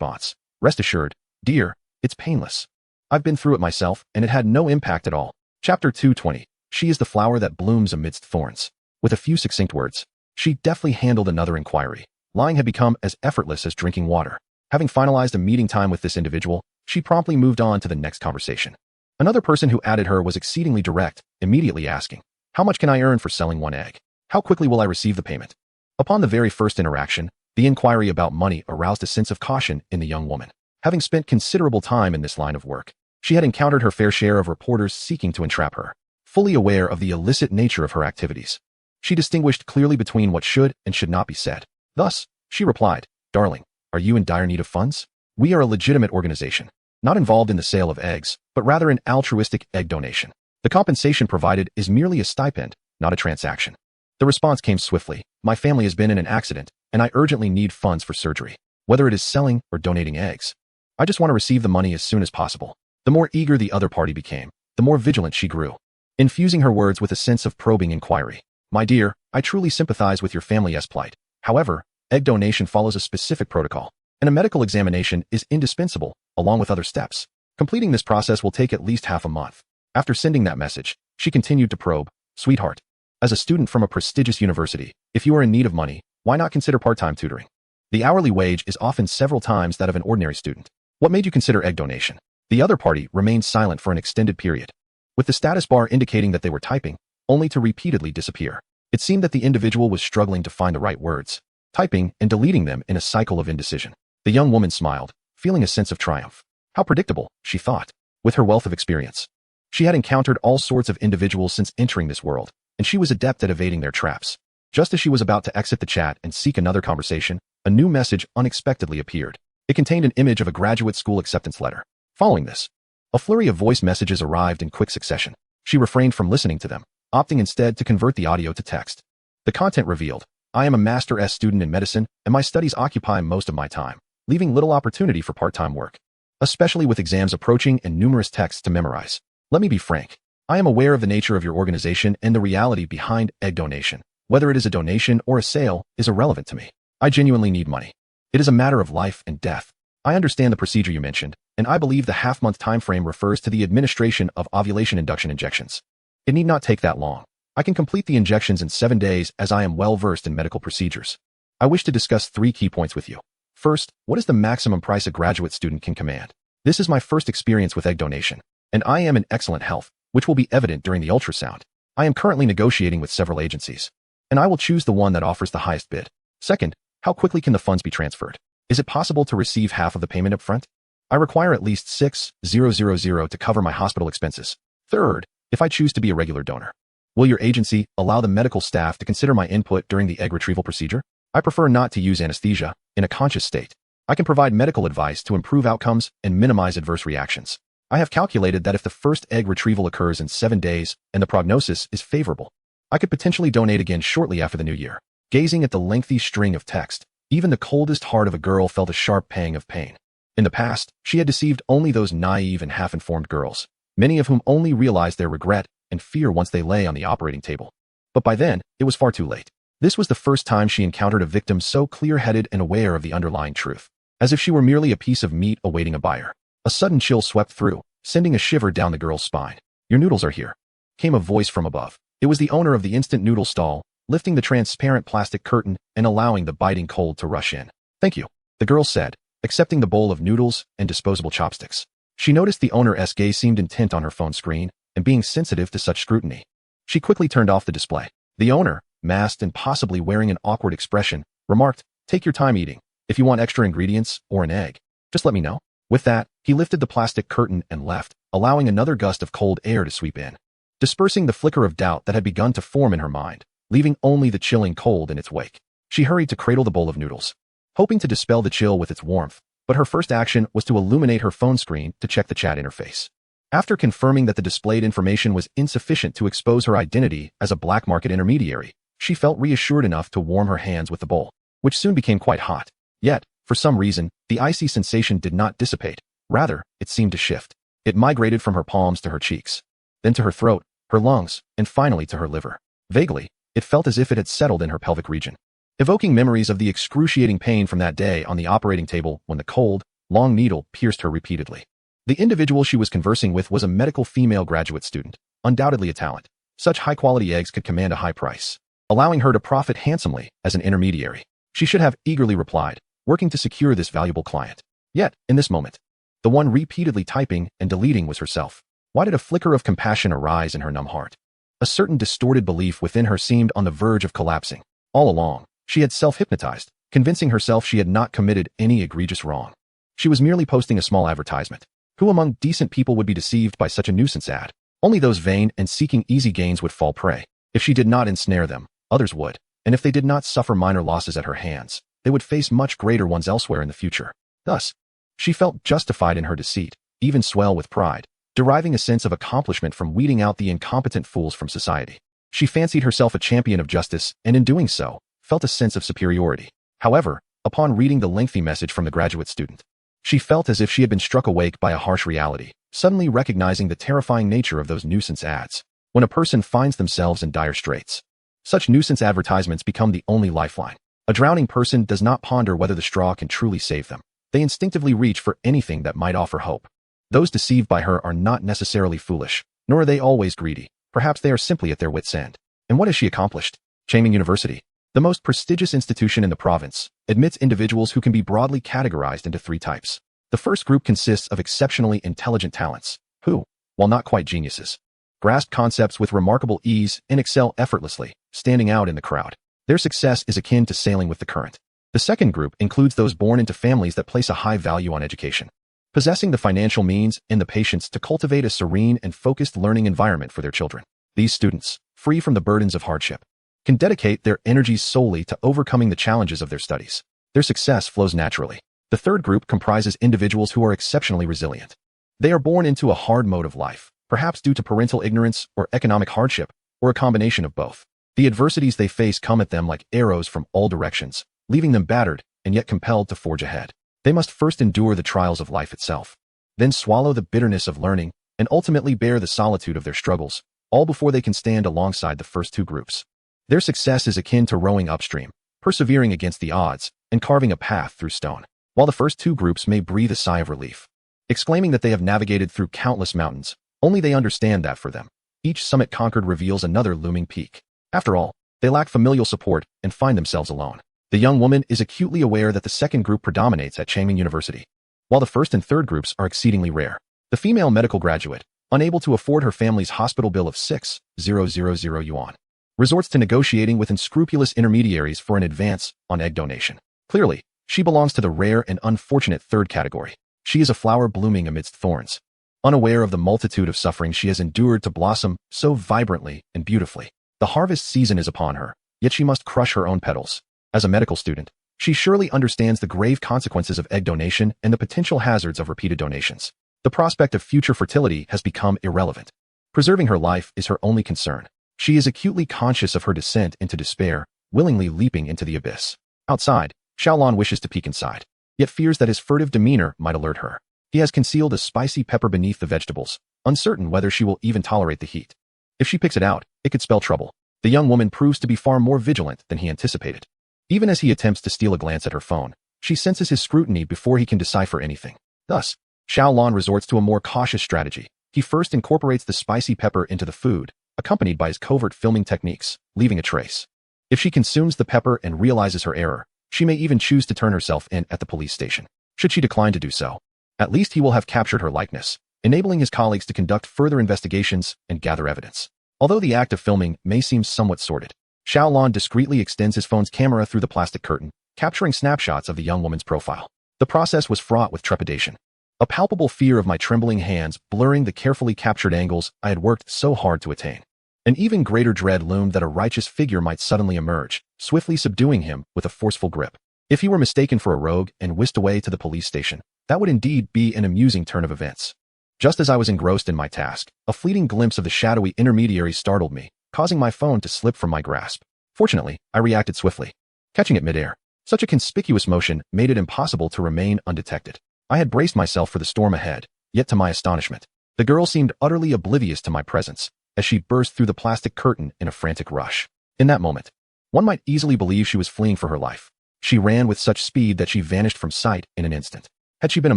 response. Rest assured, dear, it's painless. I've been through it myself, and it had no impact at all. Chapter 220. She is the flower that blooms amidst thorns. With a few succinct words, she deftly handled another inquiry. Lying had become as effortless as drinking water. Having finalized a meeting time with this individual, she promptly moved on to the next conversation. Another person who added her was exceedingly direct, immediately asking, "How much can I earn for selling one egg? How quickly will I receive the payment?" Upon the very first interaction, the inquiry about money aroused a sense of caution in the young woman. Having spent considerable time in this line of work, she had encountered her fair share of reporters seeking to entrap her. Fully aware of the illicit nature of her activities, she distinguished clearly between what should and should not be said. Thus, she replied, "Darling, are you in dire need of funds? We are a legitimate organization, not involved in the sale of eggs, but rather an altruistic egg donation. The compensation provided is merely a stipend, not a transaction." The response came swiftly. "My family has been in an accident, and I urgently need funds for surgery, whether it is selling or donating eggs. I just want to receive the money as soon as possible." The more eager the other party became, the more vigilant she grew, infusing her words with a sense of probing inquiry. "My dear, I truly sympathize with your family's plight. However, egg donation follows a specific protocol, and a medical examination is indispensable, along with other steps. Completing this process will take at least half a month." After sending that message, she continued to probe, "Sweetheart, as a student from a prestigious university, if you are in need of money, why not consider part-time tutoring? The hourly wage is often several times that of an ordinary student. What made you consider egg donation?" The other party remained silent for an extended period, with the status bar indicating that they were typing, only to repeatedly disappear. It seemed that the individual was struggling to find the right words, typing and deleting them in a cycle of indecision. The young woman smiled, feeling a sense of triumph. How predictable, she thought. With her wealth of experience, she had encountered all sorts of individuals since entering this world, and she was adept at evading their traps. Just as she was about to exit the chat and seek another conversation, a new message unexpectedly appeared. It contained an image of a graduate school acceptance letter. Following this, a flurry of voice messages arrived in quick succession. She refrained from listening to them, opting instead to convert the audio to text. The content revealed, "I am a Master's student in medicine, and my studies occupy most of my time, leaving little opportunity for part-time work, especially with exams approaching and numerous texts to memorize. Let me be frank. I am aware of the nature of your organization, and the reality behind egg donation, whether it is a donation or a sale, is irrelevant to me. I genuinely need money. It is a matter of life and death. I understand the procedure you mentioned, and I believe the half-month time frame refers to the administration of ovulation induction injections. It need not take that long. I can complete the injections in 7 days as I am well-versed in medical procedures. I wish to discuss 3 key points with you. First, what is the maximum price a graduate student can command? This is my first experience with egg donation, and I am in excellent health, which will be evident during the ultrasound. I am currently negotiating with several agencies, and I will choose the one that offers the highest bid. Second, how quickly can the funds be transferred? Is it possible to receive half of the payment up front? I require at least $6,000 to cover my hospital expenses. Third, if I choose to be a regular donor, will your agency allow the medical staff to consider my input during the egg retrieval procedure? I prefer not to use anesthesia in a conscious state. I can provide medical advice to improve outcomes and minimize adverse reactions. I have calculated that if the first egg retrieval occurs in 7 days and the prognosis is favorable, I could potentially donate again shortly after the new year." Gazing at the lengthy string of text, even the coldest heart of a girl felt a sharp pang of pain. In the past, she had deceived only those naive and half-informed girls, many of whom only realized their regret and fear once they lay on the operating table. But by then, it was far too late. This was the first time she encountered a victim so clear-headed and aware of the underlying truth, as if she were merely a piece of meat awaiting a buyer. A sudden chill swept through, sending a shiver down the girl's spine. "Your noodles are here," came a voice from above. It was the owner of the instant noodle stall, lifting the transparent plastic curtain and allowing the biting cold to rush in. "Thank you," the girl said, accepting the bowl of noodles and disposable chopsticks. She noticed the owner's gaze seemed intent on her phone screen, and being sensitive to such scrutiny, she quickly turned off the display. The owner, masked and possibly wearing an awkward expression, remarked, "Take your time eating. If you want extra ingredients or an egg, just let me know." With that, he lifted the plastic curtain and left, allowing another gust of cold air to sweep in, dispersing the flicker of doubt that had begun to form in her mind, leaving only the chilling cold in its wake. She hurried to cradle the bowl of noodles, hoping to dispel the chill with its warmth, but her first action was to illuminate her phone screen to check the chat interface. After confirming that the displayed information was insufficient to expose her identity as a black market intermediary, she felt reassured enough to warm her hands with the bowl, which soon became quite hot. Yet, for some reason, the icy sensation did not dissipate. Rather, it seemed to shift. It migrated from her palms to her cheeks, then to her throat, her lungs, and finally to her liver. Vaguely, it felt as if it had settled in her pelvic region, evoking memories of the excruciating pain from that day on the operating table when the cold, long needle pierced her repeatedly. The individual she was conversing with was a medical female graduate student, undoubtedly a talent. Such high-quality eggs could command a high price, allowing her to profit handsomely as an intermediary. She should have eagerly replied, working to secure this valuable client. Yet, in this moment, the one repeatedly typing and deleting was herself. Why did a flicker of compassion arise in her numb heart? A certain distorted belief within her seemed on the verge of collapsing. All along, she had self-hypnotized, convincing herself she had not committed any egregious wrong. She was merely posting a small advertisement. Who among decent people would be deceived by such a nuisance ad? Only those vain and seeking easy gains would fall prey. If she did not ensnare them, others would, and if they did not suffer minor losses at her hands, they would face much greater ones elsewhere in the future. Thus, she felt justified in her deceit, even swell with pride, deriving a sense of accomplishment from weeding out the incompetent fools from society. She fancied herself a champion of justice, and in doing so, felt a sense of superiority. However, upon reading the lengthy message from the graduate student, she felt as if she had been struck awake by a harsh reality, suddenly recognizing the terrifying nature of those nuisance ads. When a person finds themselves in dire straits, such nuisance advertisements become the only lifeline. A drowning person does not ponder whether the straw can truly save them. They instinctively reach for anything that might offer hope. Those deceived by her are not necessarily foolish, nor are they always greedy. Perhaps they are simply at their wits' end. And what has she accomplished? Changing University, the most prestigious institution in the province, admits individuals who can be broadly categorized into three types. The first group consists of exceptionally intelligent talents, who, while not quite geniuses, grasp concepts with remarkable ease and excel effortlessly, standing out in the crowd. Their success is akin to sailing with the current. The second group includes those born into families that place a high value on education, possessing the financial means and the patience to cultivate a serene and focused learning environment for their children. These students, free from the burdens of hardship, can dedicate their energies solely to overcoming the challenges of their studies. Their success flows naturally. The third group comprises individuals who are exceptionally resilient. They are born into a hard mode of life, perhaps due to parental ignorance or economic hardship, or a combination of both. The adversities they face come at them like arrows from all directions, leaving them battered and yet compelled to forge ahead. They must first endure the trials of life itself, then swallow the bitterness of learning, and ultimately bear the solitude of their struggles, all before they can stand alongside the first two groups. Their success is akin to rowing upstream, persevering against the odds, and carving a path through stone. While the first two groups may breathe a sigh of relief, exclaiming that they have navigated through countless mountains, only they understand that for them, each summit conquered reveals another looming peak. After all, they lack familial support and find themselves alone. The young woman is acutely aware that the second group predominates at Changming University, while the first and third groups are exceedingly rare. The female medical graduate, unable to afford her family's hospital bill of 6,000 yuan, resorts to negotiating with unscrupulous intermediaries for an advance on egg donation. Clearly, she belongs to the rare and unfortunate third category. She is a flower blooming amidst thorns, unaware of the multitude of suffering she has endured to blossom so vibrantly and beautifully. The harvest season is upon her, yet she must crush her own petals. As a medical student, she surely understands the grave consequences of egg donation and the potential hazards of repeated donations. The prospect of future fertility has become irrelevant. Preserving her life is her only concern. She is acutely conscious of her descent into despair, willingly leaping into the abyss. Outside, Xiaolon wishes to peek inside, yet fears that his furtive demeanor might alert her. He has concealed a spicy pepper beneath the vegetables, uncertain whether she will even tolerate the heat. If she picks it out, it could spell trouble. The young woman proves to be far more vigilant than he anticipated. Even as he attempts to steal a glance at her phone, she senses his scrutiny before he can decipher anything. Thus, Xiaolon resorts to a more cautious strategy. He first incorporates the spicy pepper into the food, accompanied by his covert filming techniques, leaving a trace. If she consumes the pepper and realizes her error, she may even choose to turn herself in at the police station. Should she decline to do so, at least he will have captured her likeness, enabling his colleagues to conduct further investigations and gather evidence. Although the act of filming may seem somewhat sordid, Xiaolon discreetly extends his phone's camera through the plastic curtain, capturing snapshots of the young woman's profile. The process was fraught with trepidation, a palpable fear of my trembling hands blurring the carefully captured angles I had worked so hard to attain. An even greater dread loomed that a righteous figure might suddenly emerge, swiftly subduing him with a forceful grip. If he were mistaken for a rogue and whisked away to the police station, that would indeed be an amusing turn of events. Just as I was engrossed in my task, a fleeting glimpse of the shadowy intermediary startled me, causing my phone to slip from my grasp. Fortunately, I reacted swiftly, catching it midair. Such a conspicuous motion made it impossible to remain undetected. I had braced myself for the storm ahead, yet to my astonishment, the girl seemed utterly oblivious to my presence, as she burst through the plastic curtain in a frantic rush. In that moment, one might easily believe she was fleeing for her life. She ran with such speed that she vanished from sight in an instant. Had she been a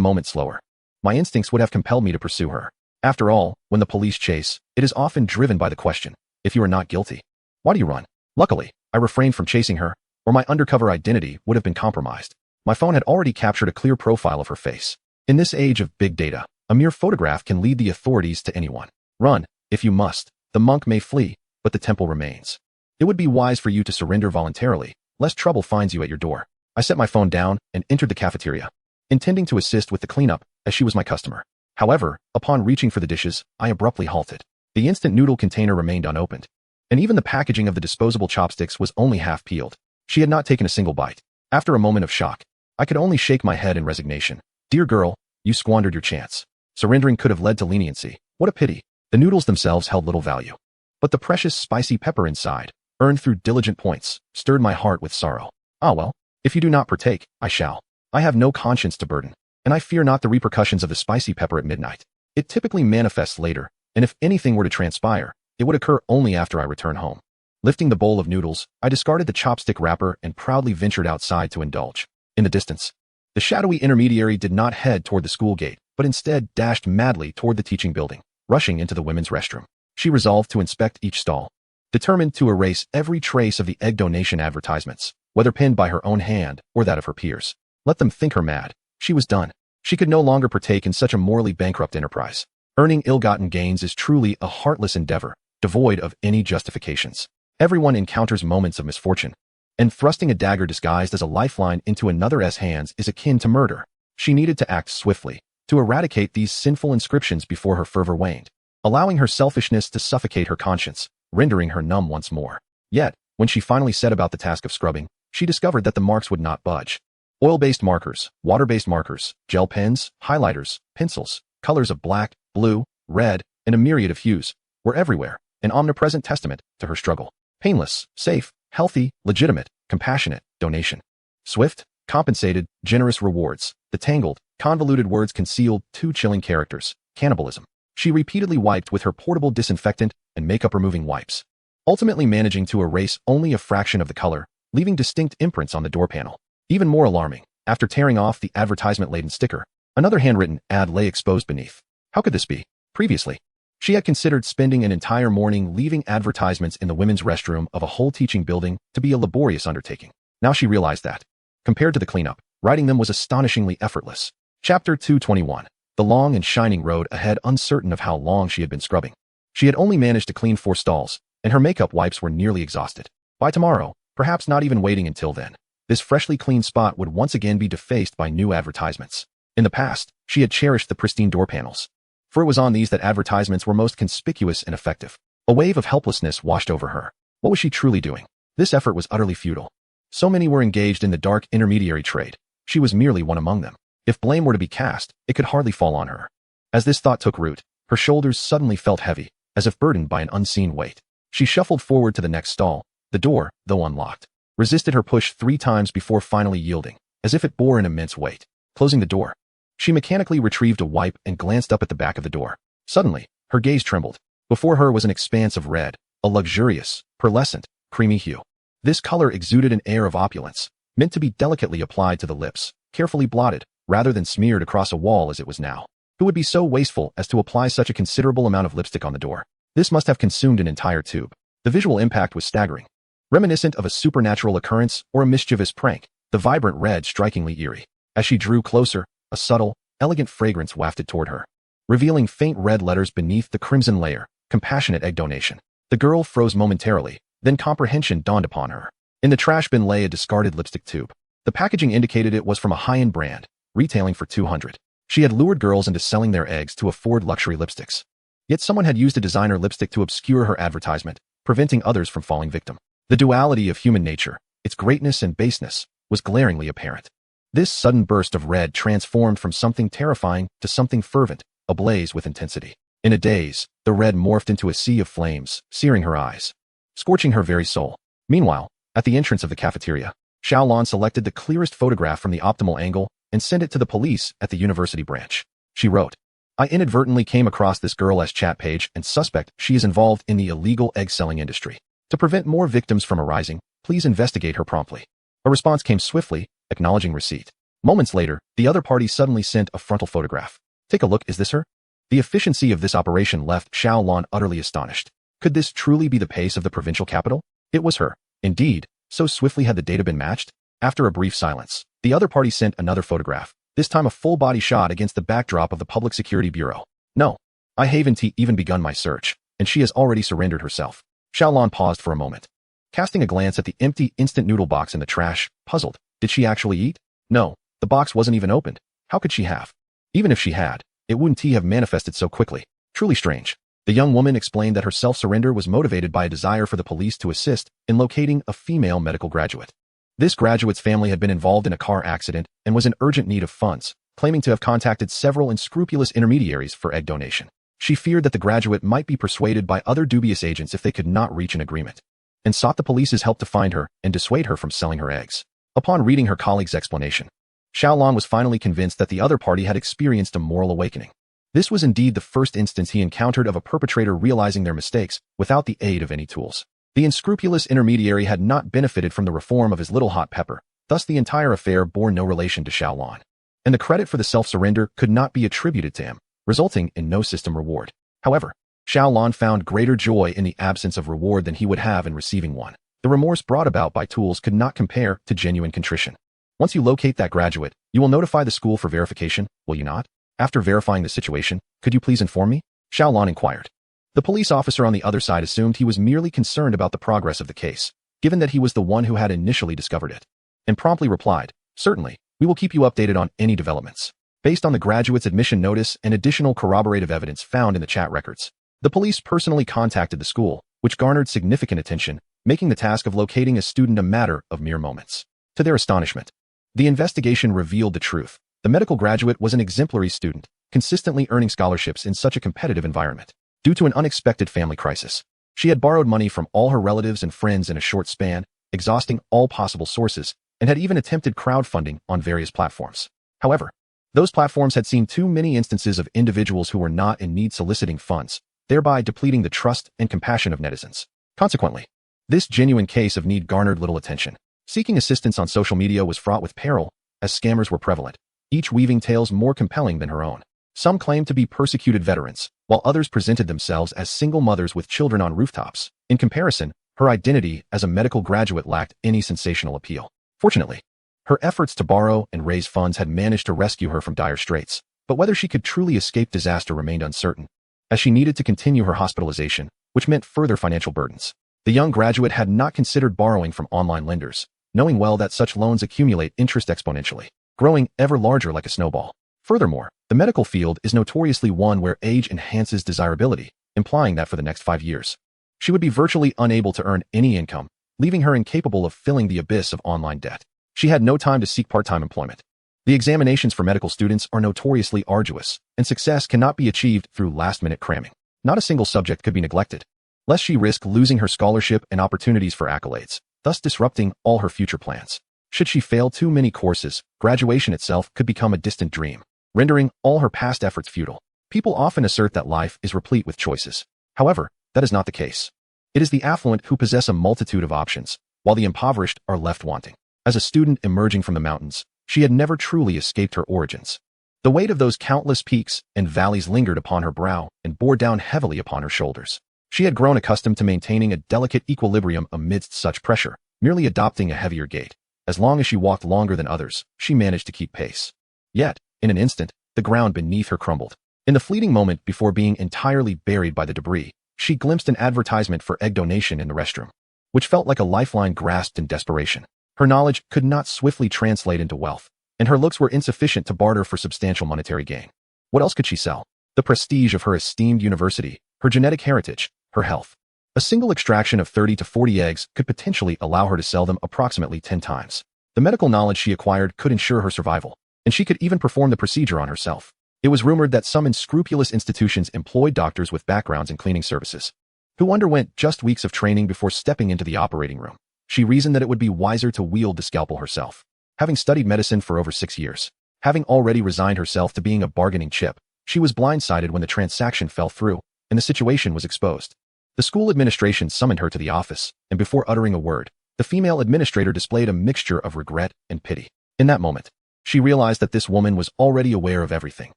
moment slower, my instincts would have compelled me to pursue her. After all, when the police chase, it is often driven by the question, if you are not guilty, why do you run? Luckily, I refrained from chasing her, or my undercover identity would have been compromised. My phone had already captured a clear profile of her face. In this age of big data, a mere photograph can lead the authorities to anyone. Run, if you must. The monk may flee, but the temple remains. It would be wise for you to surrender voluntarily, lest trouble finds you at your door. I set my phone down and entered the cafeteria, intending to assist with the cleanup, as she was my customer. However, upon reaching for the dishes, I abruptly halted. The instant noodle container remained unopened, and even the packaging of the disposable chopsticks was only half peeled. She had not taken a single bite. After a moment of shock, I could only shake my head in resignation. Dear girl, you squandered your chance. Surrendering could have led to leniency. What a pity. The noodles themselves held little value, but the precious spicy pepper inside, earned through diligent points, stirred my heart with sorrow. Ah well, if you do not partake, I shall. I have no conscience to burden, and I fear not the repercussions of the spicy pepper at midnight. It typically manifests later, and if anything were to transpire, it would occur only after I return home. Lifting the bowl of noodles, I discarded the chopstick wrapper and proudly ventured outside to indulge. In the distance, the shadowy intermediary did not head toward the school gate, but instead dashed madly toward the teaching building, rushing into the women's restroom. She resolved to inspect each stall, determined to erase every trace of the egg donation advertisements, whether penned by her own hand or that of her peers. Let them think her mad. She was done. She could no longer partake in such a morally bankrupt enterprise. Earning ill-gotten gains is truly a heartless endeavor, devoid of any justifications. Everyone encounters moments of misfortune, and thrusting a dagger disguised as a lifeline into another's hands is akin to murder. She needed to act swiftly, to eradicate these sinful inscriptions before her fervor waned, allowing her selfishness to suffocate her conscience, rendering her numb once more. Yet, when she finally set about the task of scrubbing, she discovered that the marks would not budge. Oil-based markers, water-based markers, gel pens, highlighters, pencils, colors of black, blue, red, and a myriad of hues were everywhere, an omnipresent testament to her struggle. Painless, safe, healthy, legitimate, compassionate, donation. Swift, compensated, generous rewards. The tangled, convoluted words concealed two chilling characters: cannibalism. She repeatedly wiped with her portable disinfectant and makeup-removing wipes, ultimately managing to erase only a fraction of the color, leaving distinct imprints on the door panel. Even more alarming, after tearing off the advertisement-laden sticker, another handwritten ad lay exposed beneath. How could this be? Previously, she had considered spending an entire morning leaving advertisements in the women's restroom of a whole teaching building to be a laborious undertaking. Now she realized that, compared to the cleanup, writing them was astonishingly effortless. Chapter 221. The long and shining road ahead. Uncertain of how long she had been scrubbing, she had only managed to clean 4 stalls, and her makeup wipes were nearly exhausted. By tomorrow, perhaps not even waiting until then, this freshly cleaned spot would once again be defaced by new advertisements. In the past, she had cherished the pristine door panels, for it was on these that advertisements were most conspicuous and effective. A wave of helplessness washed over her. What was she truly doing? This effort was utterly futile. So many were engaged in the dark intermediary trade. She was merely one among them. If blame were to be cast, it could hardly fall on her. As this thought took root, her shoulders suddenly felt heavy, as if burdened by an unseen weight. She shuffled forward to the next stall. The door, though unlocked, resisted her push 3 times before finally yielding, as if it bore an immense weight. Closing the door, she mechanically retrieved a wipe and glanced up at the back of the door. Suddenly, her gaze trembled. Before her was an expanse of red, a luxurious, pearlescent, creamy hue. This color exuded an air of opulence, meant to be delicately applied to the lips, carefully blotted, rather than smeared across a wall as it was now. Who would be so wasteful as to apply such a considerable amount of lipstick on the door? This must have consumed an entire tube. The visual impact was staggering. Reminiscent of a supernatural occurrence or a mischievous prank, the vibrant red strikingly eerie. As she drew closer, a subtle, elegant fragrance wafted toward her, revealing faint red letters beneath the crimson layer: compassionate egg donation. The girl froze momentarily, then comprehension dawned upon her. In the trash bin lay a discarded lipstick tube. The packaging indicated it was from a high-end brand, retailing for $200. She had lured girls into selling their eggs to afford luxury lipsticks. Yet someone had used a designer lipstick to obscure her advertisement, preventing others from falling victim. The duality of human nature, its greatness and baseness, was glaringly apparent. This sudden burst of red transformed from something terrifying to something fervent, ablaze with intensity. In a daze, the red morphed into a sea of flames, searing her eyes, scorching her very soul. Meanwhile, at the entrance of the cafeteria, Xiaolon selected the clearest photograph from the optimal angle and sent it to the police at the university branch. She wrote, "I inadvertently came across this girl's chat page and suspect she is involved in the illegal egg-selling industry. To prevent more victims from arising, please investigate her promptly." A response came swiftly, acknowledging receipt. Moments later, the other party suddenly sent a frontal photograph. Take a look, is this her? The efficiency of this operation left Xiaolon utterly astonished. Could this truly be the pace of the provincial capital? It was her. Indeed, so swiftly had the data been matched. After a brief silence, the other party sent another photograph, this time a full-body shot against the backdrop of the Public Security Bureau. No, I haven't even begun my search, and she has already surrendered herself. Xiaolon paused for a moment. Casting a glance at the empty instant noodle box in the trash, puzzled. Did she actually eat? No, the box wasn't even opened. How could she have? Even if she had, it wouldn't have manifested so quickly. Truly strange. The young woman explained that her self-surrender was motivated by a desire for the police to assist in locating a female medical graduate. This graduate's family had been involved in a car accident and was in urgent need of funds, claiming to have contacted several unscrupulous intermediaries for egg donation. She feared that the graduate might be persuaded by other dubious agents if they could not reach an agreement, and sought the police's help to find her and dissuade her from selling her eggs. Upon reading her colleague's explanation, Xiaolon was finally convinced that the other party had experienced a moral awakening. This was indeed the first instance he encountered of a perpetrator realizing their mistakes without the aid of any tools. The unscrupulous intermediary had not benefited from the reform of his little hot pepper, thus the entire affair bore no relation to Xiaolon, and the credit for the self-surrender could not be attributed to him, resulting in no system reward. However, Xiaolon found greater joy in the absence of reward than he would have in receiving one. The remorse brought about by tools could not compare to genuine contrition. Once you locate that graduate, you will notify the school for verification, will you not? After verifying the situation, could you please inform me? Xiaolon inquired. The police officer on the other side assumed he was merely concerned about the progress of the case, given that he was the one who had initially discovered it, and promptly replied, certainly, we will keep you updated on any developments. Based on the graduate's admission notice and additional corroborative evidence found in the chat records, the police personally contacted the school, which garnered significant attention, making the task of locating a student a matter of mere moments. To their astonishment, the investigation revealed the truth. The medical graduate was an exemplary student, consistently earning scholarships in such a competitive environment. Due to an unexpected family crisis, she had borrowed money from all her relatives and friends in a short span, exhausting all possible sources, and had even attempted crowdfunding on various platforms. However, those platforms had seen too many instances of individuals who were not in need soliciting funds, thereby depleting the trust and compassion of netizens. Consequently, this genuine case of need garnered little attention. Seeking assistance on social media was fraught with peril, as scammers were prevalent, each weaving tales more compelling than her own. Some claimed to be persecuted veterans, while others presented themselves as single mothers with children on rooftops. In comparison, her identity as a medical graduate lacked any sensational appeal. Fortunately, her efforts to borrow and raise funds had managed to rescue her from dire straits, but whether she could truly escape disaster remained uncertain, as she needed to continue her hospitalization, which meant further financial burdens. The young graduate had not considered borrowing from online lenders, knowing well that such loans accumulate interest exponentially, growing ever larger like a snowball. Furthermore, the medical field is notoriously one where age enhances desirability, implying that for the next 5 years, she would be virtually unable to earn any income, leaving her incapable of filling the abyss of online debt. She had no time to seek part-time employment. The examinations for medical students are notoriously arduous, and success cannot be achieved through last-minute cramming. Not a single subject could be neglected, lest she risk losing her scholarship and opportunities for accolades, thus disrupting all her future plans. Should she fail too many courses, graduation itself could become a distant dream, rendering all her past efforts futile. People often assert that life is replete with choices. However, that is not the case. It is the affluent who possess a multitude of options, while the impoverished are left wanting. As a student emerging from the mountains, she had never truly escaped her origins. The weight of those countless peaks and valleys lingered upon her brow and bore down heavily upon her shoulders. She had grown accustomed to maintaining a delicate equilibrium amidst such pressure, merely adopting a heavier gait. As long as she walked longer than others, she managed to keep pace. Yet, in an instant, the ground beneath her crumbled. In the fleeting moment before being entirely buried by the debris, she glimpsed an advertisement for egg donation in the restroom, which felt like a lifeline grasped in desperation. Her knowledge could not swiftly translate into wealth, and her looks were insufficient to barter for substantial monetary gain. What else could she sell? The prestige of her esteemed university, her genetic heritage, her health. A single extraction of 30 to 40 eggs could potentially allow her to sell them approximately 10 times. The medical knowledge she acquired could ensure her survival, and she could even perform the procedure on herself. It was rumored that some unscrupulous institutions employed doctors with backgrounds in cleaning services, who underwent just weeks of training before stepping into the operating room. She reasoned that it would be wiser to wield the scalpel herself. Having studied medicine for over 6 years, having already resigned herself to being a bargaining chip, she was blindsided when the transaction fell through, and the situation was exposed. The school administration summoned her to the office, and before uttering a word, the female administrator displayed a mixture of regret and pity. In that moment, She realized that this woman was already aware of everything.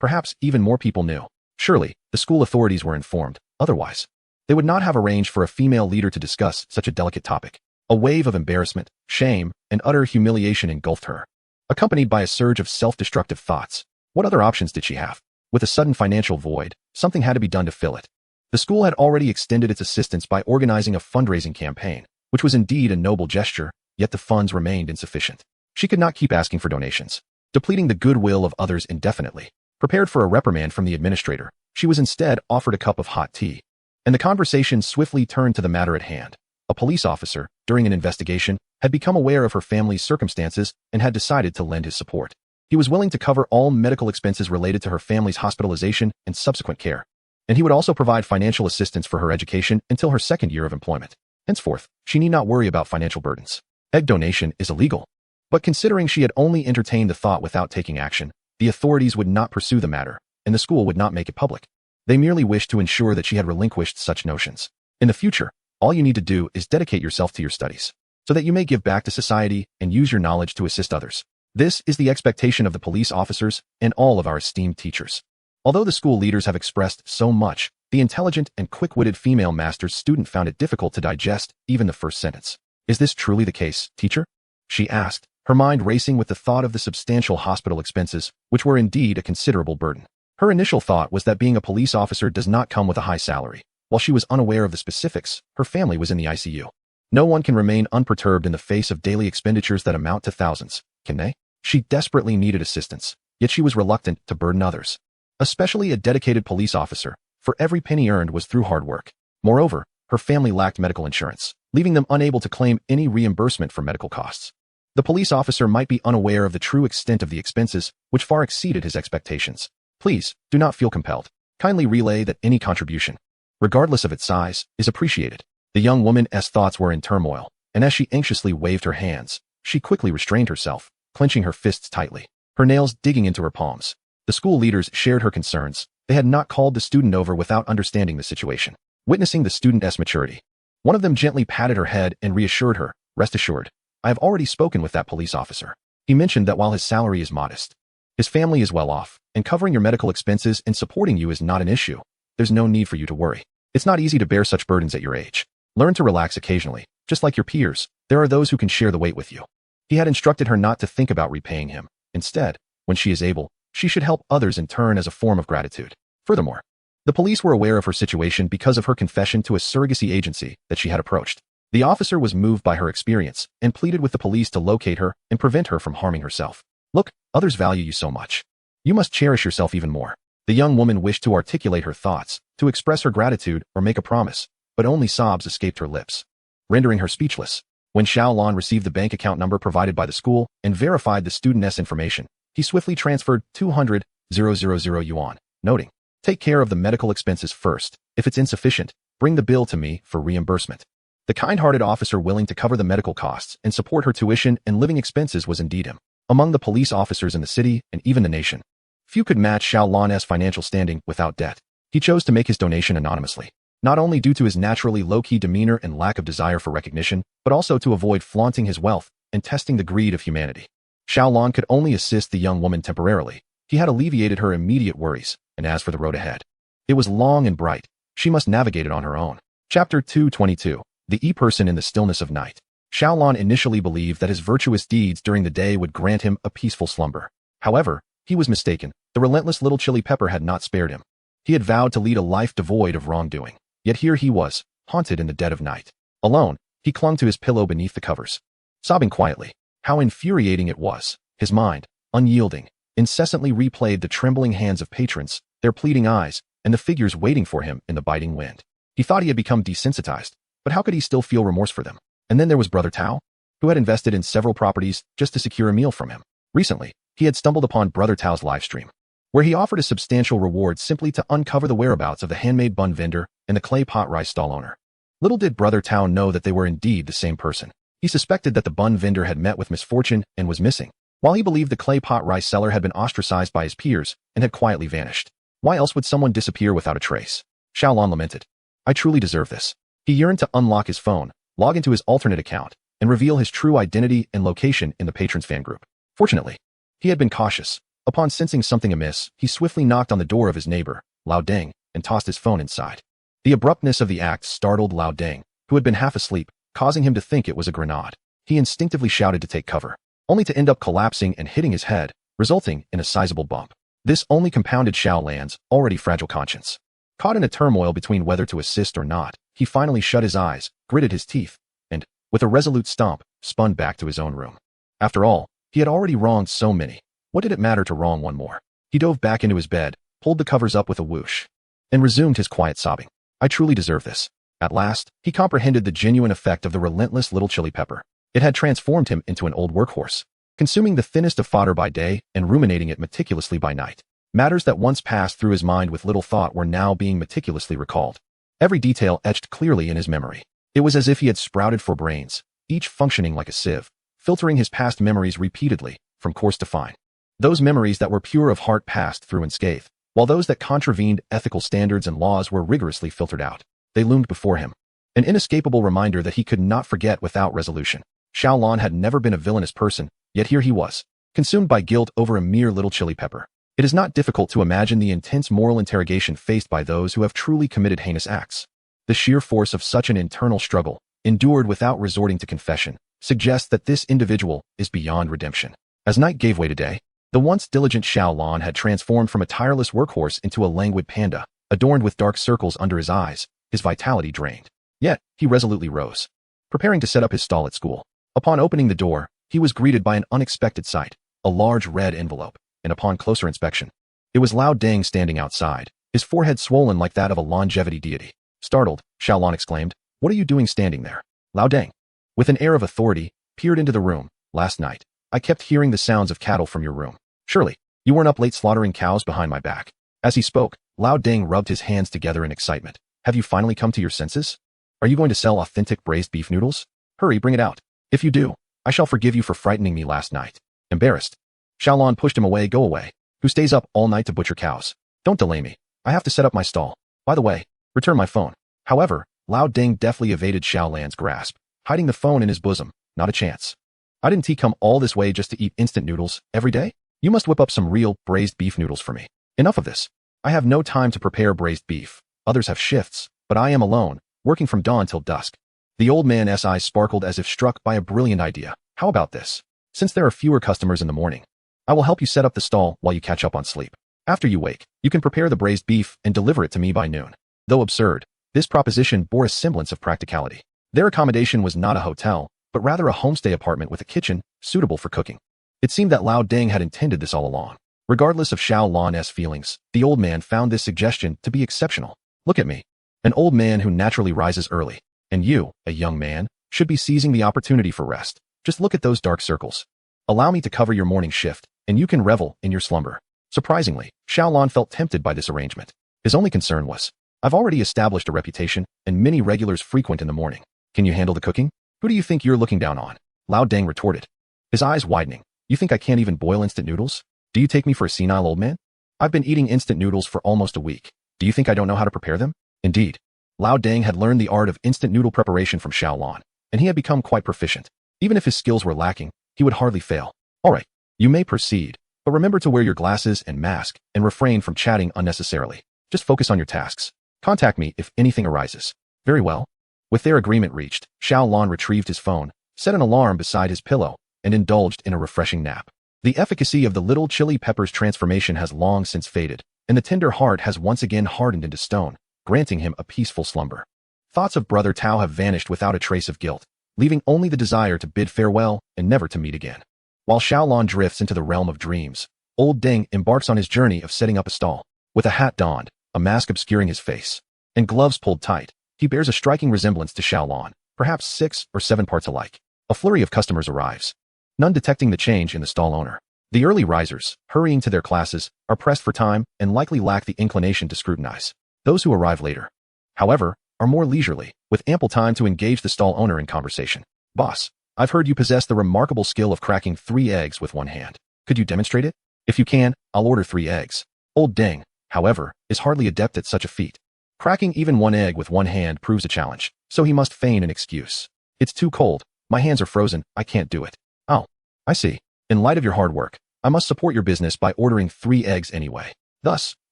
Perhaps even more people knew. Surely, the school authorities were informed. Otherwise, they would not have arranged for a female leader to discuss such a delicate topic. A wave of embarrassment, shame, and utter humiliation engulfed her, accompanied by a surge of self-destructive thoughts. What other options did she have? With a sudden financial void, something had to be done to fill it. The school had already extended its assistance by organizing a fundraising campaign, which was indeed a noble gesture, yet the funds remained insufficient. She could not keep asking for donations, depleting the goodwill of others indefinitely. Prepared for a reprimand from the administrator, she was instead offered a cup of hot tea. And the conversation swiftly turned to the matter at hand. A police officer, during an investigation, had become aware of her family's circumstances and had decided to lend his support. He was willing to cover all medical expenses related to her family's hospitalization and subsequent care. And he would also provide financial assistance for her education until her second year of employment. Henceforth, she need not worry about financial burdens. Egg donation is illegal. But considering she had only entertained the thought without taking action, the authorities would not pursue the matter, and the school would not make it public. They merely wished to ensure that she had relinquished such notions. In the future, all you need to do is dedicate yourself to your studies, so that you may give back to society and use your knowledge to assist others. This is the expectation of the police officers and all of our esteemed teachers. Although the school leaders have expressed so much, the intelligent and quick-witted female master's student found it difficult to digest even the first sentence. Is this truly the case, teacher? She asked, her mind racing with the thought of the substantial hospital expenses, which were indeed a considerable burden. Her initial thought was that being a police officer does not come with a high salary. While she was unaware of the specifics, her family was in the ICU. No one can remain unperturbed in the face of daily expenditures that amount to thousands, can they? She desperately needed assistance, yet she was reluctant to burden others. Especially a dedicated police officer, for every penny earned was through hard work. Moreover, her family lacked medical insurance, leaving them unable to claim any reimbursement for medical costs. The police officer might be unaware of the true extent of the expenses, which far exceeded his expectations. Please, do not feel compelled. Kindly relay that any contribution, regardless of its size, is appreciated. The young woman's thoughts were in turmoil, and as she anxiously waved her hands, she quickly restrained herself, clenching her fists tightly, her nails digging into her palms. The school leaders shared her concerns. They had not called the student over without understanding the situation. Witnessing the student's maturity, one of them gently patted her head and reassured her, rest assured, I have already spoken with that police officer. He mentioned that while his salary is modest, his family is well off, and covering your medical expenses and supporting you is not an issue. There's no need for you to worry. It's not easy to bear such burdens at your age. Learn to relax occasionally. Just like your peers, there are those who can share the weight with you. He had instructed her not to think about repaying him. Instead, when she is able, she should help others in turn as a form of gratitude. Furthermore, the police were aware of her situation because of her confession to a surrogacy agency that she had approached. The officer was moved by her experience and pleaded with the police to locate her and prevent her from harming herself. Look, others value you so much. You must cherish yourself even more. The young woman wished to articulate her thoughts, to express her gratitude or make a promise, but only sobs escaped her lips, rendering her speechless. When Xiaolan received the bank account number provided by the school and verified the student's information, he swiftly transferred 200,000 yuan, noting, take care of the medical expenses first. If it's insufficient, bring the bill to me for reimbursement. The kind-hearted officer willing to cover the medical costs and support her tuition and living expenses was indeed him. Among the police officers in the city and even the nation, few could match Xiaolan's financial standing without debt. He chose to make his donation anonymously, not only due to his naturally low-key demeanor and lack of desire for recognition, but also to avoid flaunting his wealth and testing the greed of humanity. Xiaolan could only assist the young woman temporarily. He had alleviated her immediate worries, and as for the road ahead, it was long and bright. She must navigate it on her own. Chapter 222. The E-Person in the Stillness of Night. Xiaolan initially believed that his virtuous deeds during the day would grant him a peaceful slumber. However, he was mistaken. The relentless little chili pepper had not spared him. He had vowed to lead a life devoid of wrongdoing. Yet here he was, haunted in the dead of night. Alone, he clung to his pillow beneath the covers, sobbing quietly. How infuriating it was. His mind, unyielding, incessantly replayed the trembling hands of patrons, their pleading eyes, and the figures waiting for him in the biting wind. He thought he had become desensitized, but how could he still feel remorse for them? And then there was Brother Tao, who had invested in several properties just to secure a meal from him. Recently, he had stumbled upon Brother Tao's live stream, where he offered a substantial reward simply to uncover the whereabouts of the handmade bun vendor and the clay pot rice stall owner. Little did Brother Tao know that they were indeed the same person. He suspected that the bun vendor had met with misfortune and was missing, while he believed the clay pot rice seller had been ostracized by his peers and had quietly vanished. Why else would someone disappear without a trace? Xiaolan lamented. I truly deserve this. He yearned to unlock his phone, log into his alternate account, and reveal his true identity and location in the patron's fan group. Fortunately, He had been cautious. Upon sensing something amiss, he swiftly knocked on the door of his neighbor, Lao Deng, and tossed his phone inside. The abruptness of the act startled Lao Deng, who had been half asleep, causing him to think it was a grenade. He instinctively shouted to take cover, only to end up collapsing and hitting his head, resulting in a sizable bump. This only compounded Xiao Lan's already fragile conscience. Caught in a turmoil between whether to assist or not, he finally shut his eyes, gritted his teeth, and, with a resolute stomp, spun back to his own room. After all, he had already wronged so many. What did it matter to wrong one more? He dove back into his bed, pulled the covers up with a whoosh, and resumed his quiet sobbing. I truly deserve this. At last, he comprehended the genuine effect of the relentless little chili pepper. It had transformed him into an old workhorse, consuming the thinnest of fodder by day and ruminating it meticulously by night. Matters that once passed through his mind with little thought were now being meticulously recalled. Every detail etched clearly in his memory. It was as if he had sprouted four brains, each functioning like a sieve, filtering his past memories repeatedly, from coarse to fine. Those memories that were pure of heart passed through unscathed, while those that contravened ethical standards and laws were rigorously filtered out. They loomed before him. An inescapable reminder that he could not forget without resolution. Xiao Lan had never been a villainous person, yet here he was, consumed by guilt over a mere little chili pepper. It is not difficult to imagine the intense moral interrogation faced by those who have truly committed heinous acts. The sheer force of such an internal struggle, endured without resorting to confession, suggests that this individual is beyond redemption. As night gave way to day, the once diligent Xiao Lan had transformed from a tireless workhorse into a languid panda, adorned with dark circles under his eyes, his vitality drained. Yet, he resolutely rose, preparing to set up his stall at school. Upon opening the door, he was greeted by an unexpected sight, a large red envelope, and upon closer inspection, it was Lao Deng standing outside, his forehead swollen like that of a longevity deity. Startled, Xiao Lan exclaimed, "What are you doing standing there?" Lao Deng, with an air of authority, peered into the room. "Last night, I kept hearing the sounds of cattle from your room. Surely, you weren't up late slaughtering cows behind my back." As he spoke, Lao Deng rubbed his hands together in excitement. "Have you finally come to your senses? Are you going to sell authentic braised beef noodles? Hurry, bring it out. If you do, I shall forgive you for frightening me last night." Embarrassed, Xiao Lan pushed him away. "Go away. Who stays up all night to butcher cows? Don't delay me. I have to set up my stall. By the way, return my phone." However, Lao Deng deftly evaded Xiao Lan's grasp, hiding the phone in his bosom. "Not a chance. I didn't come all this way just to eat instant noodles every day. You must whip up some real braised beef noodles for me. Enough of this. I have no time to prepare braised beef. Others have shifts, but I am alone, working from dawn till dusk." The old man's eyes sparkled as if struck by a brilliant idea. "How about this? Since there are fewer customers in the morning, I will help you set up the stall while you catch up on sleep. After you wake, you can prepare the braised beef and deliver it to me by noon." Though absurd, this proposition bore a semblance of practicality. Their accommodation was not a hotel, but rather a homestay apartment with a kitchen suitable for cooking. It seemed that Lao Deng had intended this all along. Regardless of Xiao Lan's feelings, the old man found this suggestion to be exceptional. "Look at me, an old man who naturally rises early, and you, a young man, should be seizing the opportunity for rest. Just look at those dark circles. Allow me to cover your morning shift, and you can revel in your slumber." Surprisingly, Xiao Lan felt tempted by this arrangement. His only concern was, "I've already established a reputation, and many regulars frequent in the morning. Can you handle the cooking? Who do you think you're looking down on?" Lao Deng retorted, his eyes widening. "You think I can't even boil instant noodles? Do you take me for a senile old man? I've been eating instant noodles for almost a week. Do you think I don't know how to prepare them?" Indeed, Lao Deng had learned the art of instant noodle preparation from Xiao Lan, and he had become quite proficient. Even if his skills were lacking, he would hardly fail. "All right, you may proceed, but remember to wear your glasses and mask and refrain from chatting unnecessarily. Just focus on your tasks. Contact me if anything arises." "Very well." With their agreement reached, Xiao Lan retrieved his phone, set an alarm beside his pillow, and indulged in a refreshing nap. The efficacy of the little chili pepper's transformation has long since faded, and the tender heart has once again hardened into stone, granting him a peaceful slumber. Thoughts of Brother Tao have vanished without a trace of guilt, leaving only the desire to bid farewell and never to meet again. While Xiao Lan drifts into the realm of dreams, old Deng embarks on his journey of setting up a stall. With a hat donned, a mask obscuring his face, and gloves pulled tight, he bears a striking resemblance to Xiao Lan, perhaps 6 or 7 parts alike. A flurry of customers arrives, none detecting the change in the stall owner. The early risers, hurrying to their classes, are pressed for time and likely lack the inclination to scrutinize. Those who arrive later, however, are more leisurely, with ample time to engage the stall owner in conversation. "Boss, I've heard you possess the remarkable skill of cracking 3 eggs with one hand. Could you demonstrate it? If you can, I'll order 3 eggs. Old Deng, however, is hardly adept at such a feat. Cracking even 1 egg with one hand proves a challenge, so he must feign an excuse. "It's too cold. My hands are frozen. I can't do it." "Oh, I see. In light of your hard work, I must support your business by ordering 3 eggs anyway. Thus,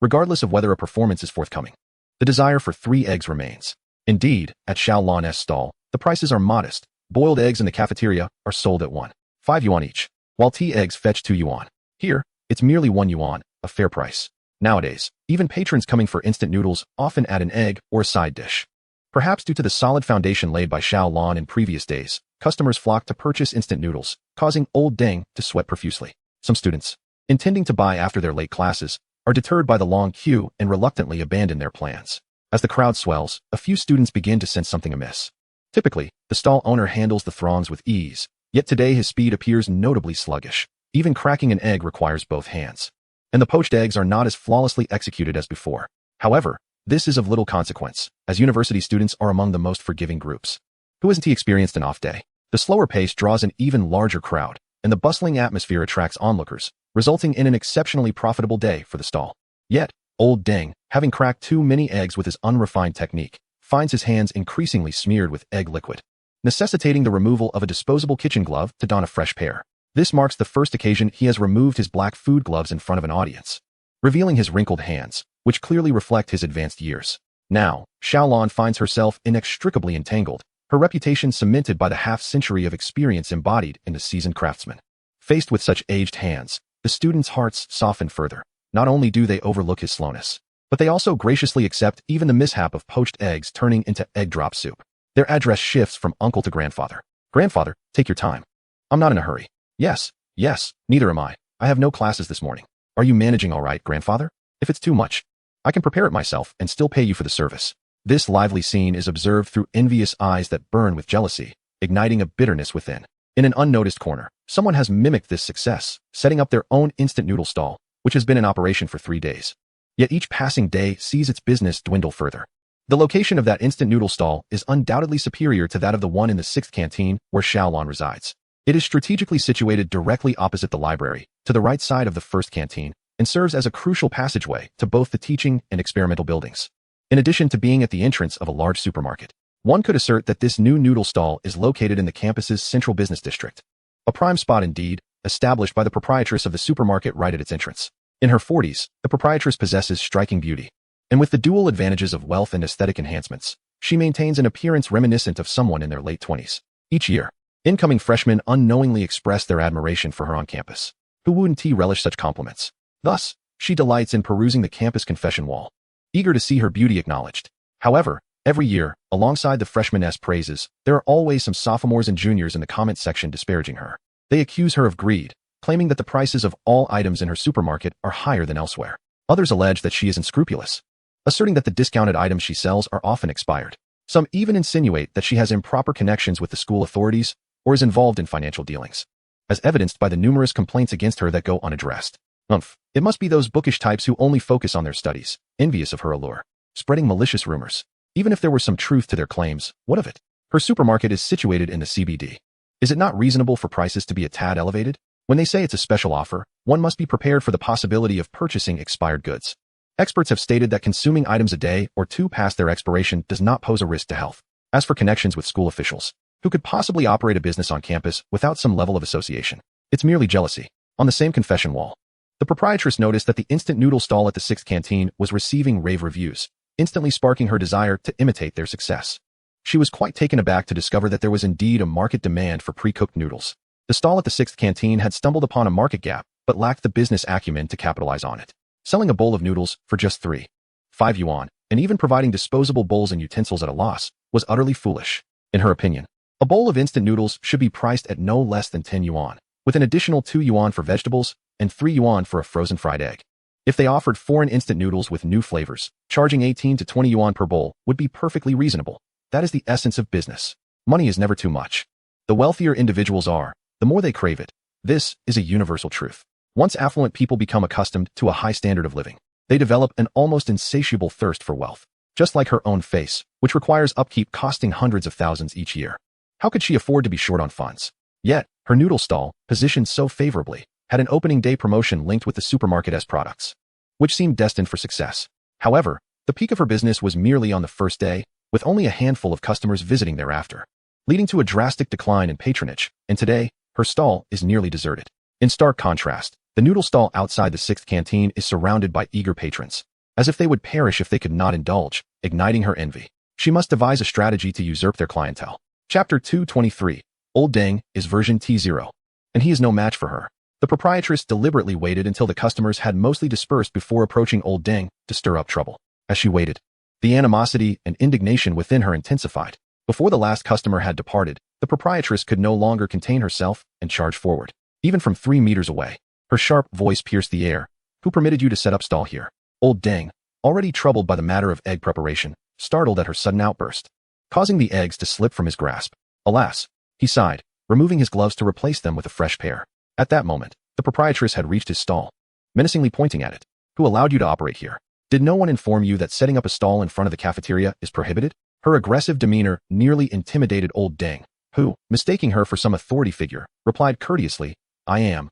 regardless of whether a performance is forthcoming, the desire for 3 eggs remains. Indeed, at Xiaolan's stall, the prices are modest. Boiled eggs in the cafeteria are sold at 5 yuan each, while tea eggs fetch 2 yuan. Here, it's merely 1 yuan, a fair price. Nowadays, even patrons coming for instant noodles often add an egg or a side dish. Perhaps due to the solid foundation laid by Xiaolan in previous days, customers flock to purchase instant noodles, causing old Deng to sweat profusely. Some students, intending to buy after their late classes, are deterred by the long queue and reluctantly abandon their plans. As the crowd swells, a few students begin to sense something amiss. Typically, the stall owner handles the throngs with ease, yet today his speed appears notably sluggish. Even cracking an egg requires both hands. And the poached eggs are not as flawlessly executed as before. However, this is of little consequence, as university students are among the most forgiving groups. Who hasn't experienced an off day? The slower pace draws an even larger crowd, and the bustling atmosphere attracts onlookers, resulting in an exceptionally profitable day for the stall. Yet, old Deng, having cracked too many eggs with his unrefined technique, finds his hands increasingly smeared with egg liquid, necessitating the removal of a disposable kitchen glove to don a fresh pair. This marks the first occasion he has removed his black food gloves in front of an audience, revealing his wrinkled hands, which clearly reflect his advanced years. Now, Xiaolan finds herself inextricably entangled, her reputation cemented by the half-century of experience embodied in the seasoned craftsman. Faced with such aged hands, the students' hearts soften further. Not only do they overlook his slowness, but they also graciously accept even the mishap of poached eggs turning into egg drop soup. Their address shifts from uncle to grandfather. Grandfather, take your time. I'm not in a hurry. Yes, neither am I. I have no classes this morning. Are you managing all right, grandfather? If it's too much, I can prepare it myself and still pay you for the service. This lively scene is observed through envious eyes that burn with jealousy, igniting a bitterness within. In an unnoticed corner, someone has mimicked this success, setting up their own instant noodle stall, which has been in operation for 3 days. Yet each passing day sees its business dwindle further. The location of that instant noodle stall is undoubtedly superior to that of the one in the 6th canteen where Xiaolan resides. It is strategically situated directly opposite the library, to the right side of the 1st canteen, and serves as a crucial passageway to both the teaching and experimental buildings. In addition to being at the entrance of a large supermarket, one could assert that this new noodle stall is located in the campus's central business district. A prime spot indeed, established by the proprietress of the supermarket right at its entrance. In her 40s, the proprietress possesses striking beauty, and with the dual advantages of wealth and aesthetic enhancements, she maintains an appearance reminiscent of someone in their late 20s. Each year, incoming freshmen unknowingly express their admiration for her on campus. Who wouldn't relish such compliments? Thus, she delights in perusing the campus confession wall, eager to see her beauty acknowledged. However, every year, alongside the freshmaness praises, there are always some sophomores and juniors in the comment section disparaging her. They accuse her of greed, claiming that the prices of all items in her supermarket are higher than elsewhere. Others allege that she is unscrupulous, asserting that the discounted items she sells are often expired. Some even insinuate that she has improper connections with the school authorities or is involved in financial dealings, as evidenced by the numerous complaints against her that go unaddressed. It must be those bookish types who only focus on their studies, envious of her allure, spreading malicious rumors. Even if there were some truth to their claims, what of it? Her supermarket is situated in the CBD. Is it not reasonable for prices to be a tad elevated? When they say it's a special offer, one must be prepared for the possibility of purchasing expired goods. Experts have stated that consuming items a day or 2 past their expiration does not pose a risk to health. As for connections with school officials, who could possibly operate a business on campus without some level of association? It's merely jealousy. On the same confession wall, the proprietress noticed that the instant noodle stall at the 6th canteen was receiving rave reviews, instantly sparking her desire to imitate their success. She was quite taken aback to discover that there was indeed a market demand for pre-cooked noodles. The stall at the 6th canteen had stumbled upon a market gap, but lacked the business acumen to capitalize on it. Selling a bowl of noodles for just 5 yuan, and even providing disposable bowls and utensils at a loss, was utterly foolish. In her opinion, a bowl of instant noodles should be priced at no less than 10 yuan, with an additional 2 yuan for vegetables and 3 yuan for a frozen fried egg. If they offered foreign instant noodles with new flavors, charging 18 to 20 yuan per bowl would be perfectly reasonable. That is the essence of business. Money is never too much. The wealthier individuals are, the more they crave it. This is a universal truth. Once affluent people become accustomed to a high standard of living, they develop an almost insatiable thirst for wealth, just like her own face, which requires upkeep costing hundreds of thousands each year. How could she afford to be short on funds? Yet, her noodle stall, positioned so favorably, had an opening day promotion linked with the supermarket's products, which seemed destined for success. However, the peak of her business was merely on the first day, with only a handful of customers visiting thereafter, leading to a drastic decline in patronage, and today, her stall is nearly deserted. In stark contrast, The noodle stall outside the 6th canteen is surrounded by eager patrons, as if they would perish if they could not indulge, igniting her envy. She must devise a strategy to usurp their clientele. Chapter 223. Old Deng is version T0, and he is no match for her. The proprietress deliberately waited until the customers had mostly dispersed before approaching Old Deng to stir up trouble. As she waited, the animosity and indignation within her intensified. Before the last customer had departed, the proprietress could no longer contain herself and charged forward. Even from 3 meters away, her sharp voice pierced the air. Who permitted you to set up stall here? Old Deng, already troubled by the matter of egg preparation, startled at her sudden outburst, causing the eggs to slip from his grasp. Alas, he sighed, removing his gloves to replace them with a fresh pair. At that moment, the proprietress had reached his stall, menacingly pointing at it. Who allowed you to operate here? Did no one inform you that setting up a stall in front of the cafeteria is prohibited? Her aggressive demeanor nearly intimidated Old Deng, who, mistaking her for some authority figure, replied courteously, I am,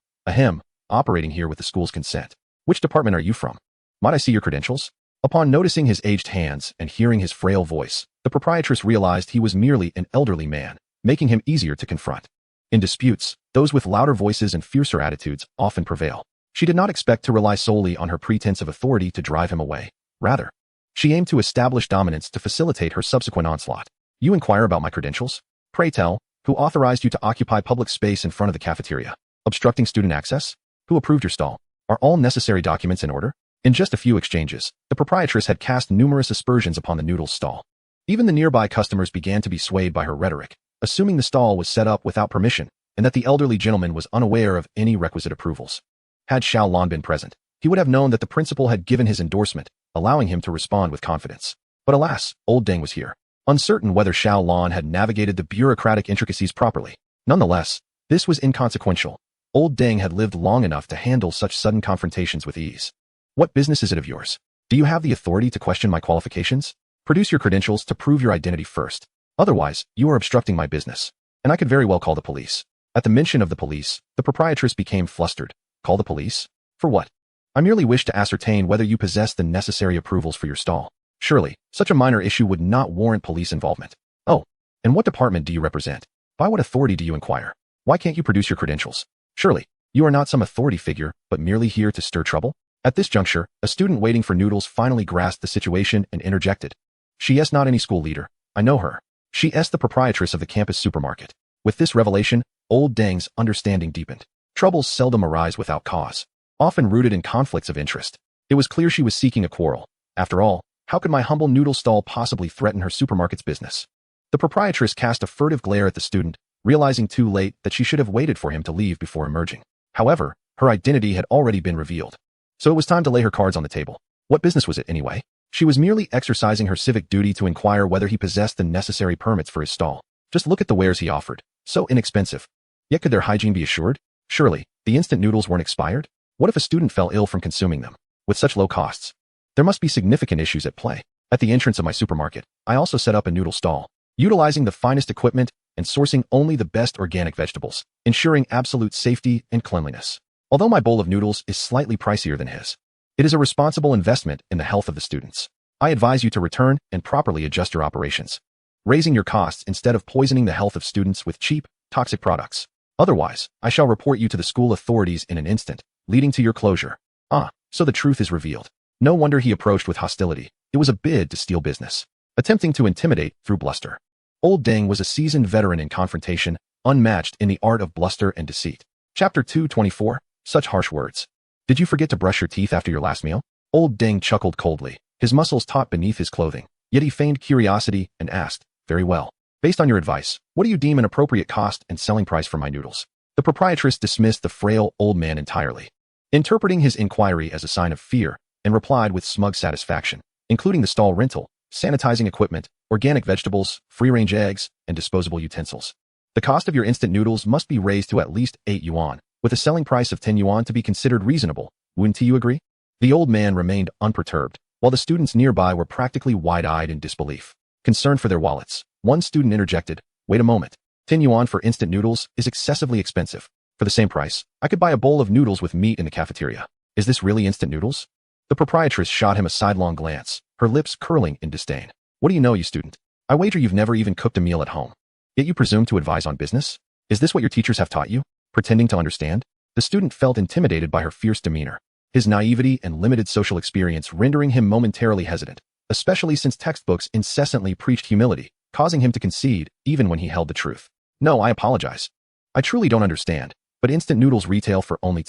operating here with the school's consent. Which department are you from? Might I see your credentials? Upon noticing his aged hands and hearing his frail voice, the proprietress realized he was merely an elderly man, making him easier to confront. In disputes, those with louder voices and fiercer attitudes often prevail. She did not expect to rely solely on her pretense of authority to drive him away. Rather, she aimed to establish dominance to facilitate her subsequent onslaught. You inquire about my credentials? Pray tell, who authorized you to occupy public space in front of the cafeteria? Obstructing student access? Who approved your stall? Are all necessary documents in order? In just a few exchanges, the proprietress had cast numerous aspersions upon the noodles stall. Even the nearby customers began to be swayed by her rhetoric, assuming the stall was set up without permission and that the elderly gentleman was unaware of any requisite approvals. Had Xiao Lan been present, he would have known that the principal had given his endorsement, allowing him to respond with confidence. But alas, Old Deng was here, uncertain whether Xiao Lan had navigated the bureaucratic intricacies properly. Nonetheless, this was inconsequential. Old Deng had lived long enough to handle such sudden confrontations with ease. What business is it of yours? Do you have the authority to question my qualifications? Produce your credentials to prove your identity first. Otherwise, you are obstructing my business, and I could very well call the police. At the mention of the police, the proprietress became flustered. Call the police? For what? I merely wish to ascertain whether you possess the necessary approvals for your stall. Surely, such a minor issue would not warrant police involvement. Oh, and what department do you represent? By what authority do you inquire? Why can't you produce your credentials? Surely, you are not some authority figure, but merely here to stir trouble? At this juncture, a student waiting for noodles finally grasped the situation and interjected. She is not any school leader. I know her. She is the proprietress of the campus supermarket. With this revelation, Old Deng's understanding deepened. Troubles seldom arise without cause, often rooted in conflicts of interest. It was clear she was seeking a quarrel. After all, how could my humble noodle stall possibly threaten her supermarket's business? The proprietress cast a furtive glare at the student, realizing too late that she should have waited for him to leave before emerging. However, her identity had already been revealed. So it was time to lay her cards on the table. What business was it anyway? She was merely exercising her civic duty to inquire whether he possessed the necessary permits for his stall. Just look at the wares he offered. So inexpensive. Yet could their hygiene be assured? Surely, the instant noodles weren't expired? What if a student fell ill from consuming them? With such low costs, there must be significant issues at play. At the entrance of my supermarket, I also set up a noodle stall, utilizing the finest equipment and sourcing only the best organic vegetables, ensuring absolute safety and cleanliness. Although my bowl of noodles is slightly pricier than his, it is a responsible investment in the health of the students. I advise you to return and properly adjust your operations, raising your costs instead of poisoning the health of students with cheap, toxic products. Otherwise, I shall report you to the school authorities in an instant, leading to your closure. Ah, so the truth is revealed. No wonder he approached with hostility. It was a bid to steal business, attempting to intimidate through bluster. Old Deng was a seasoned veteran in confrontation, unmatched in the art of bluster and deceit. Chapter 224. Such harsh words. Did you forget to brush your teeth after your last meal? Old Deng chuckled coldly, his muscles taut beneath his clothing. Yet he feigned curiosity and asked, very well. Based on your advice, what do you deem an appropriate cost and selling price for my noodles? The proprietress dismissed the frail old man entirely, interpreting his inquiry as a sign of fear, and replied with smug satisfaction, including the stall rental, sanitizing equipment, organic vegetables, free-range eggs, and disposable utensils. The cost of your instant noodles must be raised to at least 8 yuan, with a selling price of 10 yuan to be considered reasonable. Wouldn't you agree? The old man remained unperturbed, while the students nearby were practically wide-eyed in disbelief, concerned for their wallets. One student interjected, wait a moment. 10 yuan for instant noodles is excessively expensive. For the same price, I could buy a bowl of noodles with meat in the cafeteria. Is this really instant noodles? The proprietress shot him a sidelong glance, her lips curling in disdain. What do you know, you student? I wager you've never even cooked a meal at home. Yet you presume to advise on business? Is this what your teachers have taught you? Pretending to understand? The student felt intimidated by her fierce demeanor, his naivety and limited social experience rendering him momentarily hesitant, especially since textbooks incessantly preached humility, causing him to concede even when he held the truth. No, I apologize. I truly don't understand, but instant noodles retail for only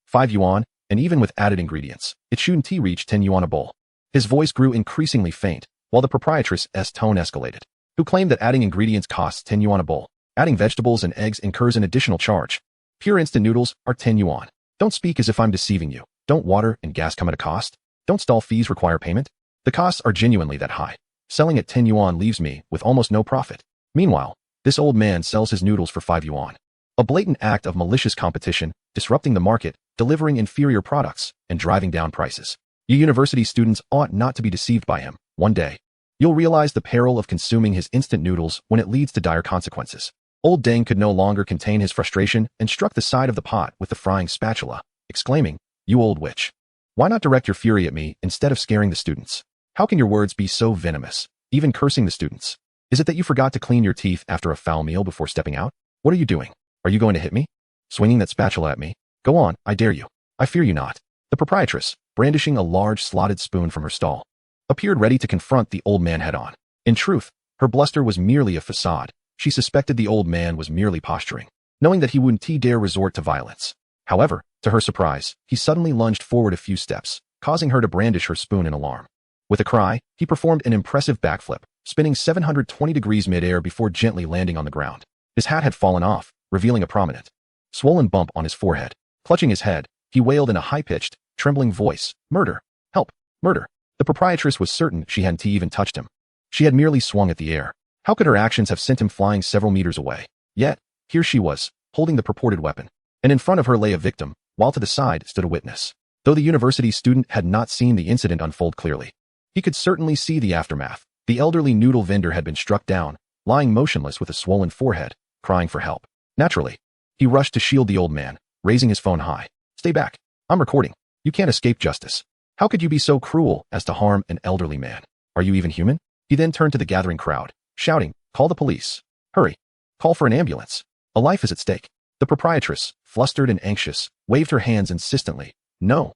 5 yuan, and even with added ingredients, it shouldn't reach 10 yuan a bowl. His voice grew increasingly faint, while the proprietress's tone escalated, who claimed that adding ingredients costs 10 yuan a bowl. Adding vegetables and eggs incurs an additional charge. Pure instant noodles are 10 yuan. Don't speak as if I'm deceiving you. Don't water and gas come at a cost? Don't stall fees require payment? The costs are genuinely that high. Selling at 10 yuan leaves me with almost no profit. Meanwhile, this old man sells his noodles for 5 yuan. A blatant act of malicious competition, disrupting the market, delivering inferior products, and driving down prices. You university students ought not to be deceived by him. One day, you'll realize the peril of consuming his instant noodles when it leads to dire consequences. Old Deng could no longer contain his frustration and struck the side of the pot with the frying spatula, exclaiming, "You old witch. Why not direct your fury at me instead of scaring the students? How can your words be so venomous, even cursing the students? Is it that you forgot to clean your teeth after a foul meal before stepping out? What are you doing? Are you going to hit me? Swinging that spatula at me? Go on, I dare you. I fear you not." The proprietress, brandishing a large slotted spoon from her stall, appeared ready to confront the old man head-on. In truth, her bluster was merely a facade. She suspected the old man was merely posturing, knowing that he wouldn't dare resort to violence. However, to her surprise, he suddenly lunged forward a few steps, causing her to brandish her spoon in alarm. With a cry, he performed an impressive backflip, spinning 720 degrees mid-air before gently landing on the ground. His hat had fallen off, revealing a prominent, swollen bump on his forehead. Clutching his head, he wailed in a high-pitched, trembling voice, "Murder! Help! Murder!" The proprietress was certain she hadn't even touched him. She had merely swung at the air. How could her actions have sent him flying several meters away? Yet, here she was, holding the purported weapon, and in front of her lay a victim, while to the side stood a witness. Though the university student had not seen the incident unfold clearly, he could certainly see the aftermath. The elderly noodle vendor had been struck down, lying motionless with a swollen forehead, crying for help. Naturally, he rushed to shield the old man, raising his phone high. "Stay back. I'm recording. You can't escape justice. How could you be so cruel as to harm an elderly man? Are you even human?" He then turned to the gathering crowd, shouting, "Call the police. Hurry. Call for an ambulance. A life is at stake." The proprietress, flustered and anxious, waved her hands insistently. No,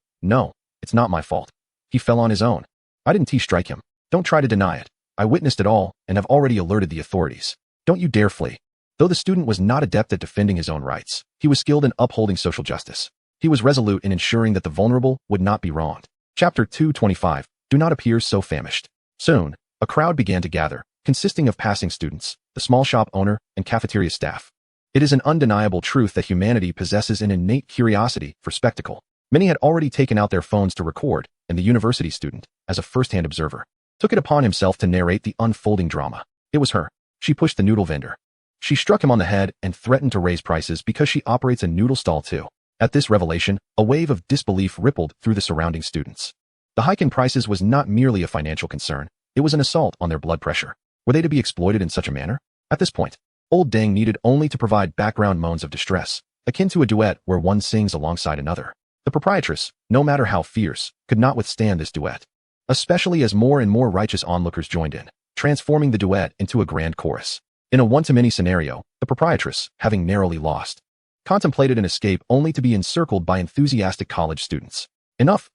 it's not my fault. He fell on his own. I didn't strike him. Don't try to deny it. I witnessed it all and have already alerted the authorities. Don't you dare flee." Though the student was not adept at defending his own rights, he was skilled in upholding social justice. He was resolute in ensuring that the vulnerable would not be wronged. Chapter 225. Do not appear so famished. Soon, a crowd began to gather, consisting of passing students, the small shop owner, and cafeteria staff. It is an undeniable truth that humanity possesses an innate curiosity for spectacle. Many had already taken out their phones to record, and the university student, as a first-hand observer, took it upon himself to narrate the unfolding drama. It was her. She pushed the noodle vendor. She struck him on the head and threatened to raise prices because she operates a noodle stall too. At this revelation, a wave of disbelief rippled through the surrounding students. The hike in prices was not merely a financial concern, it was an assault on their blood pressure. Were they to be exploited in such a manner? At this point, old Deng needed only to provide background moans of distress, akin to a duet where one sings alongside another. The proprietress, no matter how fierce, could not withstand this duet, especially as more and more righteous onlookers joined in, transforming the duet into a grand chorus. In a one-to-many scenario, the proprietress, having narrowly lost, contemplated an escape only to be encircled by enthusiastic college students. Enough.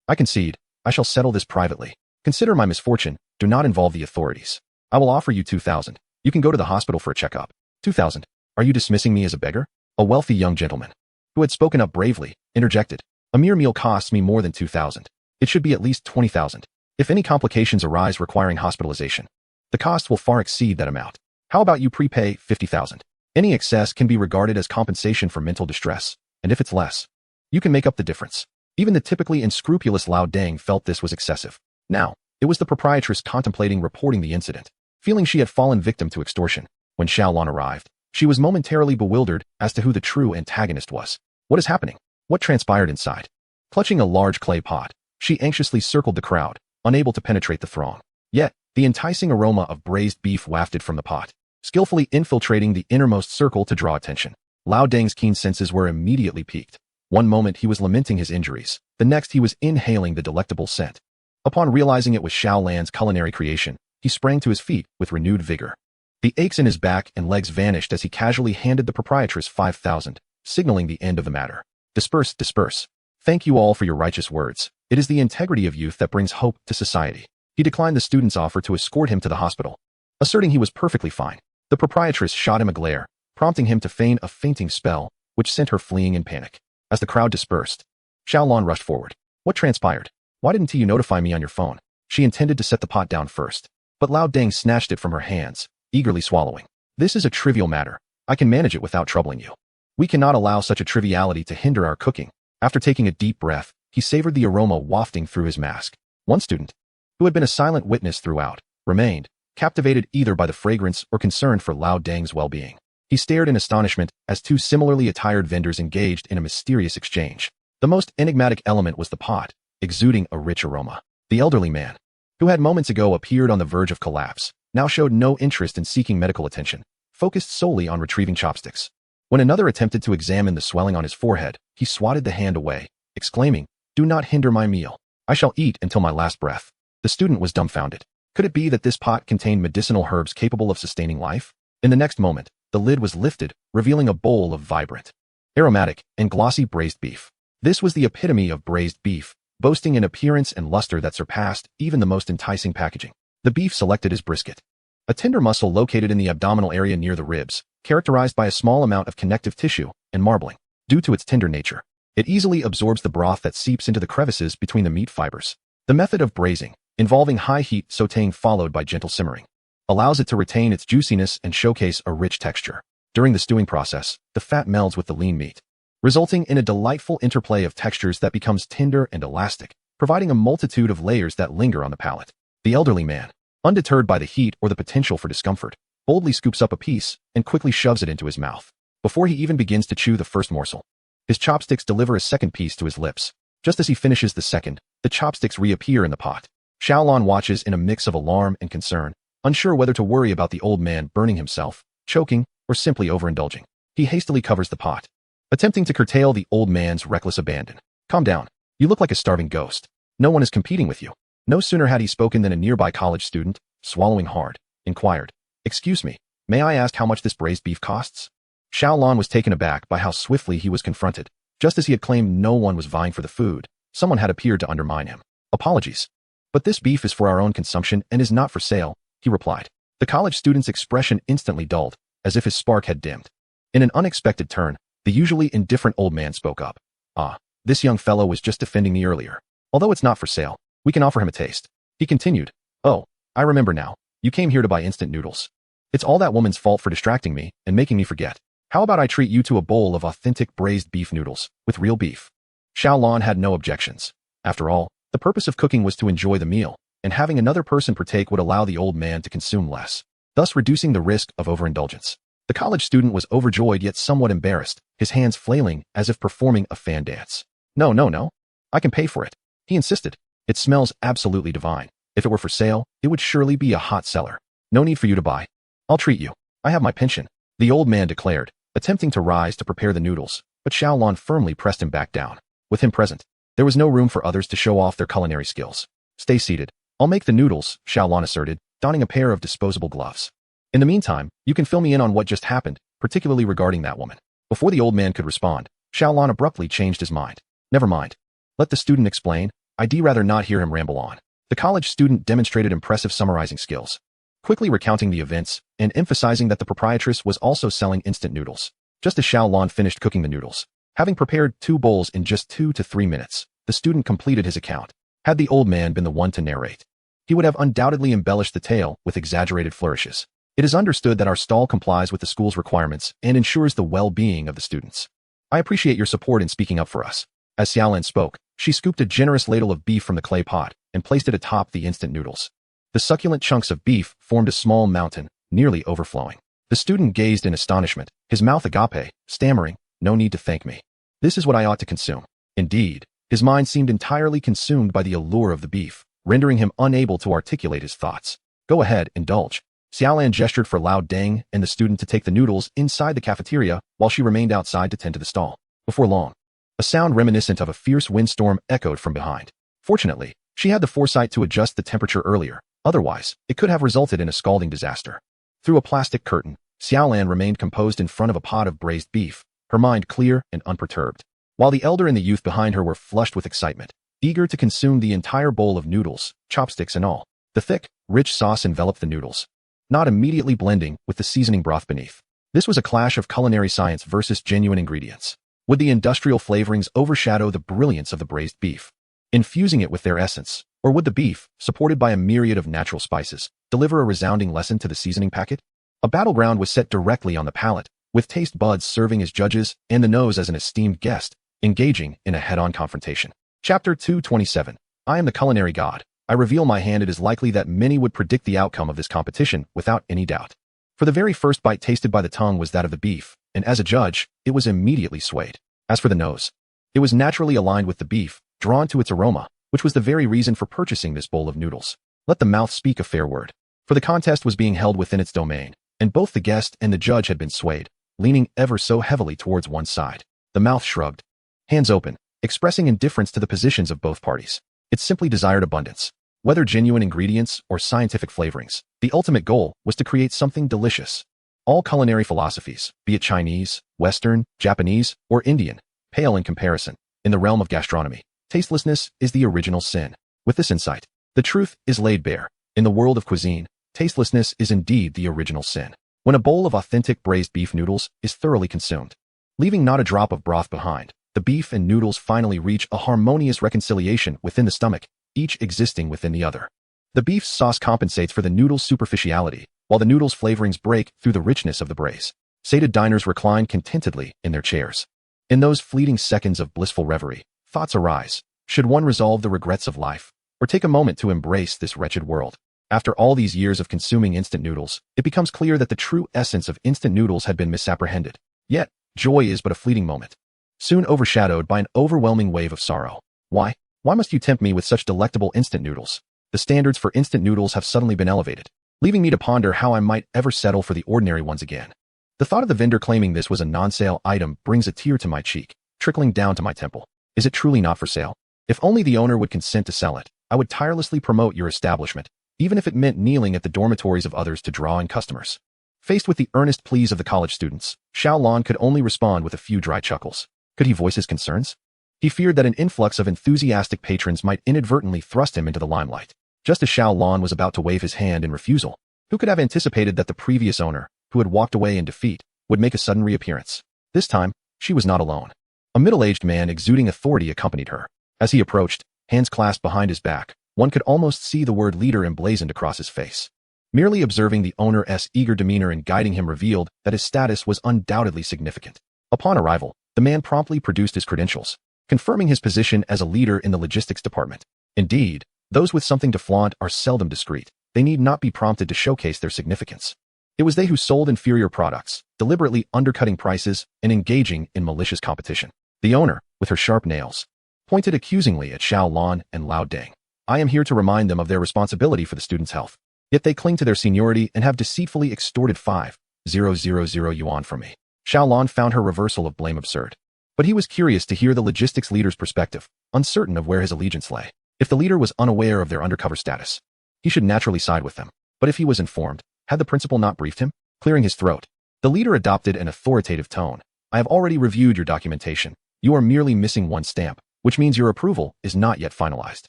I concede. I shall settle this privately. Consider my misfortune. Do not involve the authorities. I will offer you 2,000. You can go to the hospital for a checkup. 2,000. Are you dismissing me as a beggar? A wealthy young gentleman, who had spoken up bravely, interjected. A mere meal costs me more than 2,000. It should be at least 20,000. If any complications arise requiring hospitalization, the cost will far exceed that amount. How about you prepay 50,000? Any excess can be regarded as compensation for mental distress, and if it's less, you can make up the difference. Even the typically unscrupulous Lao Deng felt this was excessive. Now, it was the proprietress contemplating reporting the incident, feeling she had fallen victim to extortion. When Xiaolan arrived, she was momentarily bewildered as to who the true antagonist was. What is happening? What transpired inside? Clutching a large clay pot, she anxiously circled the crowd, unable to penetrate the throng. Yet, the enticing aroma of braised beef wafted from the pot, skillfully infiltrating the innermost circle to draw attention. Lao Deng's keen senses were immediately piqued. One moment he was lamenting his injuries, the next he was inhaling the delectable scent. Upon realizing it was Xiaolan's culinary creation, he sprang to his feet with renewed vigor. The aches in his back and legs vanished as he casually handed the proprietress 5,000, signaling the end of the matter. Disperse, disperse. Thank you all for your righteous words. It is the integrity of youth that brings hope to society. He declined the student's offer to escort him to the hospital, asserting he was perfectly fine. The proprietress shot him a glare, prompting him to feign a fainting spell, which sent her fleeing in panic. As the crowd dispersed, Xiaolan rushed forward. What transpired? Why didn't you notify me on your phone? She intended to set the pot down first, but Lao Deng snatched it from her hands, eagerly swallowing. This is a trivial matter. I can manage it without troubling you. We cannot allow such a triviality to hinder our cooking. After taking a deep breath, he savored the aroma wafting through his mask. One student, who had been a silent witness throughout, remained, captivated either by the fragrance or concerned for Lao Deng's well-being. He stared in astonishment as two similarly attired vendors engaged in a mysterious exchange. The most enigmatic element was the pot, exuding a rich aroma. The elderly man, who had moments ago appeared on the verge of collapse, now showed no interest in seeking medical attention, focused solely on retrieving chopsticks. When another attempted to examine the swelling on his forehead, he swatted the hand away, exclaiming, "Do not hinder my meal. I shall eat until my last breath." The student was dumbfounded. Could it be that this pot contained medicinal herbs capable of sustaining life? In the next moment, the lid was lifted, revealing a bowl of vibrant, aromatic, and glossy braised beef. This was the epitome of braised beef, boasting an appearance and luster that surpassed even the most enticing packaging. The beef selected is brisket, a tender muscle located in the abdominal area near the ribs, characterized by a small amount of connective tissue and marbling. Due to its tender nature, it easily absorbs the broth that seeps into the crevices between the meat fibers. The method of braising, involving high heat sautéing followed by gentle simmering, allows it to retain its juiciness and showcase a rich texture. During the stewing process, the fat melds with the lean meat, resulting in a delightful interplay of textures that becomes tender and elastic, providing a multitude of layers that linger on the palate. The elderly man, undeterred by the heat or the potential for discomfort, boldly scoops up a piece and quickly shoves it into his mouth. Before he even begins to chew the first morsel, his chopsticks deliver a second piece to his lips. Just as he finishes the second, the chopsticks reappear in the pot. Xiaolan watches in a mix of alarm and concern, unsure whether to worry about the old man burning himself, choking, or simply overindulging. He hastily covers the pot, attempting to curtail the old man's reckless abandon. "Calm down. You look like a starving ghost. No one is competing with you." No sooner had he spoken than a nearby college student, swallowing hard, inquired, "Excuse me, may I ask how much this braised beef costs?" Xiaolan was taken aback by how swiftly he was confronted. Just as he had claimed no one was vying for the food, someone had appeared to undermine him. "Apologies, but this beef is for our own consumption and is not for sale," he replied. The college student's expression instantly dulled, as if his spark had dimmed. In an unexpected turn, the usually indifferent old man spoke up. "Ah, this young fellow was just defending me earlier. Although it's not for sale, we can offer him a taste." He continued, "Oh, I remember now. You came here to buy instant noodles. It's all that woman's fault for distracting me and making me forget. How about I treat you to a bowl of authentic braised beef noodles, with real beef?" Xiaolan had no objections. After all, the purpose of cooking was to enjoy the meal, and having another person partake would allow the old man to consume less, thus reducing the risk of overindulgence. The college student was overjoyed yet somewhat embarrassed, his hands flailing as if performing a fan dance. No, no, no. I can pay for it," he insisted. "It smells absolutely divine. If it were for sale, it would surely be a hot seller. No need for you to buy. I'll treat you. I have my pension," the old man declared, attempting to rise to prepare the noodles, but Xiaolan firmly pressed him back down. With him present, there was no room for others to show off their culinary skills. "Stay seated. I'll make the noodles," Xiaolan asserted, donning a pair of disposable gloves. "In the meantime, you can fill me in on what just happened, particularly regarding that woman." Before the old man could respond, Xiaolan abruptly changed his mind. "Never mind. Let the student explain. I'd rather not hear him ramble on." The college student demonstrated impressive summarizing skills, quickly recounting the events and emphasizing that the proprietress was also selling instant noodles. Just as Xiaolan finished cooking the noodles, having prepared 2 bowls in just 2 to 3 minutes, the student completed his account. Had the old man been the one to narrate, he would have undoubtedly embellished the tale with exaggerated flourishes. It is understood that our stall complies with the school's requirements and ensures the well-being of the students. I appreciate your support in speaking up for us. As Xiaolan spoke, she scooped a generous ladle of beef from the clay pot and placed it atop the instant noodles. The succulent chunks of beef formed a small mountain, nearly overflowing. The student gazed in astonishment, his mouth agape, stammering, "No need to thank me. This is what I ought to consume." Indeed, his mind seemed entirely consumed by the allure of the beef, rendering him unable to articulate his thoughts. "Go ahead, indulge." Xiaolan gestured for Lao Deng and the student to take the noodles inside the cafeteria while she remained outside to tend to the stall. Before long, a sound reminiscent of a fierce windstorm echoed from behind. Fortunately, she had the foresight to adjust the temperature earlier. Otherwise, it could have resulted in a scalding disaster. Through a plastic curtain, Xiaolan remained composed in front of a pot of braised beef, her mind clear and unperturbed, while the elder and the youth behind her were flushed with excitement, eager to consume the entire bowl of noodles, chopsticks and all. The thick, rich sauce enveloped the noodles, not immediately blending with the seasoning broth beneath. This was a clash of culinary science versus genuine ingredients. Would the industrial flavorings overshadow the brilliance of the braised beef, infusing it with their essence, or would the beef, supported by a myriad of natural spices, deliver a resounding lesson to the seasoning packet? A battleground was set directly on the palate, with taste buds serving as judges and the nose as an esteemed guest, engaging in a head-on confrontation. Chapter 227. I am the culinary god. I reveal my hand. It is likely that many would predict the outcome of this competition without any doubt. For the very first bite tasted by the tongue was that of the beef, and as a judge, it was immediately swayed. As for the nose, it was naturally aligned with the beef, drawn to its aroma, which was the very reason for purchasing this bowl of noodles. Let the mouth speak a fair word. For the contest was being held within its domain, and both the guest and the judge had been swayed, leaning ever so heavily towards one side. The mouth shrugged, hands open, expressing indifference to the positions of both parties. It simply desired abundance. Whether genuine ingredients or scientific flavorings, the ultimate goal was to create something delicious. All culinary philosophies, be it Chinese, Western, Japanese, or Indian, pale in comparison. In the realm of gastronomy, tastelessness is the original sin. With this insight, the truth is laid bare. In the world of cuisine, tastelessness is indeed the original sin. When a bowl of authentic braised beef noodles is thoroughly consumed, leaving not a drop of broth behind, the beef and noodles finally reach a harmonious reconciliation within the stomach, each existing within the other. The beef's sauce compensates for the noodle's superficiality, while the noodle's flavorings break through the richness of the braise. Sated diners recline contentedly in their chairs. In those fleeting seconds of blissful reverie, thoughts arise. Should one resolve the regrets of life, or take a moment to embrace this wretched world? After all these years of consuming instant noodles, it becomes clear that the true essence of instant noodles had been misapprehended. Yet, joy is but a fleeting moment, soon overshadowed by an overwhelming wave of sorrow. Why? Why must you tempt me with such delectable instant noodles? The standards for instant noodles have suddenly been elevated, leaving me to ponder how I might ever settle for the ordinary ones again. The thought of the vendor claiming this was a non-sale item brings a tear to my cheek, trickling down to my temple. Is it truly not for sale? If only the owner would consent to sell it, I would tirelessly promote your establishment, even if it meant kneeling at the dormitories of others to draw in customers. Faced with the earnest pleas of the college students, Xiao Lan could only respond with a few dry chuckles. Could he voice his concerns? He feared that an influx of enthusiastic patrons might inadvertently thrust him into the limelight. Just as Xiao Lan was about to wave his hand in refusal, who could have anticipated that the previous owner, who had walked away in defeat, would make a sudden reappearance? This time, she was not alone. A middle-aged man exuding authority accompanied her. As he approached, hands clasped behind his back, one could almost see the word leader emblazoned across his face. Merely observing the owner's eager demeanor and guiding him revealed that his status was undoubtedly significant. Upon arrival, the man promptly produced his credentials, confirming his position as a leader in the logistics department. Indeed, those with something to flaunt are seldom discreet. They need not be prompted to showcase their significance. It was they who sold inferior products, deliberately undercutting prices and engaging in malicious competition. The owner, with her sharp nails, pointed accusingly at Xiao Lan and Lao Deng. I am here to remind them of their responsibility for the students' health. Yet they cling to their seniority and have deceitfully extorted 5,000 yuan from me. Xiao Lan found her reversal of blame absurd. But he was curious to hear the logistics leader's perspective, uncertain of where his allegiance lay. If the leader was unaware of their undercover status, he should naturally side with them. But if he was informed, had the principal not briefed him? Clearing his throat, the leader adopted an authoritative tone. I have already reviewed your documentation. You are merely missing one stamp, which means your approval is not yet finalized.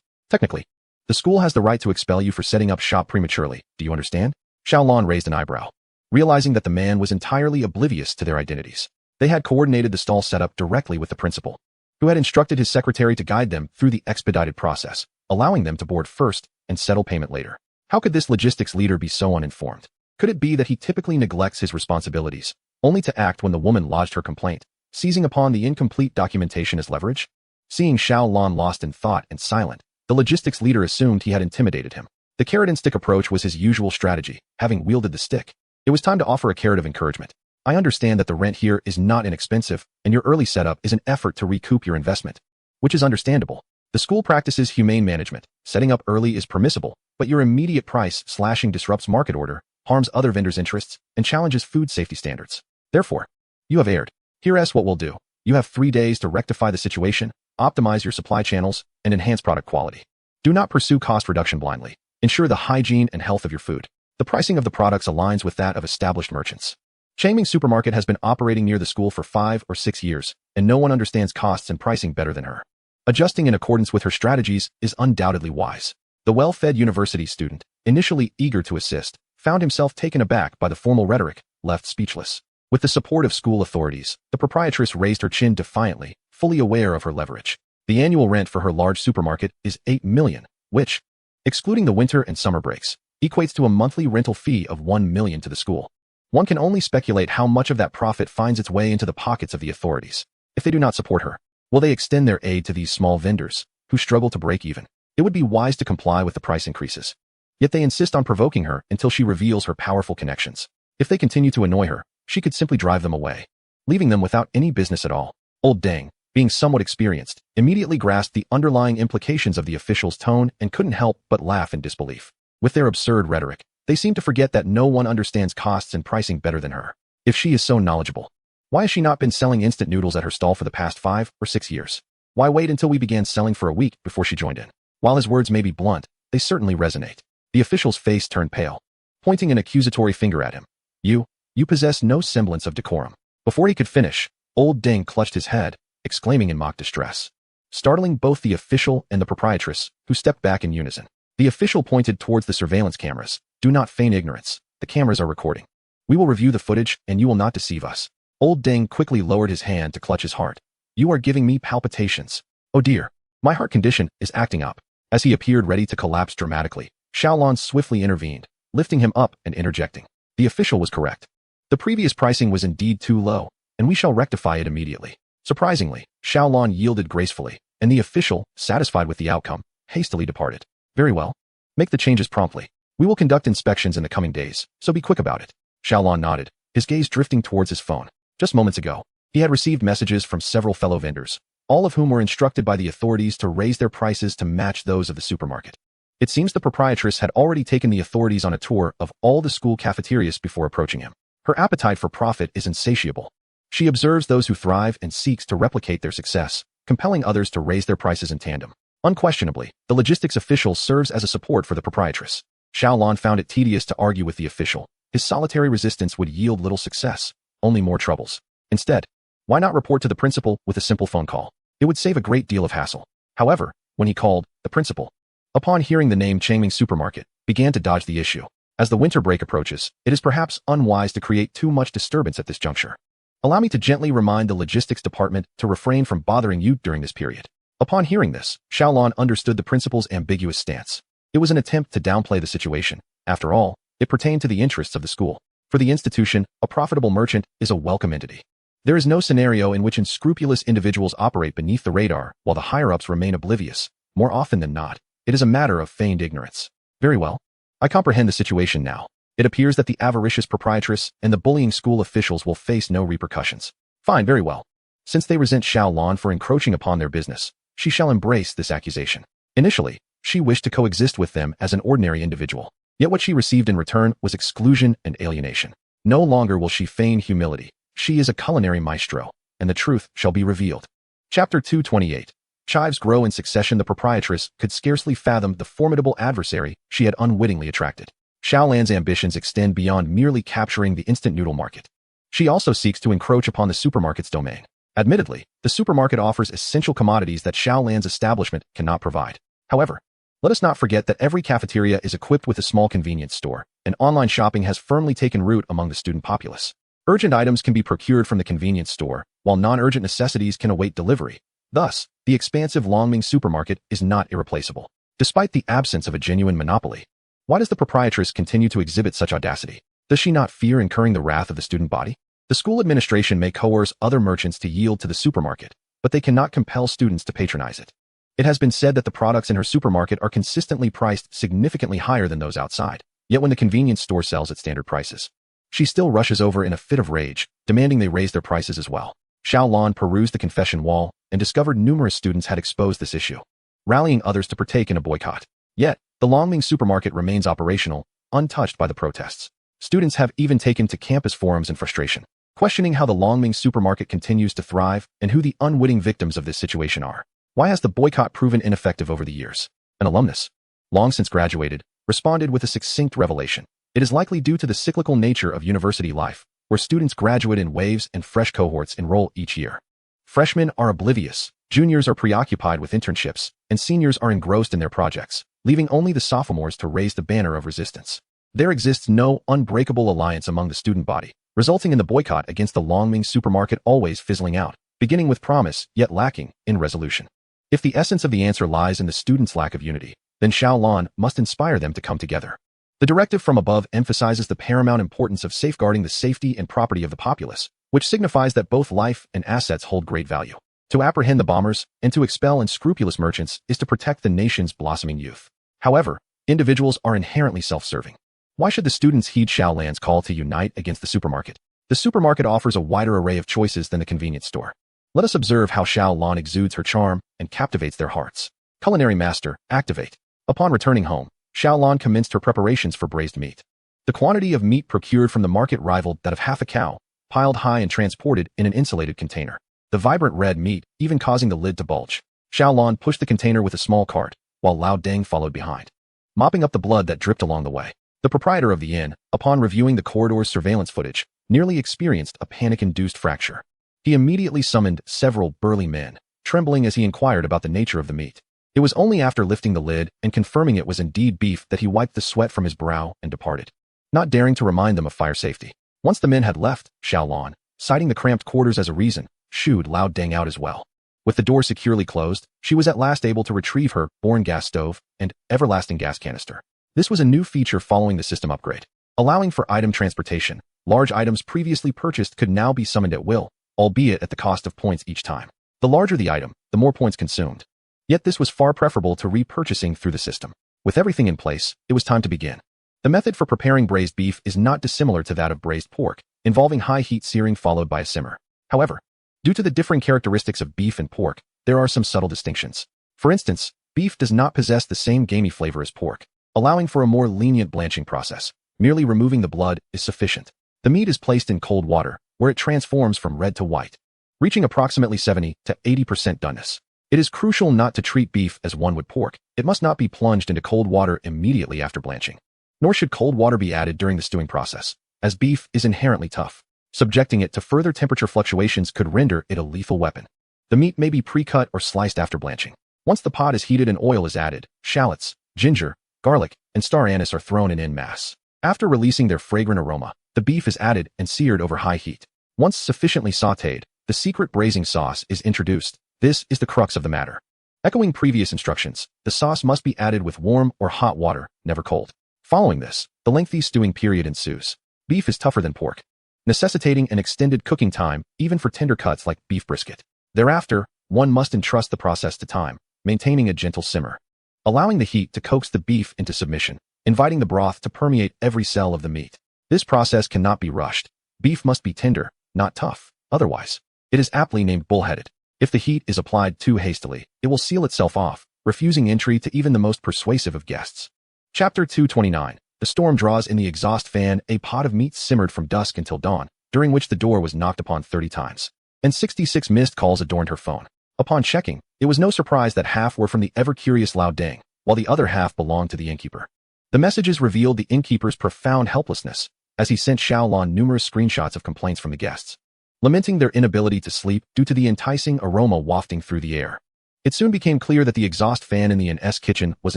Technically, the school has the right to expel you for setting up shop prematurely. Do you understand? Xiao Lan raised an eyebrow, realizing that the man was entirely oblivious to their identities. They had coordinated the stall setup directly with the principal, who had instructed his secretary to guide them through the expedited process, allowing them to board first and settle payment later. How could this logistics leader be so uninformed? Could it be that he typically neglects his responsibilities, only to act when the woman lodged her complaint, seizing upon the incomplete documentation as leverage? Seeing Xiao Lan lost in thought and silent, the logistics leader assumed he had intimidated him. The carrot and stick approach was his usual strategy. Having wielded the stick, it was time to offer a carrot of encouragement. I understand that the rent here is not inexpensive, and your early setup is an effort to recoup your investment, which is understandable. The school practices humane management. Setting up early is permissible, but your immediate price slashing disrupts market order, harms other vendors' interests, and challenges food safety standards. Therefore, you have erred. Here's what we'll do. You have 3 days to rectify the situation, optimize your supply channels, and enhance product quality. Do not pursue cost reduction blindly. Ensure the hygiene and health of your food. The pricing of the products aligns with that of established merchants. Changming Supermarket has been operating near the school for 5 or 6 years, and no one understands costs and pricing better than her. Adjusting in accordance with her strategies is undoubtedly wise. The well-fed university student, initially eager to assist, found himself taken aback by the formal rhetoric, left speechless. With the support of school authorities, the proprietress raised her chin defiantly, fully aware of her leverage. The annual rent for her large supermarket is $8 million, which, excluding the winter and summer breaks, equates to a monthly rental fee of $1 million to the school. One can only speculate how much of that profit finds its way into the pockets of the authorities. If they do not support her, will they extend their aid to these small vendors, who struggle to break even? It would be wise to comply with the price increases. Yet they insist on provoking her until she reveals her powerful connections. If they continue to annoy her, she could simply drive them away, leaving them without any business at all. Old Deng, being somewhat experienced, immediately grasped the underlying implications of the official's tone and couldn't help but laugh in disbelief. With their absurd rhetoric, they seem to forget that no one understands costs and pricing better than her. If she is so knowledgeable, why has she not been selling instant noodles at her stall for the past 5 or 6 years? Why wait until we began selling for a week before she joined in? While his words may be blunt, they certainly resonate. The official's face turned pale, pointing an accusatory finger at him. You possess no semblance of decorum. Before he could finish, Old Deng clutched his head, exclaiming in mock distress, startling both the official and the proprietress, who stepped back in unison. The official pointed towards the surveillance cameras. Do not feign ignorance. The cameras are recording. We will review the footage, and you will not deceive us. Old Deng quickly lowered his hand to clutch his heart. You are giving me palpitations. Oh dear, my heart condition is acting up. As he appeared ready to collapse dramatically, Xiaolon swiftly intervened, lifting him up and interjecting. The official was correct. The previous pricing was indeed too low, and we shall rectify it immediately. Surprisingly, Xiaolon yielded gracefully, and the official, satisfied with the outcome, hastily departed. Very well. Make the changes promptly. We will conduct inspections in the coming days, so be quick about it. Xiaolon nodded, his gaze drifting towards his phone. Just moments ago, he had received messages from several fellow vendors, all of whom were instructed by the authorities to raise their prices to match those of the supermarket. It seems the proprietress had already taken the authorities on a tour of all the school cafeterias before approaching him. Her appetite for profit is insatiable. She observes those who thrive and seeks to replicate their success, compelling others to raise their prices in tandem. Unquestionably, the logistics official serves as a support for the proprietress. Xiaolon found it tedious to argue with the official. His solitary resistance would yield little success, only more troubles. Instead, why not report to the principal with a simple phone call? It would save a great deal of hassle. However, when he called, the principal, upon hearing the name Changming Supermarket, began to dodge the issue. As the winter break approaches, it is perhaps unwise to create too much disturbance at this juncture. Allow me to gently remind the logistics department to refrain from bothering you during this period. Upon hearing this, Xiaolon understood the principal's ambiguous stance. It was an attempt to downplay the situation. After all, it pertained to the interests of the school. For the institution, a profitable merchant is a welcome entity. There is no scenario in which unscrupulous individuals operate beneath the radar while the higher-ups remain oblivious. More often than not, it is a matter of feigned ignorance. Very well. I comprehend the situation now. It appears that the avaricious proprietress and the bullying school officials will face no repercussions. Fine, very well. Since they resent Xiaolon for encroaching upon their business, she shall embrace this accusation. Initially, she wished to coexist with them as an ordinary individual. Yet what she received in return was exclusion and alienation. No longer will she feign humility. She is a culinary maestro, and the truth shall be revealed. Chapter 228. Chives grow in succession. The proprietress could scarcely fathom the formidable adversary she had unwittingly attracted. Xiaolon's ambitions extend beyond merely capturing the instant noodle market. She also seeks to encroach upon the supermarket's domain. Admittedly, the supermarket offers essential commodities that Xiaolon's establishment cannot provide. However, let us not forget that every cafeteria is equipped with a small convenience store, and online shopping has firmly taken root among the student populace. Urgent items can be procured from the convenience store, while non-urgent necessities can await delivery. Thus, the expansive Longming supermarket is not irreplaceable. Despite the absence of a genuine monopoly, why does the proprietress continue to exhibit such audacity? Does she not fear incurring the wrath of the student body? The school administration may coerce other merchants to yield to the supermarket, but they cannot compel students to patronize it. It has been said that the products in her supermarket are consistently priced significantly higher than those outside. Yet when the convenience store sells at standard prices, she still rushes over in a fit of rage, demanding they raise their prices as well. Xiaolon perused the confession wall and discovered numerous students had exposed this issue, rallying others to partake in a boycott. Yet, the Longming supermarket remains operational, untouched by the protests. Students have even taken to campus forums in frustration, questioning how the Longming supermarket continues to thrive and who the unwitting victims of this situation are. Why has the boycott proven ineffective over the years? An alumnus, long since graduated, responded with a succinct revelation. It is likely due to the cyclical nature of university life, where students graduate in waves and fresh cohorts enroll each year. Freshmen are oblivious, juniors are preoccupied with internships, and seniors are engrossed in their projects, leaving only the sophomores to raise the banner of resistance. There exists no unbreakable alliance among the student body, resulting in the boycott against the Longming supermarket always fizzling out, beginning with promise, yet lacking in resolution. If the essence of the answer lies in the students' lack of unity, then Xiaolan must inspire them to come together. The directive from above emphasizes the paramount importance of safeguarding the safety and property of the populace, which signifies that both life and assets hold great value. To apprehend the bombers and to expel unscrupulous merchants is to protect the nation's blossoming youth. However, individuals are inherently self-serving. Why should the students heed Xiaolan's call to unite against the supermarket? The supermarket offers a wider array of choices than the convenience store. Let us observe how Xiaolan exudes her charm and captivates their hearts. Culinary master, activate. Upon returning home, Xiaolan commenced her preparations for braised meat. The quantity of meat procured from the market rivaled that of half a cow, piled high and transported in an insulated container. The vibrant red meat even causing the lid to bulge. Xiaolan pushed the container with a small cart, while Lao Deng followed behind, mopping up the blood that dripped along the way. The proprietor of the inn, upon reviewing the corridor's surveillance footage, nearly experienced a panic-induced fracture. He immediately summoned several burly men, trembling as he inquired about the nature of the meat. It was only after lifting the lid and confirming it was indeed beef that he wiped the sweat from his brow and departed, not daring to remind them of fire safety. Once the men had left, Xiaolan, citing the cramped quarters as a reason, shooed Lao Deng out as well. With the door securely closed, she was at last able to retrieve her born gas stove and everlasting gas canister. This was a new feature following the system upgrade, allowing for item transportation. Large items previously purchased could now be summoned at will, albeit at the cost of points each time. The larger the item, the more points consumed. Yet this was far preferable to repurchasing through the system. With everything in place, it was time to begin. The method for preparing braised beef is not dissimilar to that of braised pork, involving high heat searing followed by a simmer. However, due to the differing characteristics of beef and pork, there are some subtle distinctions. For instance, beef does not possess the same gamey flavor as pork, allowing for a more lenient blanching process. Merely removing the blood is sufficient. The meat is placed in cold water, where it transforms from red to white, reaching approximately 70 to 80% doneness. It is crucial not to treat beef as one would pork. It must not be plunged into cold water immediately after blanching. Nor should cold water be added during the stewing process, as beef is inherently tough. Subjecting it to further temperature fluctuations could render it a lethal weapon. The meat may be pre-cut or sliced after blanching. Once the pot is heated and oil is added, shallots, ginger, garlic, and star anise are thrown in en masse. After releasing their fragrant aroma, the beef is added and seared over high heat. Once sufficiently sautéed, the secret braising sauce is introduced. This is the crux of the matter. Echoing previous instructions, the sauce must be added with warm or hot water, never cold. Following this, the lengthy stewing period ensues. Beef is tougher than pork, necessitating an extended cooking time, even for tender cuts like beef brisket. Thereafter, one must entrust the process to time, maintaining a gentle simmer, allowing the heat to coax the beef into submission, inviting the broth to permeate every cell of the meat. This process cannot be rushed. Beef must be tender, not tough. Otherwise, it is aptly named bullheaded. If the heat is applied too hastily, it will seal itself off, refusing entry to even the most persuasive of guests. Chapter 229. The storm draws in the exhaust fan. A pot of meat simmered from dusk until dawn, during which the door was knocked upon 30 times, and 66 missed calls adorned her phone. Upon checking, it was no surprise that half were from the ever-curious Lao Deng, while the other half belonged to the innkeeper. The messages revealed the innkeeper's profound helplessness, as he sent Xiaolan numerous screenshots of complaints from the guests, lamenting their inability to sleep due to the enticing aroma wafting through the air. It soon became clear that the exhaust fan in the inn-s kitchen was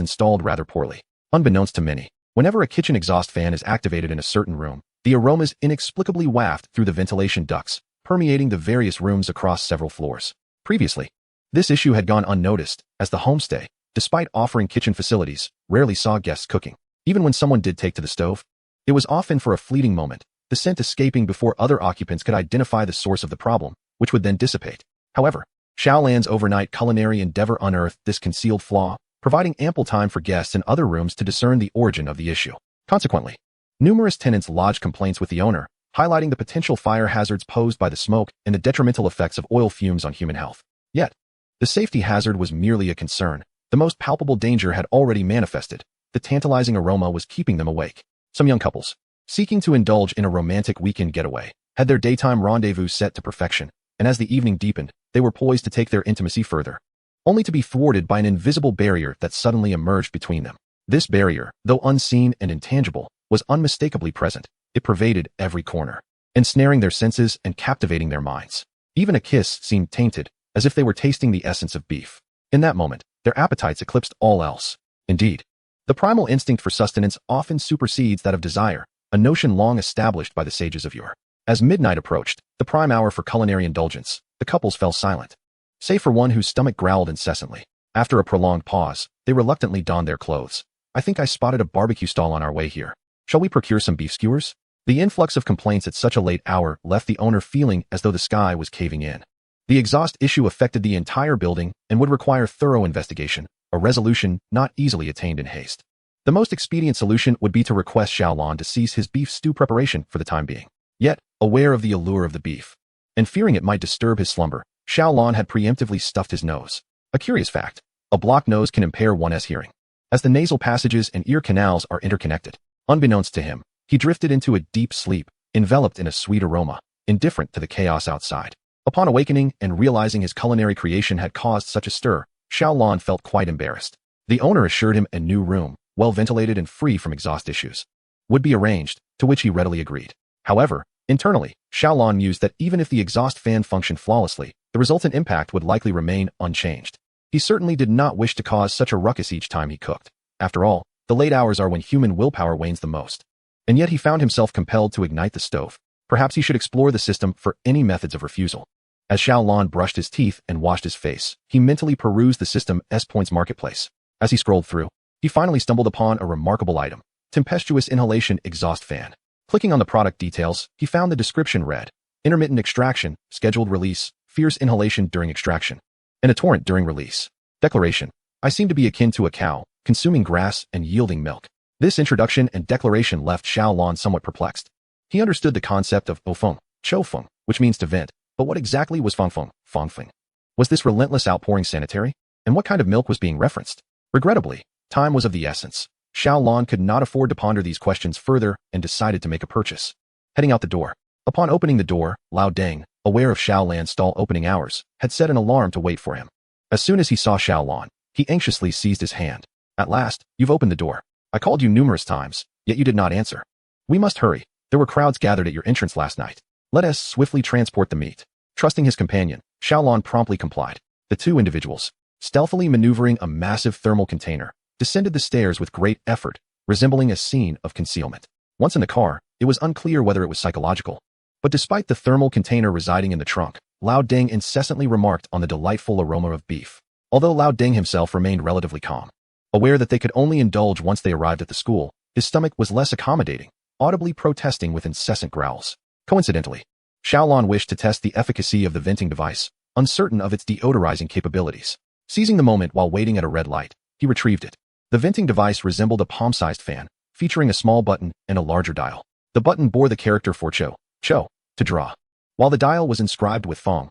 installed rather poorly. Unbeknownst to many, whenever a kitchen exhaust fan is activated in a certain room, the aromas inexplicably waft through the ventilation ducts, permeating the various rooms across several floors. Previously, this issue had gone unnoticed, as the homestay, despite offering kitchen facilities, rarely saw guests cooking. Even when someone did take to the stove, it was often for a fleeting moment, the scent escaping before other occupants could identify the source of the problem, which would then dissipate. However, Xiaolan's overnight culinary endeavor unearthed this concealed flaw, providing ample time for guests in other rooms to discern the origin of the issue. Consequently, numerous tenants lodged complaints with the owner, highlighting the potential fire hazards posed by the smoke and the detrimental effects of oil fumes on human health. Yet, the safety hazard was merely a concern. The most palpable danger had already manifested. The tantalizing aroma was keeping them awake. Some young couples, seeking to indulge in a romantic weekend getaway, had their daytime rendezvous set to perfection, and as the evening deepened, they were poised to take their intimacy further, only to be thwarted by an invisible barrier that suddenly emerged between them. This barrier, though unseen and intangible, was unmistakably present. It pervaded every corner. ensnaring their senses and captivating their minds. Even a kiss seemed tainted, as if they were tasting the essence of beef. In that moment, their appetites eclipsed all else. Indeed, the primal instinct for sustenance often supersedes that of desire, a notion long established by the sages of yore. As midnight approached, the prime hour for culinary indulgence, the couples fell silent. Save for one whose stomach growled incessantly. After a prolonged pause, they reluctantly donned their clothes. I think I spotted a barbecue stall on our way here. Shall we procure some beef skewers? The influx of complaints at such a late hour left the owner feeling as though the sky was caving in. The exhaust issue affected the entire building and would require thorough investigation, a resolution not easily attained in haste. The most expedient solution would be to request Xiaolon to cease his beef stew preparation for the time being. Yet, aware of the allure of the beef, and fearing it might disturb his slumber, Xiaolon had preemptively stuffed his nose. A curious fact, a blocked nose can impair one's hearing, as the nasal passages and ear canals are interconnected. Unbeknownst to him, he drifted into a deep sleep, enveloped in a sweet aroma, indifferent to the chaos outside. Upon awakening and realizing his culinary creation had caused such a stir, Xiaolon felt quite embarrassed. The owner assured him a new room, well ventilated and free from exhaust issues, would be arranged, to which he readily agreed. However, internally, Xiaolon mused that even if the exhaust fan functioned flawlessly, the resultant impact would likely remain unchanged. He certainly did not wish to cause such a ruckus each time he cooked. After all, the late hours are when human willpower wanes the most. And yet he found himself compelled to ignite the stove. Perhaps he should explore the system for any methods of refusal. As Xiaolon brushed his teeth and washed his face, he mentally perused the system's points marketplace. As he scrolled through, he finally stumbled upon a remarkable item: tempestuous inhalation exhaust fan. Clicking on the product details, he found the description read: intermittent extraction, scheduled release, fierce inhalation during extraction, and a torrent during release. Declaration: I seem to be akin to a cow, consuming grass and yielding milk. This introduction and declaration left Xiaolon somewhat perplexed. He understood the concept of ofeng, choufeng, which means to vent, but what exactly was fangfeng, fangfeng? Was this relentless outpouring sanitary? And what kind of milk was being referenced? Regrettably, time was of the essence. Xiaolon could not afford to ponder these questions further and decided to make a purchase. Heading out the door. Upon opening the door, Lao Deng, aware of Xiaolan's stall opening hours, had set an alarm to wait for him. As soon as he saw Xiaolon, he anxiously seized his hand. At last, you've opened the door. I called you numerous times, yet you did not answer. We must hurry. There were crowds gathered at your entrance last night. Let us swiftly transport the meat. Trusting his companion, Xiaolon promptly complied. The two individuals, stealthily maneuvering a massive thermal container, descended the stairs with great effort, resembling a scene of concealment. Once in the car, it was unclear whether it was psychological. But despite the thermal container residing in the trunk, Lao Deng incessantly remarked on the delightful aroma of beef. Although Lao Deng himself remained relatively calm, aware that they could only indulge once they arrived at the school, his stomach was less accommodating, audibly protesting with incessant growls. Coincidentally, Xiaolon wished to test the efficacy of the venting device, uncertain of its deodorizing capabilities. Seizing the moment while waiting at a red light, he retrieved it. The venting device resembled a palm-sized fan, featuring a small button and a larger dial. The button bore the character for cho, to draw, while the dial was inscribed with fong,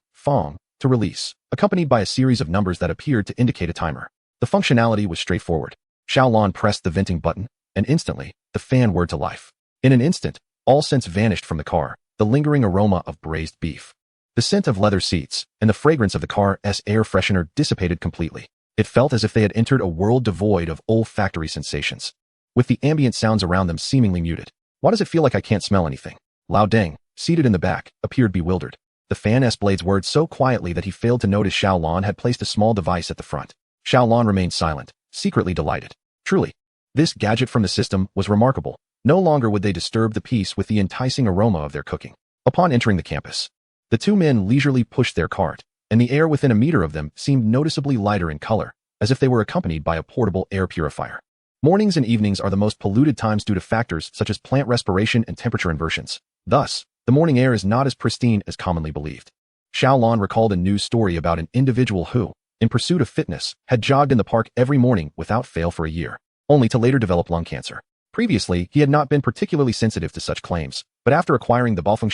to release, accompanied by a series of numbers that appeared to indicate a timer. The functionality was straightforward. Xiaolon pressed the venting button, and instantly, the fan whirred to life. In an instant, all scents vanished from the car, the lingering aroma of braised beef, the scent of leather seats, and the fragrance of the car's air freshener dissipated completely. It felt as if they had entered a world devoid of olfactory sensations, with the ambient sounds around them seemingly muted. Why does it feel like I can't smell anything? Lao Deng, seated in the back, appeared bewildered. The fan's blades whirred so quietly that he failed to notice Xiaolon had placed a small device at the front. Xiaolon remained silent, secretly delighted. Truly, this gadget from the system was remarkable. No longer would they disturb the peace with the enticing aroma of their cooking. Upon entering the campus, the two men leisurely pushed their cart, and the air within a meter of them seemed noticeably lighter in color, as if they were accompanied by a portable air purifier. Mornings and evenings are the most polluted times due to factors such as plant respiration and temperature inversions. Thus, the morning air is not as pristine as commonly believed. Xiaolon recalled a news story about an individual who, in pursuit of fitness, had jogged in the park every morning without fail for a year, only to later develop lung cancer. Previously, he had not been particularly sensitive to such claims, but after acquiring the Baofeng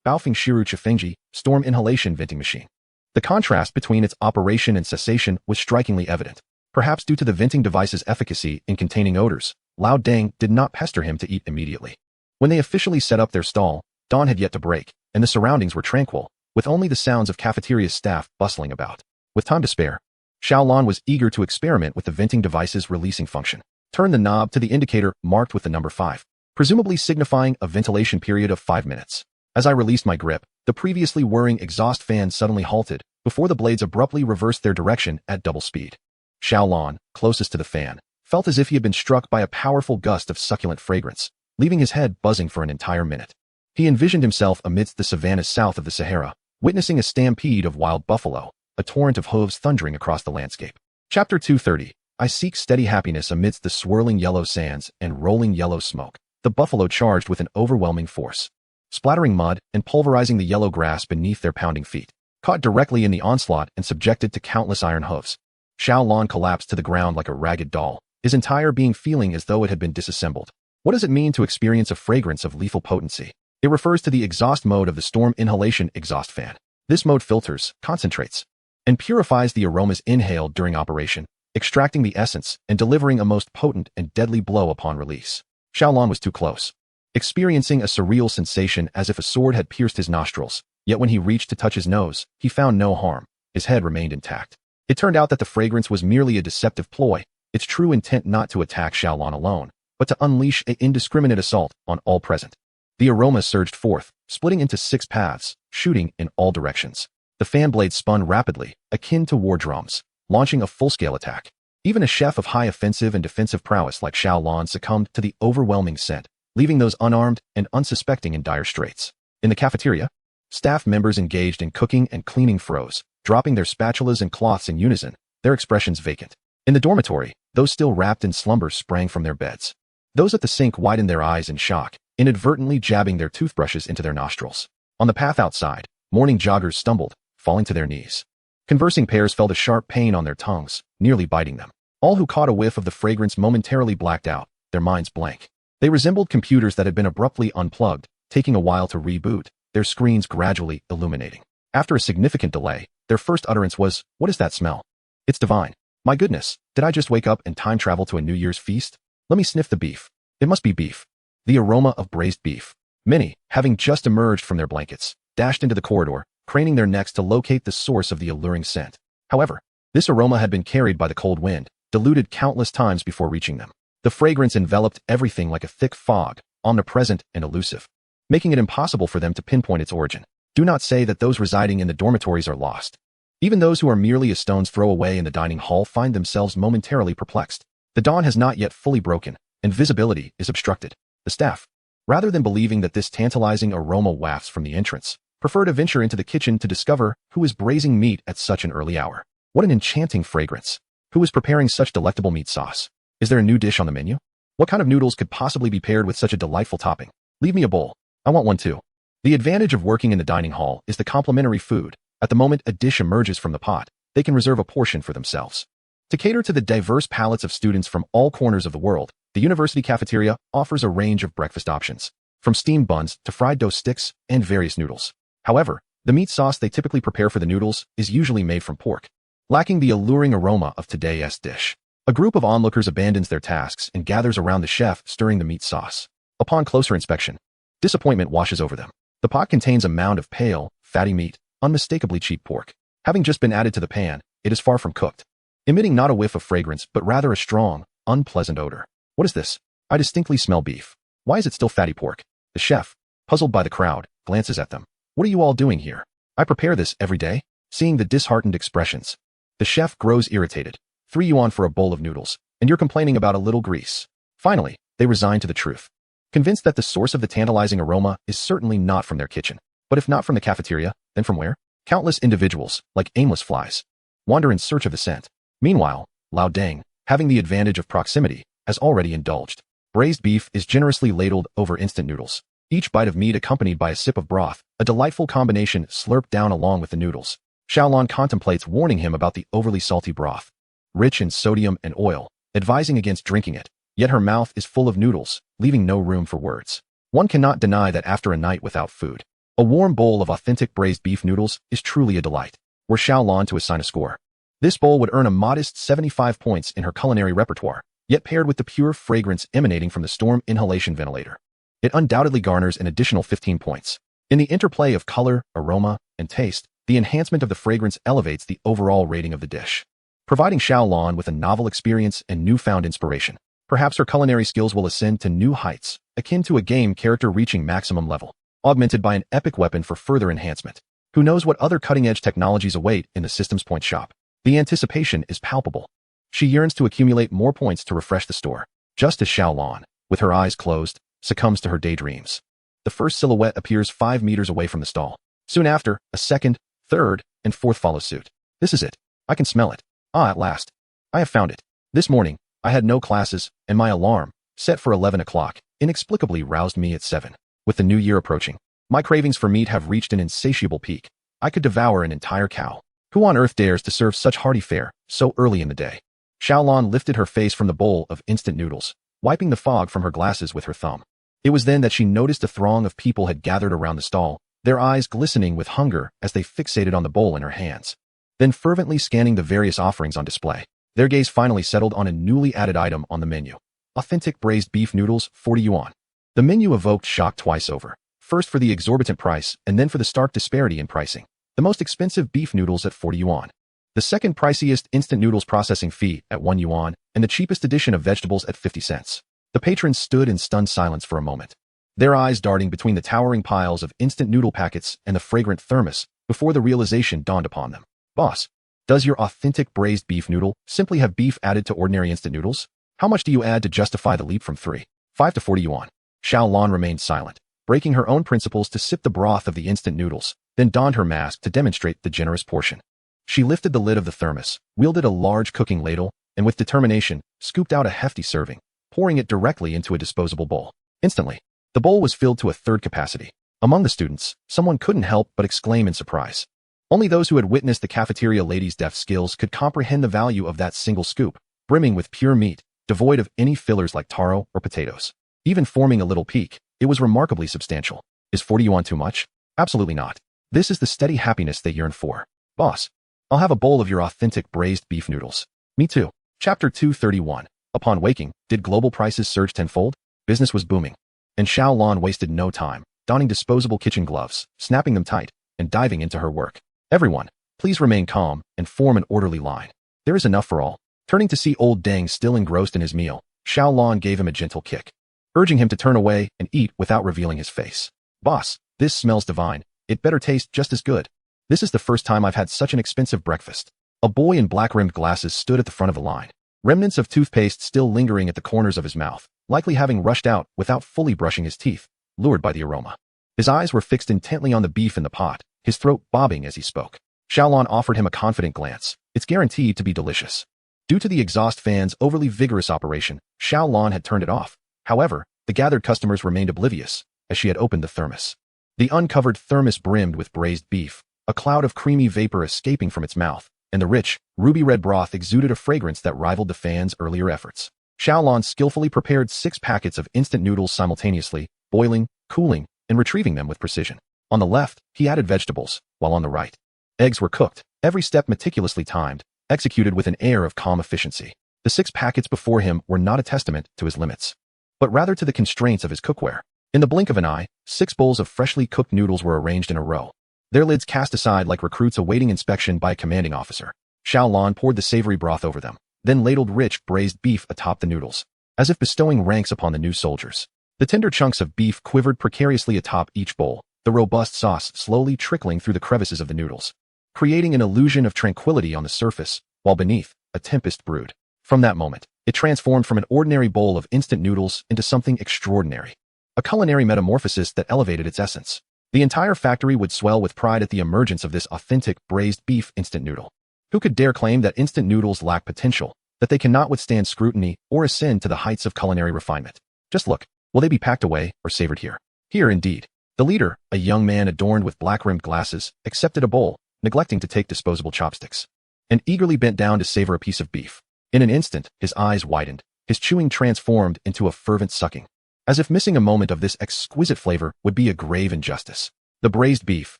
Chifengji storm inhalation venting machine, the contrast between its operation and cessation was strikingly evident. Perhaps due to the venting device's efficacy in containing odors, Lao Deng did not pester him to eat immediately. When they officially set up their stall, dawn had yet to break, and the surroundings were tranquil, with only the sounds of cafeteria staff bustling about. With time to spare, Xiaolon was eager to experiment with the venting device's releasing function. Turn the knob to the indicator marked with the number 5. presumably signifying a ventilation period of 5 minutes. As I released my grip, the previously whirring exhaust fan suddenly halted, before the blades abruptly reversed their direction at double speed. Xiaolon, closest to the fan, felt as if he had been struck by a powerful gust of succulent fragrance, leaving his head buzzing for an entire minute. He envisioned himself amidst the savannas south of the Sahara, witnessing a stampede of wild buffalo, a torrent of hooves thundering across the landscape. Chapter 230. I seek steady happiness amidst the swirling yellow sands and rolling yellow smoke. The buffalo charged with an overwhelming force, splattering mud and pulverizing the yellow grass beneath their pounding feet. Caught directly in the onslaught and subjected to countless iron hooves, Xiaolon collapsed to the ground like a ragged doll, his entire being feeling as though it had been disassembled. What does it mean to experience a fragrance of lethal potency? It refers to the exhaust mode of the storm inhalation exhaust fan. This mode filters, concentrates, and purifies the aromas inhaled during operation, extracting the essence and delivering a most potent and deadly blow upon release. Xiaolon was too close, experiencing a surreal sensation as if a sword had pierced his nostrils, yet when he reached to touch his nose, he found no harm. His head remained intact. It turned out that the fragrance was merely a deceptive ploy, its true intent not to attack Xiaolon alone, but to unleash an indiscriminate assault on all present. The aroma surged forth, splitting into 6 paths, shooting in all directions. The fan blades spun rapidly, akin to war drums, launching a full-scale attack. Even a chef of high offensive and defensive prowess like Xiaolon succumbed to the overwhelming scent, leaving those unarmed and unsuspecting in dire straits. In the cafeteria, staff members engaged in cooking and cleaning froze, dropping their spatulas and cloths in unison, their expressions vacant. In the dormitory, those still wrapped in slumber sprang from their beds. Those at the sink widened their eyes in shock, inadvertently jabbing their toothbrushes into their nostrils. On the path outside, morning joggers stumbled, falling to their knees. Conversing pairs felt a sharp pain on their tongues, nearly biting them. All who caught a whiff of the fragrance momentarily blacked out, their minds blank. They resembled computers that had been abruptly unplugged, taking a while to reboot, their screens gradually illuminating. After a significant delay, their first utterance was, "What is that smell? It's divine. My goodness, did I just wake up and time travel to a New Year's feast? Let me sniff the beef. It must be beef." The aroma of braised beef. Many, having just emerged from their blankets, dashed into the corridor, craning their necks to locate the source of the alluring scent. However, this aroma had been carried by the cold wind, diluted countless times before reaching them. The fragrance enveloped everything like a thick fog, omnipresent and elusive, making it impossible for them to pinpoint its origin. Do not say that those residing in the dormitories are lost. Even those who are merely a stone's throw away in the dining hall find themselves momentarily perplexed. The dawn has not yet fully broken, and visibility is obstructed. The staff, rather than believing that this tantalizing aroma wafts from the entrance, prefer to venture into the kitchen to discover who is braising meat at such an early hour. What an enchanting fragrance! Who is preparing such delectable meat sauce? Is there a new dish on the menu? What kind of noodles could possibly be paired with such a delightful topping? Leave me a bowl. I want one too. The advantage of working in the dining hall is the complimentary food. At the moment a dish emerges from the pot, they can reserve a portion for themselves. To cater to the diverse palates of students from all corners of the world, the university cafeteria offers a range of breakfast options, from steamed buns to fried dough sticks and various noodles. However, the meat sauce they typically prepare for the noodles is usually made from pork, lacking the alluring aroma of today's dish. A group of onlookers abandons their tasks and gathers around the chef stirring the meat sauce. Upon closer inspection, disappointment washes over them. The pot contains a mound of pale, fatty meat, unmistakably cheap pork. Having just been added to the pan, it is far from cooked, emitting not a whiff of fragrance but rather a strong, unpleasant odor. What is this? I distinctly smell beef. Why is it still fatty pork? The chef, puzzled by the crowd, glances at them. What are you all doing here? I prepare this every day. Seeing the disheartened expressions, the chef grows irritated. 3 yuan for a bowl of noodles, and you're complaining about a little grease. Finally, they resign to the truth, convinced that the source of the tantalizing aroma is certainly not from their kitchen. But if not from the cafeteria, then from where? Countless individuals, like aimless flies, wander in search of the scent. Meanwhile, Lao Deng, having the advantage of proximity, has already indulged. Braised beef is generously ladled over instant noodles, each bite of meat accompanied by a sip of broth, a delightful combination slurped down along with the noodles. Xiaolon contemplates warning him about the overly salty broth, rich in sodium and oil, advising against drinking it, yet her mouth is full of noodles, leaving no room for words. One cannot deny that after a night without food, a warm bowl of authentic braised beef noodles is truly a delight. Were Xiaolon to assign a score, this bowl would earn a modest 75 points in her culinary repertoire, yet paired with the pure fragrance emanating from the storm inhalation ventilator, it undoubtedly garners an additional 15 points. In the interplay of color, aroma, and taste, the enhancement of the fragrance elevates the overall rating of the dish, providing Xiaolon with a novel experience and newfound inspiration. Perhaps her culinary skills will ascend to new heights akin to a game character reaching maximum level, augmented by an epic weapon for further enhancement. Who knows what other cutting-edge technologies await in the Systems Point shop? The anticipation is palpable. She yearns to accumulate more points to refresh the store, just as Xiaolan, with her eyes closed, succumbs to her daydreams. The first silhouette appears 5 meters away from the stall. Soon after, a second, third, and fourth follow suit. This is it. I can smell it. Ah, at last. I have found it. This morning, I had no classes, and my alarm, set for 11 o'clock, inexplicably roused me at 7. With the new year approaching, my cravings for meat have reached an insatiable peak. I could devour an entire cow. Who on earth dares to serve such hearty fare so early in the day? Xiaolan lifted her face from the bowl of instant noodles, wiping the fog from her glasses with her thumb. It was then that she noticed a throng of people had gathered around the stall, their eyes glistening with hunger as they fixated on the bowl in her hands. Then fervently scanning the various offerings on display, their gaze finally settled on a newly added item on the menu. Authentic braised beef noodles, 40 yuan. The menu evoked shock twice over. First for the exorbitant price, and then for the stark disparity in pricing. The most expensive beef noodles at 40 yuan. The second priciest instant noodles processing fee at 1 yuan, and the cheapest edition of vegetables at 50 cents. The patrons stood in stunned silence for a moment, their eyes darting between the towering piles of instant noodle packets and the fragrant thermos before the realization dawned upon them. Boss, does your authentic braised beef noodle simply have beef added to ordinary instant noodles? How much do you add to justify the leap from 5 to 40 yuan? Xiaolan remained silent, breaking her own principles to sip the broth of the instant noodles, then donned her mask to demonstrate the generous portion. She lifted the lid of the thermos, wielded a large cooking ladle, and with determination, scooped out a hefty serving, pouring it directly into a disposable bowl. Instantly, the bowl was filled to a third capacity. Among the students, someone couldn't help but exclaim in surprise. Only those who had witnessed the cafeteria lady's deft skills could comprehend the value of that single scoop, brimming with pure meat, devoid of any fillers like taro or potatoes. Even forming a little peak, it was remarkably substantial. Is 40 yuan too much? Absolutely not. This is the steady happiness they yearn for. Boss, I'll have a bowl of your authentic braised beef noodles. Me too. Chapter 231. Upon waking, did global prices surge tenfold? Business was booming. And Xiaolan wasted no time, donning disposable kitchen gloves, snapping them tight, and diving into her work. Everyone, please remain calm and form an orderly line. There is enough for all. Turning to see old Deng still engrossed in his meal, Xiaolan gave him a gentle kick, urging him to turn away and eat without revealing his face. Boss, this smells divine. It better taste just as good. This is the first time I've had such an expensive breakfast. A boy in black-rimmed glasses stood at the front of the line, remnants of toothpaste still lingering at the corners of his mouth, likely having rushed out without fully brushing his teeth, lured by the aroma. His eyes were fixed intently on the beef in the pot, his throat bobbing as he spoke. Xiaolan offered him a confident glance. It's guaranteed to be delicious. Due to the exhaust fan's overly vigorous operation, Xiaolan had turned it off. However, the gathered customers remained oblivious as she had opened the thermos. The uncovered thermos brimmed with braised beef, a cloud of creamy vapor escaping from its mouth, and the rich, ruby-red broth exuded a fragrance that rivaled the fan's earlier efforts. Xiaolan skillfully prepared 6 packets of instant noodles simultaneously, boiling, cooling, and retrieving them with precision. On the left, he added vegetables, while on the right, eggs were cooked, every step meticulously timed, executed with an air of calm efficiency. The 6 packets before him were not a testament to his limits, but rather to the constraints of his cookware. In the blink of an eye, 6 bowls of freshly cooked noodles were arranged in a row, their lids cast aside like recruits awaiting inspection by a commanding officer. Xiaolan poured the savory broth over them, then ladled rich braised beef atop the noodles, as if bestowing ranks upon the new soldiers. The tender chunks of beef quivered precariously atop each bowl, the robust sauce slowly trickling through the crevices of the noodles, creating an illusion of tranquility on the surface, while beneath, a tempest brewed. From that moment, it transformed from an ordinary bowl of instant noodles into something extraordinary, a culinary metamorphosis that elevated its essence. The entire factory would swell with pride at the emergence of this authentic braised beef instant noodle. Who could dare claim that instant noodles lack potential, that they cannot withstand scrutiny or ascend to the heights of culinary refinement? Just look, will they be packed away or savored here? Here indeed. The leader, a young man adorned with black-rimmed glasses, accepted a bowl, neglecting to take disposable chopsticks, and eagerly bent down to savor a piece of beef. In an instant, his eyes widened, his chewing transformed into a fervent sucking, as if missing a moment of this exquisite flavor would be a grave injustice. The braised beef,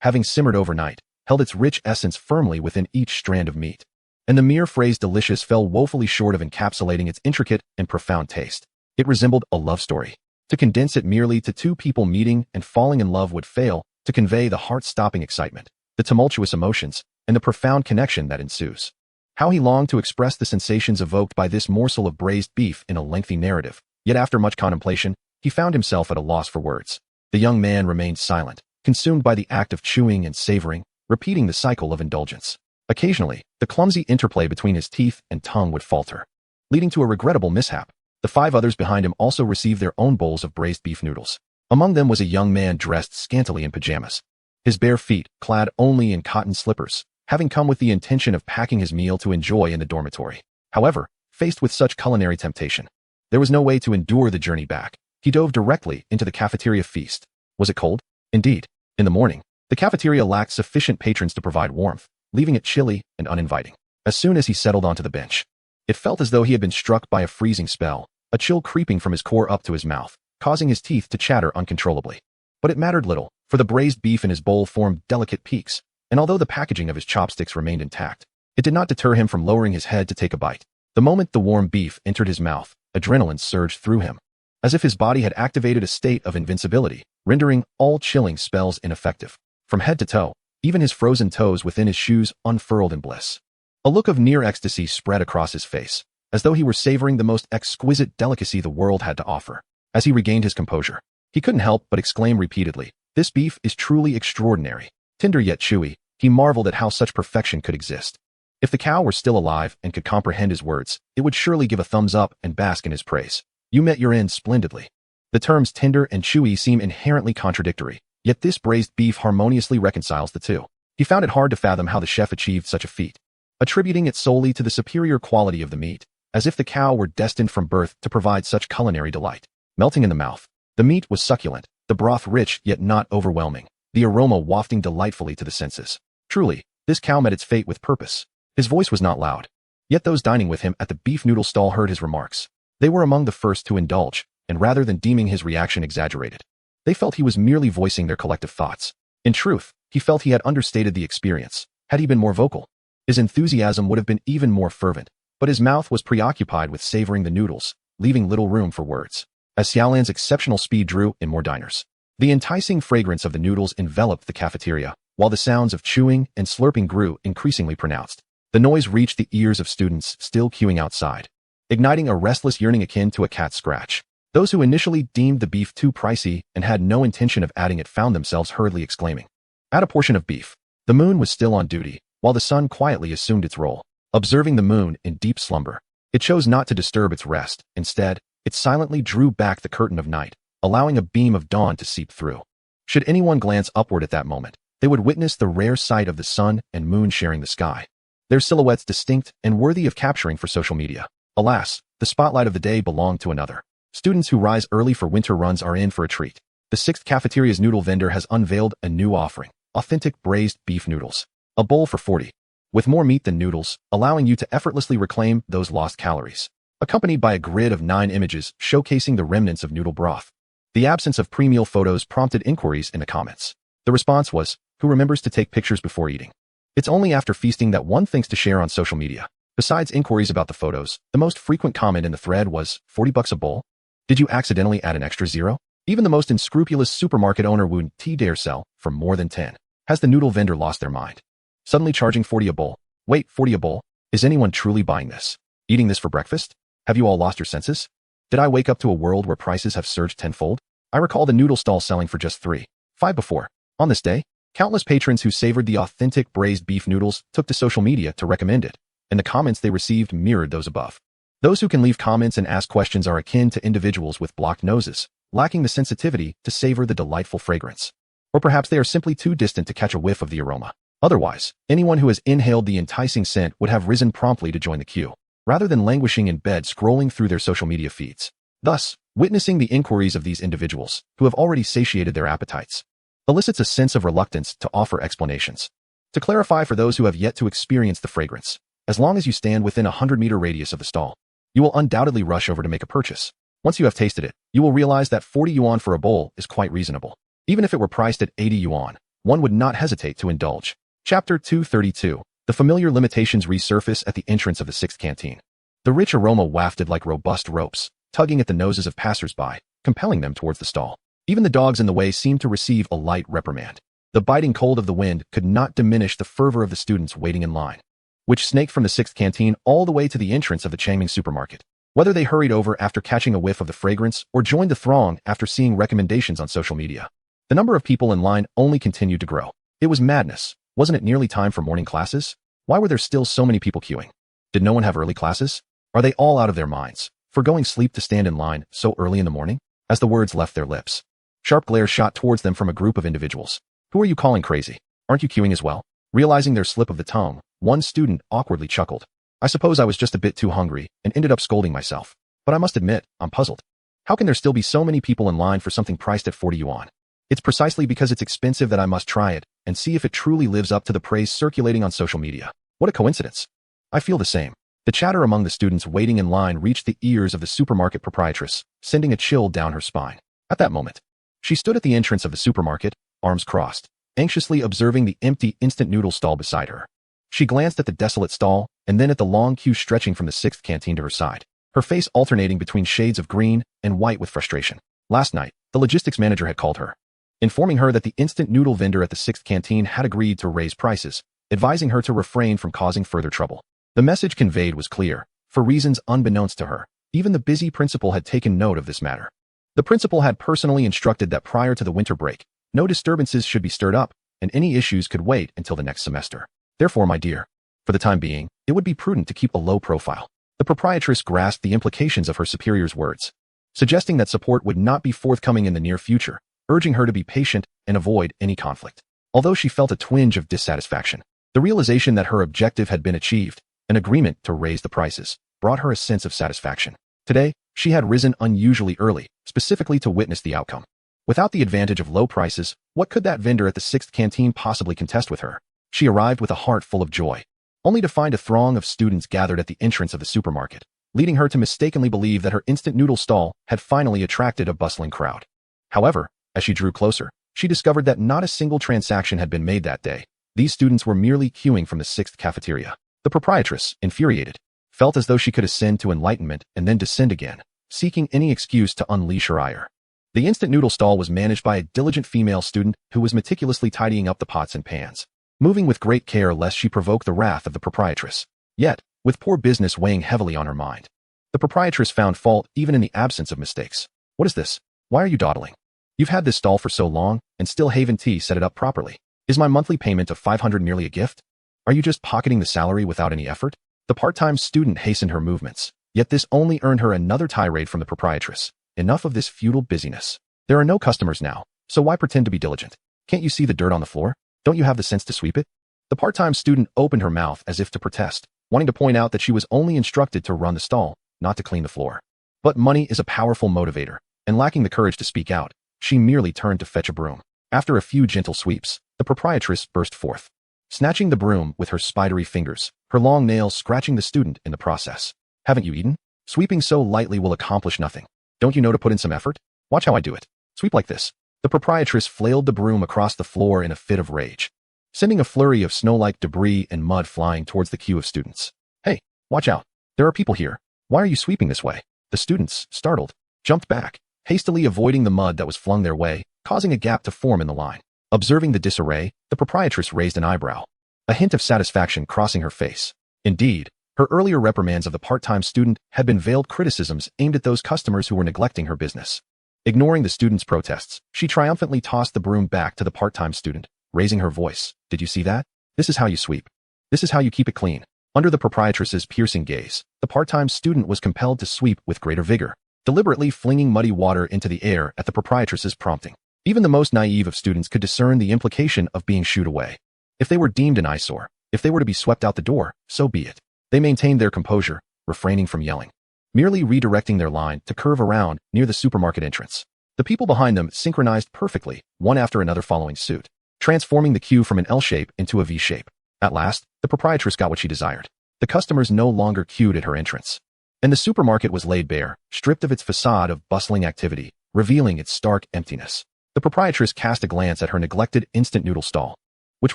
having simmered overnight, held its rich essence firmly within each strand of meat, and the mere phrase delicious fell woefully short of encapsulating its intricate and profound taste. It resembled a love story. To condense it merely to 2 people meeting and falling in love would fail to convey the heart-stopping excitement, the tumultuous emotions, and the profound connection that ensues. How he longed to express the sensations evoked by this morsel of braised beef in a lengthy narrative, yet after much contemplation, He found himself at a loss for words. The young man remained silent, consumed by the act of chewing and savoring, repeating the cycle of indulgence. Occasionally, the clumsy interplay between his teeth and tongue would falter, leading to a regrettable mishap. The 5 others behind him also received their own bowls of braised beef noodles. Among them was a young man dressed scantily in pajamas, his bare feet clad only in cotton slippers, having come with the intention of packing his meal to enjoy in the dormitory. However, faced with such culinary temptation, there was no way to endure the journey back. He dove directly into the cafeteria feast. Was it cold? Indeed. In the morning, the cafeteria lacked sufficient patrons to provide warmth, leaving it chilly and uninviting. As soon as he settled onto the bench, it felt as though he had been struck by a freezing spell, a chill creeping from his core up to his mouth, causing his teeth to chatter uncontrollably. But it mattered little, for the braised beef in his bowl formed delicate peaks, and although the packaging of his chopsticks remained intact, it did not deter him from lowering his head to take a bite. The moment the warm beef entered his mouth, adrenaline surged through him, as if his body had activated a state of invincibility, rendering all chilling spells ineffective. From head to toe, even his frozen toes within his shoes unfurled in bliss. A look of near ecstasy spread across his face, as though he were savoring the most exquisite delicacy the world had to offer. As he regained his composure, he couldn't help but exclaim repeatedly, "This beef is truly extraordinary." Tender yet chewy, he marveled at how such perfection could exist. If the cow were still alive and could comprehend his words, it would surely give a thumbs up and bask in his praise. "You met your end splendidly." The terms tender and chewy seem inherently contradictory, yet this braised beef harmoniously reconciles the two. He found it hard to fathom how the chef achieved such a feat, attributing it solely to the superior quality of the meat, as if the cow were destined from birth to provide such culinary delight. Melting in the mouth, the meat was succulent, the broth rich yet not overwhelming, the aroma wafting delightfully to the senses. Truly, this cow met its fate with purpose. His voice was not loud, yet those dining with him at the beef noodle stall heard his remarks. They were among the first to indulge, and rather than deeming his reaction exaggerated, they felt he was merely voicing their collective thoughts. In truth, he felt he had understated the experience. Had he been more vocal, his enthusiasm would have been even more fervent, but his mouth was preoccupied with savoring the noodles, leaving little room for words. As Xiaolan's exceptional speed drew in more diners, the enticing fragrance of the noodles enveloped the cafeteria, while the sounds of chewing and slurping grew increasingly pronounced. The noise reached the ears of students still queuing outside, igniting a restless yearning akin to a cat's scratch. Those who initially deemed the beef too pricey and had no intention of adding it found themselves hurriedly exclaiming, "Add a portion of beef." The moon was still on duty, while the sun quietly assumed its role. Observing the moon in deep slumber, it chose not to disturb its rest. Instead, it silently drew back the curtain of night, allowing a beam of dawn to seep through. Should anyone glance upward at that moment, they would witness the rare sight of the sun and moon sharing the sky, their silhouettes distinct and worthy of capturing for social media. Alas, the spotlight of the day belonged to another. Students who rise early for winter runs are in for a treat. The 6th cafeteria's noodle vendor has unveiled a new offering, authentic braised beef noodles. A bowl for 40, with more meat than noodles, allowing you to effortlessly reclaim those lost calories. Accompanied by a grid of 9 images showcasing the remnants of noodle broth. The absence of pre-meal photos prompted inquiries in the comments. The response was, "Who remembers to take pictures before eating?" It's only after feasting that one thinks to share on social media. Besides inquiries about the photos, the most frequent comment in the thread was, "$40 a bowl? Did you accidentally add an extra zero?" Even the most unscrupulous supermarket owner wouldn't dare sell for more than 10. Has the noodle vendor lost their mind? Suddenly charging 40 a bowl. Wait, 40 a bowl? Is anyone truly buying this? Eating this for breakfast? Have you all lost your senses? Did I wake up to a world where prices have surged tenfold? I recall the noodle stall selling for just 3.5 before. On this day, countless patrons who savored the authentic braised beef noodles took to social media to recommend it, and the comments they received mirrored those above. Those who can leave comments and ask questions are akin to individuals with blocked noses, lacking the sensitivity to savor the delightful fragrance. Or perhaps they are simply too distant to catch a whiff of the aroma. Otherwise, anyone who has inhaled the enticing scent would have risen promptly to join the queue, rather than languishing in bed scrolling through their social media feeds. Thus, witnessing the inquiries of these individuals, who have already satiated their appetites, elicits a sense of reluctance to offer explanations. To clarify for those who have yet to experience the fragrance, as long as you stand within a 100-meter radius of the stall, you will undoubtedly rush over to make a purchase. Once you have tasted it, you will realize that 40 yuan for a bowl is quite reasonable. Even if it were priced at 80 yuan, one would not hesitate to indulge. Chapter 232. The familiar limitations resurface at the entrance of the 6th canteen. The rich aroma wafted like robust ropes, tugging at the noses of passers-by, compelling them towards the stall. Even the dogs in the way seemed to receive a light reprimand. The biting cold of the wind could not diminish the fervor of the students waiting in line, which snaked from the 6th canteen all the way to the entrance of the Changming supermarket. whether they hurried over after catching a whiff of the fragrance or joined the throng after seeing recommendations on social media. The number of people in line only continued to grow. It was madness. Wasn't it nearly time for morning classes? Why were there still so many people queuing? Did no one have early classes? Are they all out of their minds, forgoing sleep to stand in line so early in the morning? As the words left their lips, sharp glares shot towards them from a group of individuals. Who are you calling crazy? Aren't you queuing as well? Realizing their slip of the tongue, one student awkwardly chuckled. I suppose I was just a bit too hungry and ended up scolding myself. But I must admit, I'm puzzled. How can there still be so many people in line for something priced at 40 yuan? It's precisely because it's expensive that I must try it and see if it truly lives up to the praise circulating on social media. What a coincidence. I feel the same. The chatter among the students waiting in line reached the ears of the supermarket proprietress, sending a chill down her spine. At that moment, she stood at the entrance of the supermarket, arms crossed, anxiously observing the empty instant noodle stall beside her. She glanced at the desolate stall and then at the long queue stretching from the 6th canteen to her side, her face alternating between shades of green and white with frustration. Last night, the logistics manager had called her, informing her that the instant noodle vendor at the 6th canteen had agreed to raise prices, advising her to refrain from causing further trouble. The message conveyed was clear. For reasons unbeknownst to her, even the busy principal had taken note of this matter. The principal had personally instructed that prior to the winter break, no disturbances should be stirred up, and any issues could wait until the next semester. Therefore, my dear, for the time being, it would be prudent to keep a low profile. The proprietress grasped the implications of her superior's words, suggesting that support would not be forthcoming in the near future, urging her to be patient and avoid any conflict. Although she felt a twinge of dissatisfaction, the realization that her objective had been achieved, an agreement to raise the prices, brought her a sense of satisfaction. Today, she had risen unusually early, specifically to witness the outcome. Without the advantage of low prices, what could that vendor at the 6th canteen possibly contest with her? She arrived with a heart full of joy, only to find a throng of students gathered at the entrance of the supermarket, leading her to mistakenly believe that her instant noodle stall had finally attracted a bustling crowd. However, as she drew closer, she discovered that not a single transaction had been made that day. These students were merely queuing from the 6th cafeteria. The proprietress, infuriated, felt as though she could ascend to enlightenment and then descend again, seeking any excuse to unleash her ire. The instant noodle stall was managed by a diligent female student who was meticulously tidying up the pots and pans, moving with great care lest she provoke the wrath of the proprietress. Yet, with poor business weighing heavily on her mind, the proprietress found fault even in the absence of mistakes. What is this? Why are you dawdling? You've had this stall for so long, and still haven't set it up properly. Is my monthly payment of 500 merely a gift? Are you just pocketing the salary without any effort? The part-time student hastened her movements, yet this only earned her another tirade from the proprietress. Enough of this futile busyness. There are no customers now, so why pretend to be diligent? Can't you see the dirt on the floor? Don't you have the sense to sweep it? The part-time student opened her mouth as if to protest, wanting to point out that she was only instructed to run the stall, not to clean the floor. But money is a powerful motivator, and lacking the courage to speak out, she merely turned to fetch a broom. After a few gentle sweeps, the proprietress burst forth, snatching the broom with her spidery fingers, her long nails scratching the student in the process. Haven't you eaten? Sweeping so lightly will accomplish nothing. Don't you know to put in some effort? Watch how I do it. Sweep like this. The proprietress flailed the broom across the floor in a fit of rage, sending a flurry of snow-like debris and mud flying towards the queue of students. Hey, watch out. There are people here. Why are you sweeping this way? The students, startled, jumped back, hastily avoiding the mud that was flung their way, causing a gap to form in the line. Observing the disarray, the proprietress raised an eyebrow, a hint of satisfaction crossing her face. Indeed, her earlier reprimands of the part-time student had been veiled criticisms aimed at those customers who were neglecting her business. Ignoring the student's protests, she triumphantly tossed the broom back to the part-time student, raising her voice. Did you see that? This is how you sweep. This is how you keep it clean. Under the proprietress's piercing gaze, the part-time student was compelled to sweep with greater vigor, deliberately flinging muddy water into the air at the proprietress's prompting. Even the most naive of students could discern the implication of being shooed away. If they were deemed an eyesore, if they were to be swept out the door, so be it. They maintained their composure, refraining from yelling, merely redirecting their line to curve around near the supermarket entrance. The people behind them synchronized perfectly, one after another following suit, transforming the queue from an L shape into a V shape. At last, the proprietress got what she desired. The customers no longer queued at her entrance, and the supermarket was laid bare, stripped of its facade of bustling activity, revealing its stark emptiness. The proprietress cast a glance at her neglected instant noodle stall, which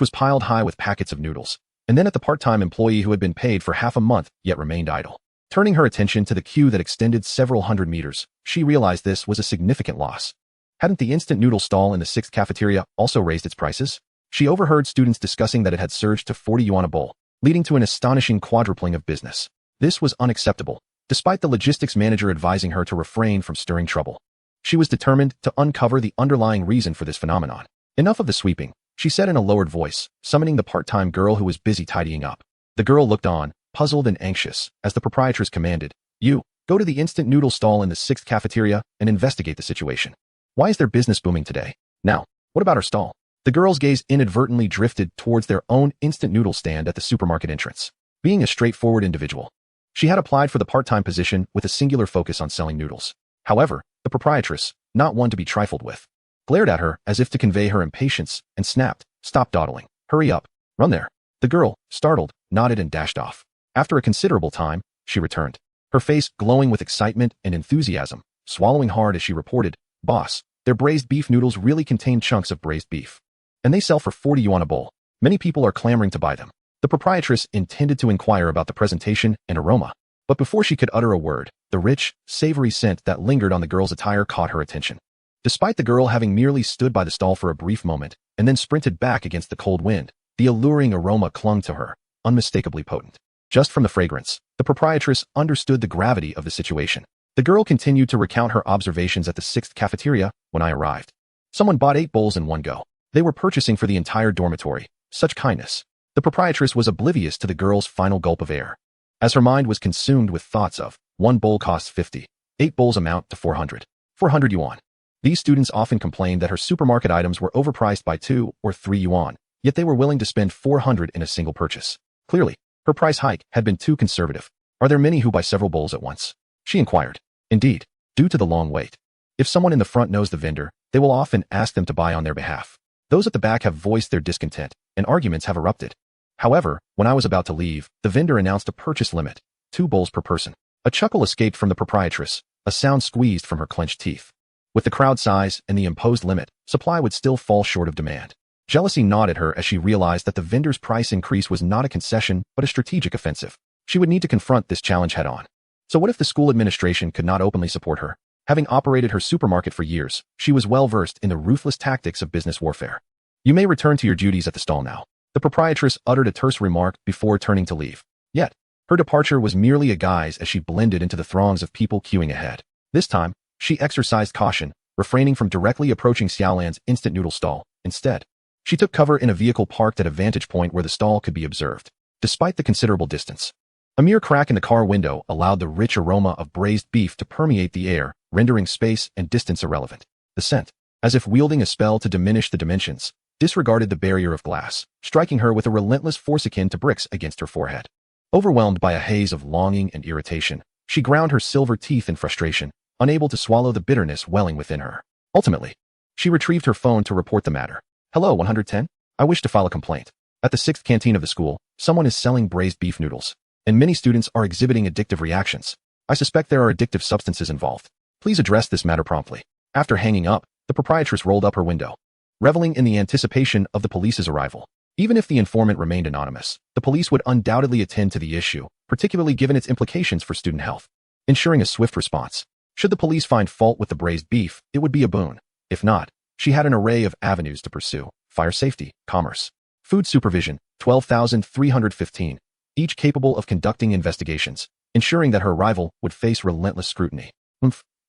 was piled high with packets of noodles, and then at the part-time employee who had been paid for half a month yet remained idle. Turning her attention to the queue that extended several hundred meters, she realized this was a significant loss. Hadn't the instant noodle stall in the 6th cafeteria also raised its prices? She overheard students discussing that it had surged to 40 yuan a bowl, leading to an astonishing quadrupling of business. This was unacceptable. despite the logistics manager advising her to refrain from stirring trouble. She was determined to uncover the underlying reason for this phenomenon. Enough of the sweeping, she said in a lowered voice, summoning the part-time girl who was busy tidying up. The girl looked on, puzzled and anxious, as the proprietress commanded, "You, go to the instant noodle stall in the 6th cafeteria and investigate the situation. Why is their business booming today? Now, what about our stall?" The girl's gaze inadvertently drifted towards their own instant noodle stand at the supermarket entrance. Being a straightforward individual, she had applied for the part-time position with a singular focus on selling noodles. However, the proprietress, not one to be trifled with, glared at her as if to convey her impatience and snapped, "Stop dawdling. Hurry up. Run there." The girl, startled, nodded and dashed off. After a considerable time, she returned, her face glowing with excitement and enthusiasm, swallowing hard as she reported, "Boss, their braised beef noodles really contain chunks of braised beef. And they sell for 40 yuan a bowl. Many people are clamoring to buy them." The proprietress intended to inquire about the presentation and aroma, but before she could utter a word, the rich, savory scent that lingered on the girl's attire caught her attention. Despite the girl having merely stood by the stall for a brief moment and then sprinted back against the cold wind, the alluring aroma clung to her, unmistakably potent. Just from the fragrance, the proprietress understood the gravity of the situation. The girl continued to recount her observations at the 6th cafeteria when I arrived. "Someone bought 8 bowls in one go. They were purchasing for the entire dormitory. Such kindness." The proprietress was oblivious to the girl's final gulp of air, as her mind was consumed with thoughts of, 1 bowl costs 50, 8 bowls amount to 400 yuan. These students often complained that her supermarket items were overpriced by 2 or 3 yuan, yet they were willing to spend 400 in a single purchase. Clearly, her price hike had been too conservative. "Are there many who buy several bowls at once?" she inquired. "Indeed, due to the long wait. If someone in the front knows the vendor, they will often ask them to buy on their behalf. Those at the back have voiced their discontent, and arguments have erupted. However, when I was about to leave, the vendor announced a purchase limit, 2 bowls per person." A chuckle escaped from the proprietress, a sound squeezed from her clenched teeth. With the crowd size and the imposed limit, supply would still fall short of demand. Jealousy gnawed at her as she realized that the vendor's price increase was not a concession, but a strategic offensive. She would need to confront this challenge head-on. So what if the school administration could not openly support her? Having operated her supermarket for years, she was well versed in the ruthless tactics of business warfare. "You may return to your duties at the stall now." The proprietress uttered a terse remark before turning to leave. Yet, her departure was merely a guise as she blended into the throngs of people queuing ahead. This time, she exercised caution, refraining from directly approaching Xiaolan's instant noodle stall. Instead, she took cover in a vehicle parked at a vantage point where the stall could be observed. Despite the considerable distance, a mere crack in the car window allowed the rich aroma of braised beef to permeate the air, rendering space and distance irrelevant. The scent, as if wielding a spell to diminish the dimensions, disregarded the barrier of glass, striking her with a relentless force akin to bricks against her forehead. Overwhelmed by a haze of longing and irritation, she ground her silver teeth in frustration, unable to swallow the bitterness welling within her. Ultimately, she retrieved her phone to report the matter. "Hello, 110? I wish to file a complaint. At the 6th canteen of the school, someone is selling braised beef noodles, and many students are exhibiting addictive reactions. I suspect there are addictive substances involved. Please address this matter promptly." After hanging up, the proprietress rolled up her window, reveling in the anticipation of the police's arrival. Even if the informant remained anonymous, the police would undoubtedly attend to the issue, particularly given its implications for student health. Ensuring a swift response. Should the police find fault with the braised beef, it would be a boon. If not, she had an array of avenues to pursue: fire safety, commerce, food supervision, 12,315, each capable of conducting investigations, ensuring that her rival would face relentless scrutiny.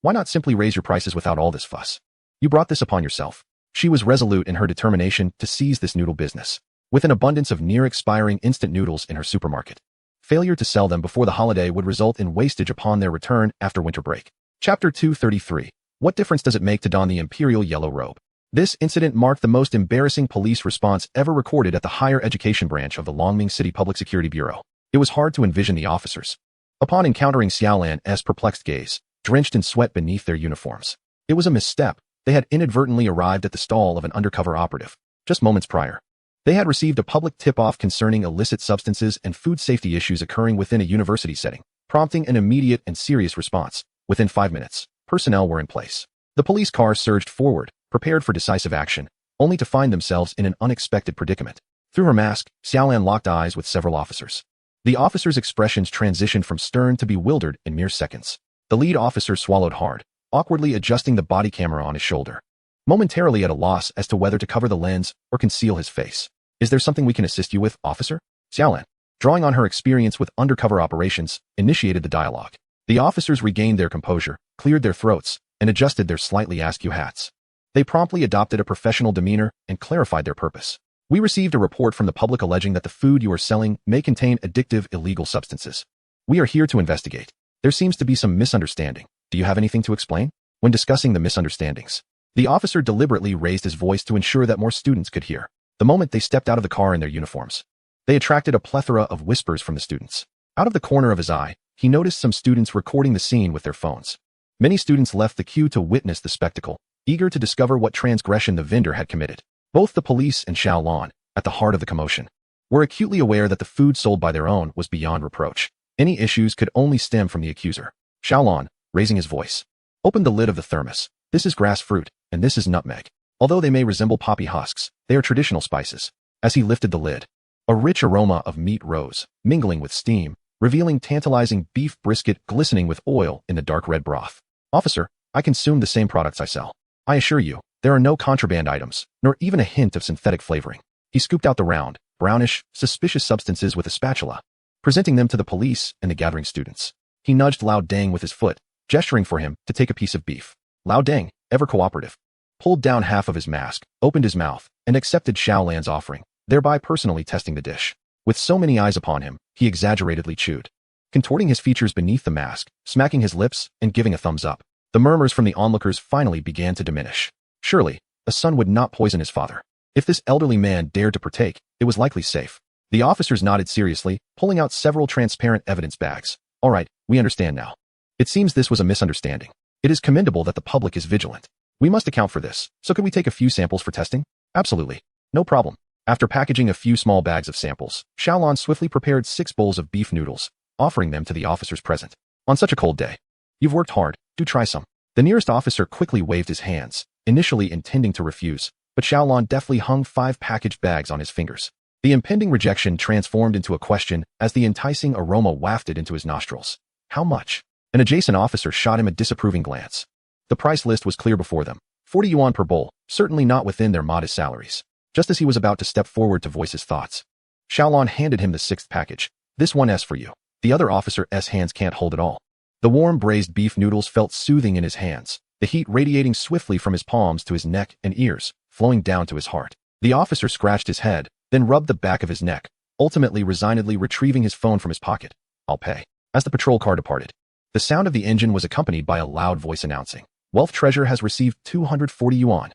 Why not simply raise your prices without all this fuss? You brought this upon yourself. She was resolute in her determination to seize this noodle business. With an abundance of near-expiring instant noodles in her supermarket, failure to sell them before the holiday would result in wastage upon their return after winter break. Chapter 233. What difference does it make to don the imperial yellow robe? This incident marked the most embarrassing police response ever recorded at the higher education branch of the Longming City Public Security Bureau. It was hard to envision the officers, upon encountering Xiaolan's perplexed gaze, drenched in sweat beneath their uniforms. It was a misstep. They had inadvertently arrived at the stall of an undercover operative. Just moments prior, they had received a public tip-off concerning illicit substances and food safety issues occurring within a university setting, prompting an immediate and serious response. Within 5 minutes, personnel were in place. The police car surged forward, prepared for decisive action, only to find themselves in an unexpected predicament. Through her mask, Xiaolan locked eyes with several officers. The officers' expressions transitioned from stern to bewildered in mere seconds. The lead officer swallowed hard, awkwardly adjusting the body camera on his shoulder, momentarily at a loss as to whether to cover the lens or conceal his face. "Is there something we can assist you with, officer?" Xiaolan, drawing on her experience with undercover operations, initiated the dialogue. The officers regained their composure, cleared their throats, and adjusted their slightly askew hats. They promptly adopted a professional demeanor and clarified their purpose. We received a report from the public alleging that the food you are selling may contain addictive illegal substances. We are here to investigate. There seems to be some misunderstanding. Do you have anything to explain? When discussing the misunderstandings, the officer deliberately raised his voice to ensure that more students could hear. The moment they stepped out of the car in their uniforms, they attracted a plethora of whispers from the students. Out of the corner of his eye, he noticed some students recording the scene with their phones. Many students left the queue to witness the spectacle, eager to discover what transgression the vendor had committed. Both the police and Xiaolon, at the heart of the commotion, were acutely aware that the food sold by their own was beyond reproach. Any issues could only stem from the accuser. Xiaolon, raising his voice, opened the lid of the thermos. This is grass fruit, and this is nutmeg. Although they may resemble poppy husks, they are traditional spices. As he lifted the lid, a rich aroma of meat rose, mingling with steam, revealing tantalizing beef brisket glistening with oil in the dark red broth. Officer, I consume the same products I sell. I assure you, there are no contraband items, nor even a hint of synthetic flavoring. He scooped out the round, brownish, suspicious substances with a spatula, presenting them to the police and the gathering students. He nudged Lao Deng with his foot, gesturing for him to take a piece of beef. Lao Deng, ever cooperative, pulled down half of his mask, opened his mouth, and accepted Xiaolan's offering, thereby personally testing the dish. With so many eyes upon him, he exaggeratedly chewed, contorting his features beneath the mask, smacking his lips, and giving a thumbs up. The murmurs from the onlookers finally began to diminish. Surely, a son would not poison his father. If this elderly man dared to partake, it was likely safe. The officers nodded seriously, pulling out several transparent evidence bags. All right, we understand now. It seems this was a misunderstanding. It is commendable that the public is vigilant. We must account for this, so could we take a few samples for testing? Absolutely. No problem. After packaging a few small bags of samples, Xiaolon swiftly prepared 6 bowls of beef noodles, offering them to the officers present. On such a cold day, you've worked hard, do try some. The nearest officer quickly waved his hands, initially intending to refuse, but Xiaolon deftly hung 5 packaged bags on his fingers. The impending rejection transformed into a question as the enticing aroma wafted into his nostrils. How much? An adjacent officer shot him a disapproving glance. The price list was clear before them. 40 yuan per bowl, certainly not within their modest salaries. Just as he was about to step forward to voice his thoughts, Xiaolon handed him the 6th package. This one is for you. The other officer's hands can't hold it all. The warm braised beef noodles felt soothing in his hands, the heat radiating swiftly from his palms to his neck and ears, flowing down to his heart. The officer scratched his head, then rubbed the back of his neck, ultimately resignedly retrieving his phone from his pocket. I'll pay. As the patrol car departed, the sound of the engine was accompanied by a loud voice announcing, Wealth Treasure has received 240 yuan.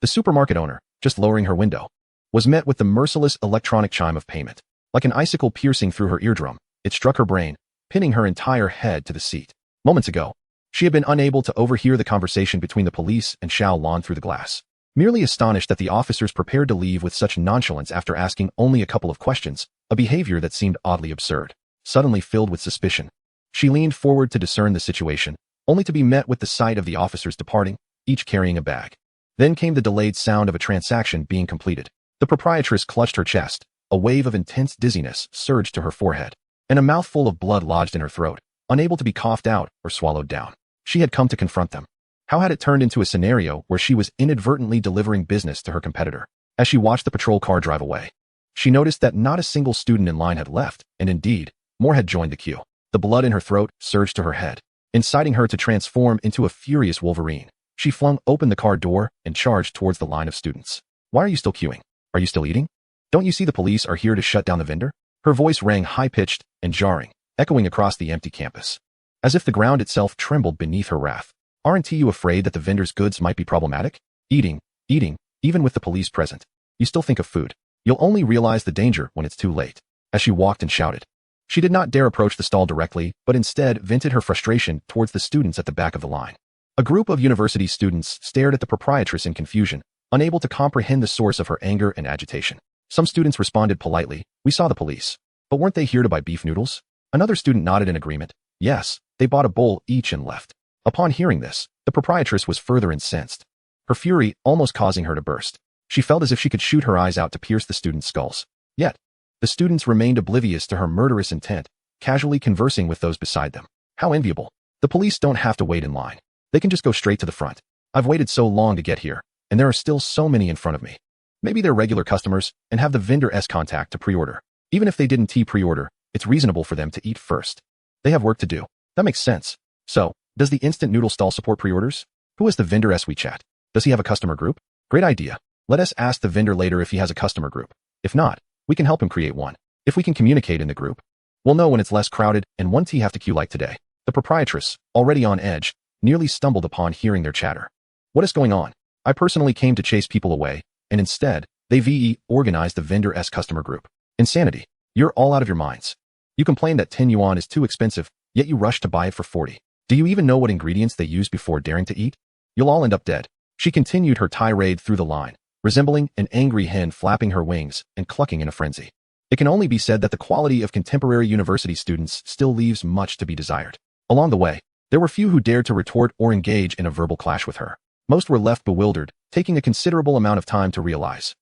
The supermarket owner, just lowering her window, was met with the merciless electronic chime of payment. Like an icicle piercing through her eardrum, it struck her brain, pinning her entire head to the seat. Moments ago, she had been unable to overhear the conversation between the police and Xiaolon through the glass. Merely astonished that the officers prepared to leave with such nonchalance after asking only a couple of questions, a behavior that seemed oddly absurd. Suddenly filled with suspicion, she leaned forward to discern the situation, only to be met with the sight of the officers departing, each carrying a bag. Then came the delayed sound of a transaction being completed. The proprietress clutched her chest, a wave of intense dizziness surged to her forehead, and a mouthful of blood lodged in her throat, unable to be coughed out or swallowed down. She had come to confront them. How had it turned into a scenario where she was inadvertently delivering business to her competitor? As she watched the patrol car drive away, she noticed that not a single student in line had left, and indeed, more had joined the queue. The blood in her throat surged to her head, inciting her to transform into a furious Wolverine. She flung open the car door and charged towards the line of students. Why are you still queuing? Are you still eating? Don't you see the police are here to shut down the vendor? Her voice rang high-pitched and jarring, echoing across the empty campus, as if the ground itself trembled beneath her wrath. Aren't you afraid that the vendor's goods might be problematic? Eating, even with the police present. You still think of food. You'll only realize the danger when it's too late. As she walked and shouted, she did not dare approach the stall directly, but instead vented her frustration towards the students at the back of the line. A group of university students stared at the proprietress in confusion, unable to comprehend the source of her anger and agitation. Some students responded politely, we saw the police. But weren't they here to buy beef noodles? Another student nodded in agreement. Yes, they bought a bowl each and left. Upon hearing this, the proprietress was further incensed, her fury almost causing her to burst. She felt as if she could shoot her eyes out to pierce the students' skulls. Yet, the students remained oblivious to her murderous intent, casually conversing with those beside them. How enviable. The police don't have to wait in line. They can just go straight to the front. I've waited so long to get here, and there are still so many in front of me. Maybe they're regular customers and have the vendor's contact to pre-order. Even if they didn't pre-order, it's reasonable for them to eat first. They have work to do. That makes sense. So, does the instant noodle stall support pre-orders? Who is the vendor's WeChat? Does he have a customer group? Great idea. Let us ask the vendor later if he has a customer group. If not, we can help him create one. If we can communicate in the group, we'll know when it's less crowded and one tea have to queue like today. The proprietress, already on edge, nearly stumbled upon hearing their chatter. What is going on? I personally came to chase people away, and instead, they organized the vendor's customer group. Insanity. You're all out of your minds. You complain that 10 yuan is too expensive, yet you rush to buy it for 40. Do you even know what ingredients they use before daring to eat? You'll all end up dead. She continued her tirade through the line, resembling an angry hen flapping her wings and clucking in a frenzy. It can only be said that the quality of contemporary university students still leaves much to be desired. Along the way, there were few who dared to retort or engage in a verbal clash with her. Most were left bewildered, taking a considerable amount of time to realize,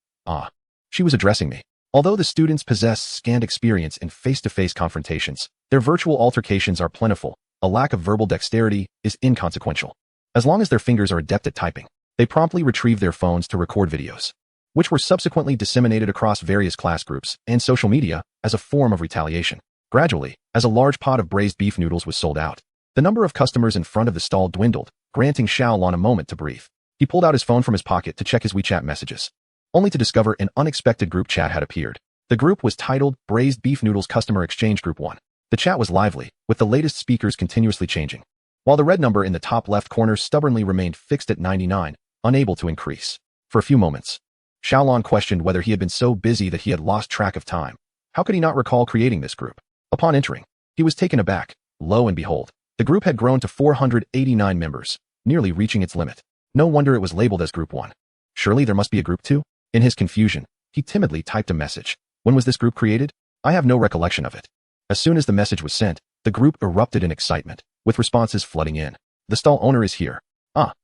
she was addressing me. Although the students possess scant experience in face-to-face confrontations, their virtual altercations are plentiful. A lack of verbal dexterity is inconsequential. As long as their fingers are adept at typing, they promptly retrieve their phones to record videos, which were subsequently disseminated across various class groups and social media as a form of retaliation. Gradually, as a large pot of braised beef noodles was sold out, the number of customers in front of the stall dwindled, granting Xiaolon a moment to breathe. He pulled out his phone from his pocket to check his WeChat messages, only to discover an unexpected group chat had appeared. The group was titled Braised Beef Noodles Customer Exchange Group 1. The chat was lively, with the latest speakers continuously changing, while the red number in the top left corner stubbornly remained fixed at 99, unable to increase. For a few moments, Xiaolon questioned whether he had been so busy that he had lost track of time. How could he not recall creating this group? Upon entering, he was taken aback. Lo and behold, the group had grown to 489 members, nearly reaching its limit. No wonder it was labeled as Group 1. Surely there must be a Group 2? In his confusion, he timidly typed a message. When was this group created? I have no recollection of it. As soon as the message was sent, the group erupted in excitement, with responses flooding in. The stall owner is here.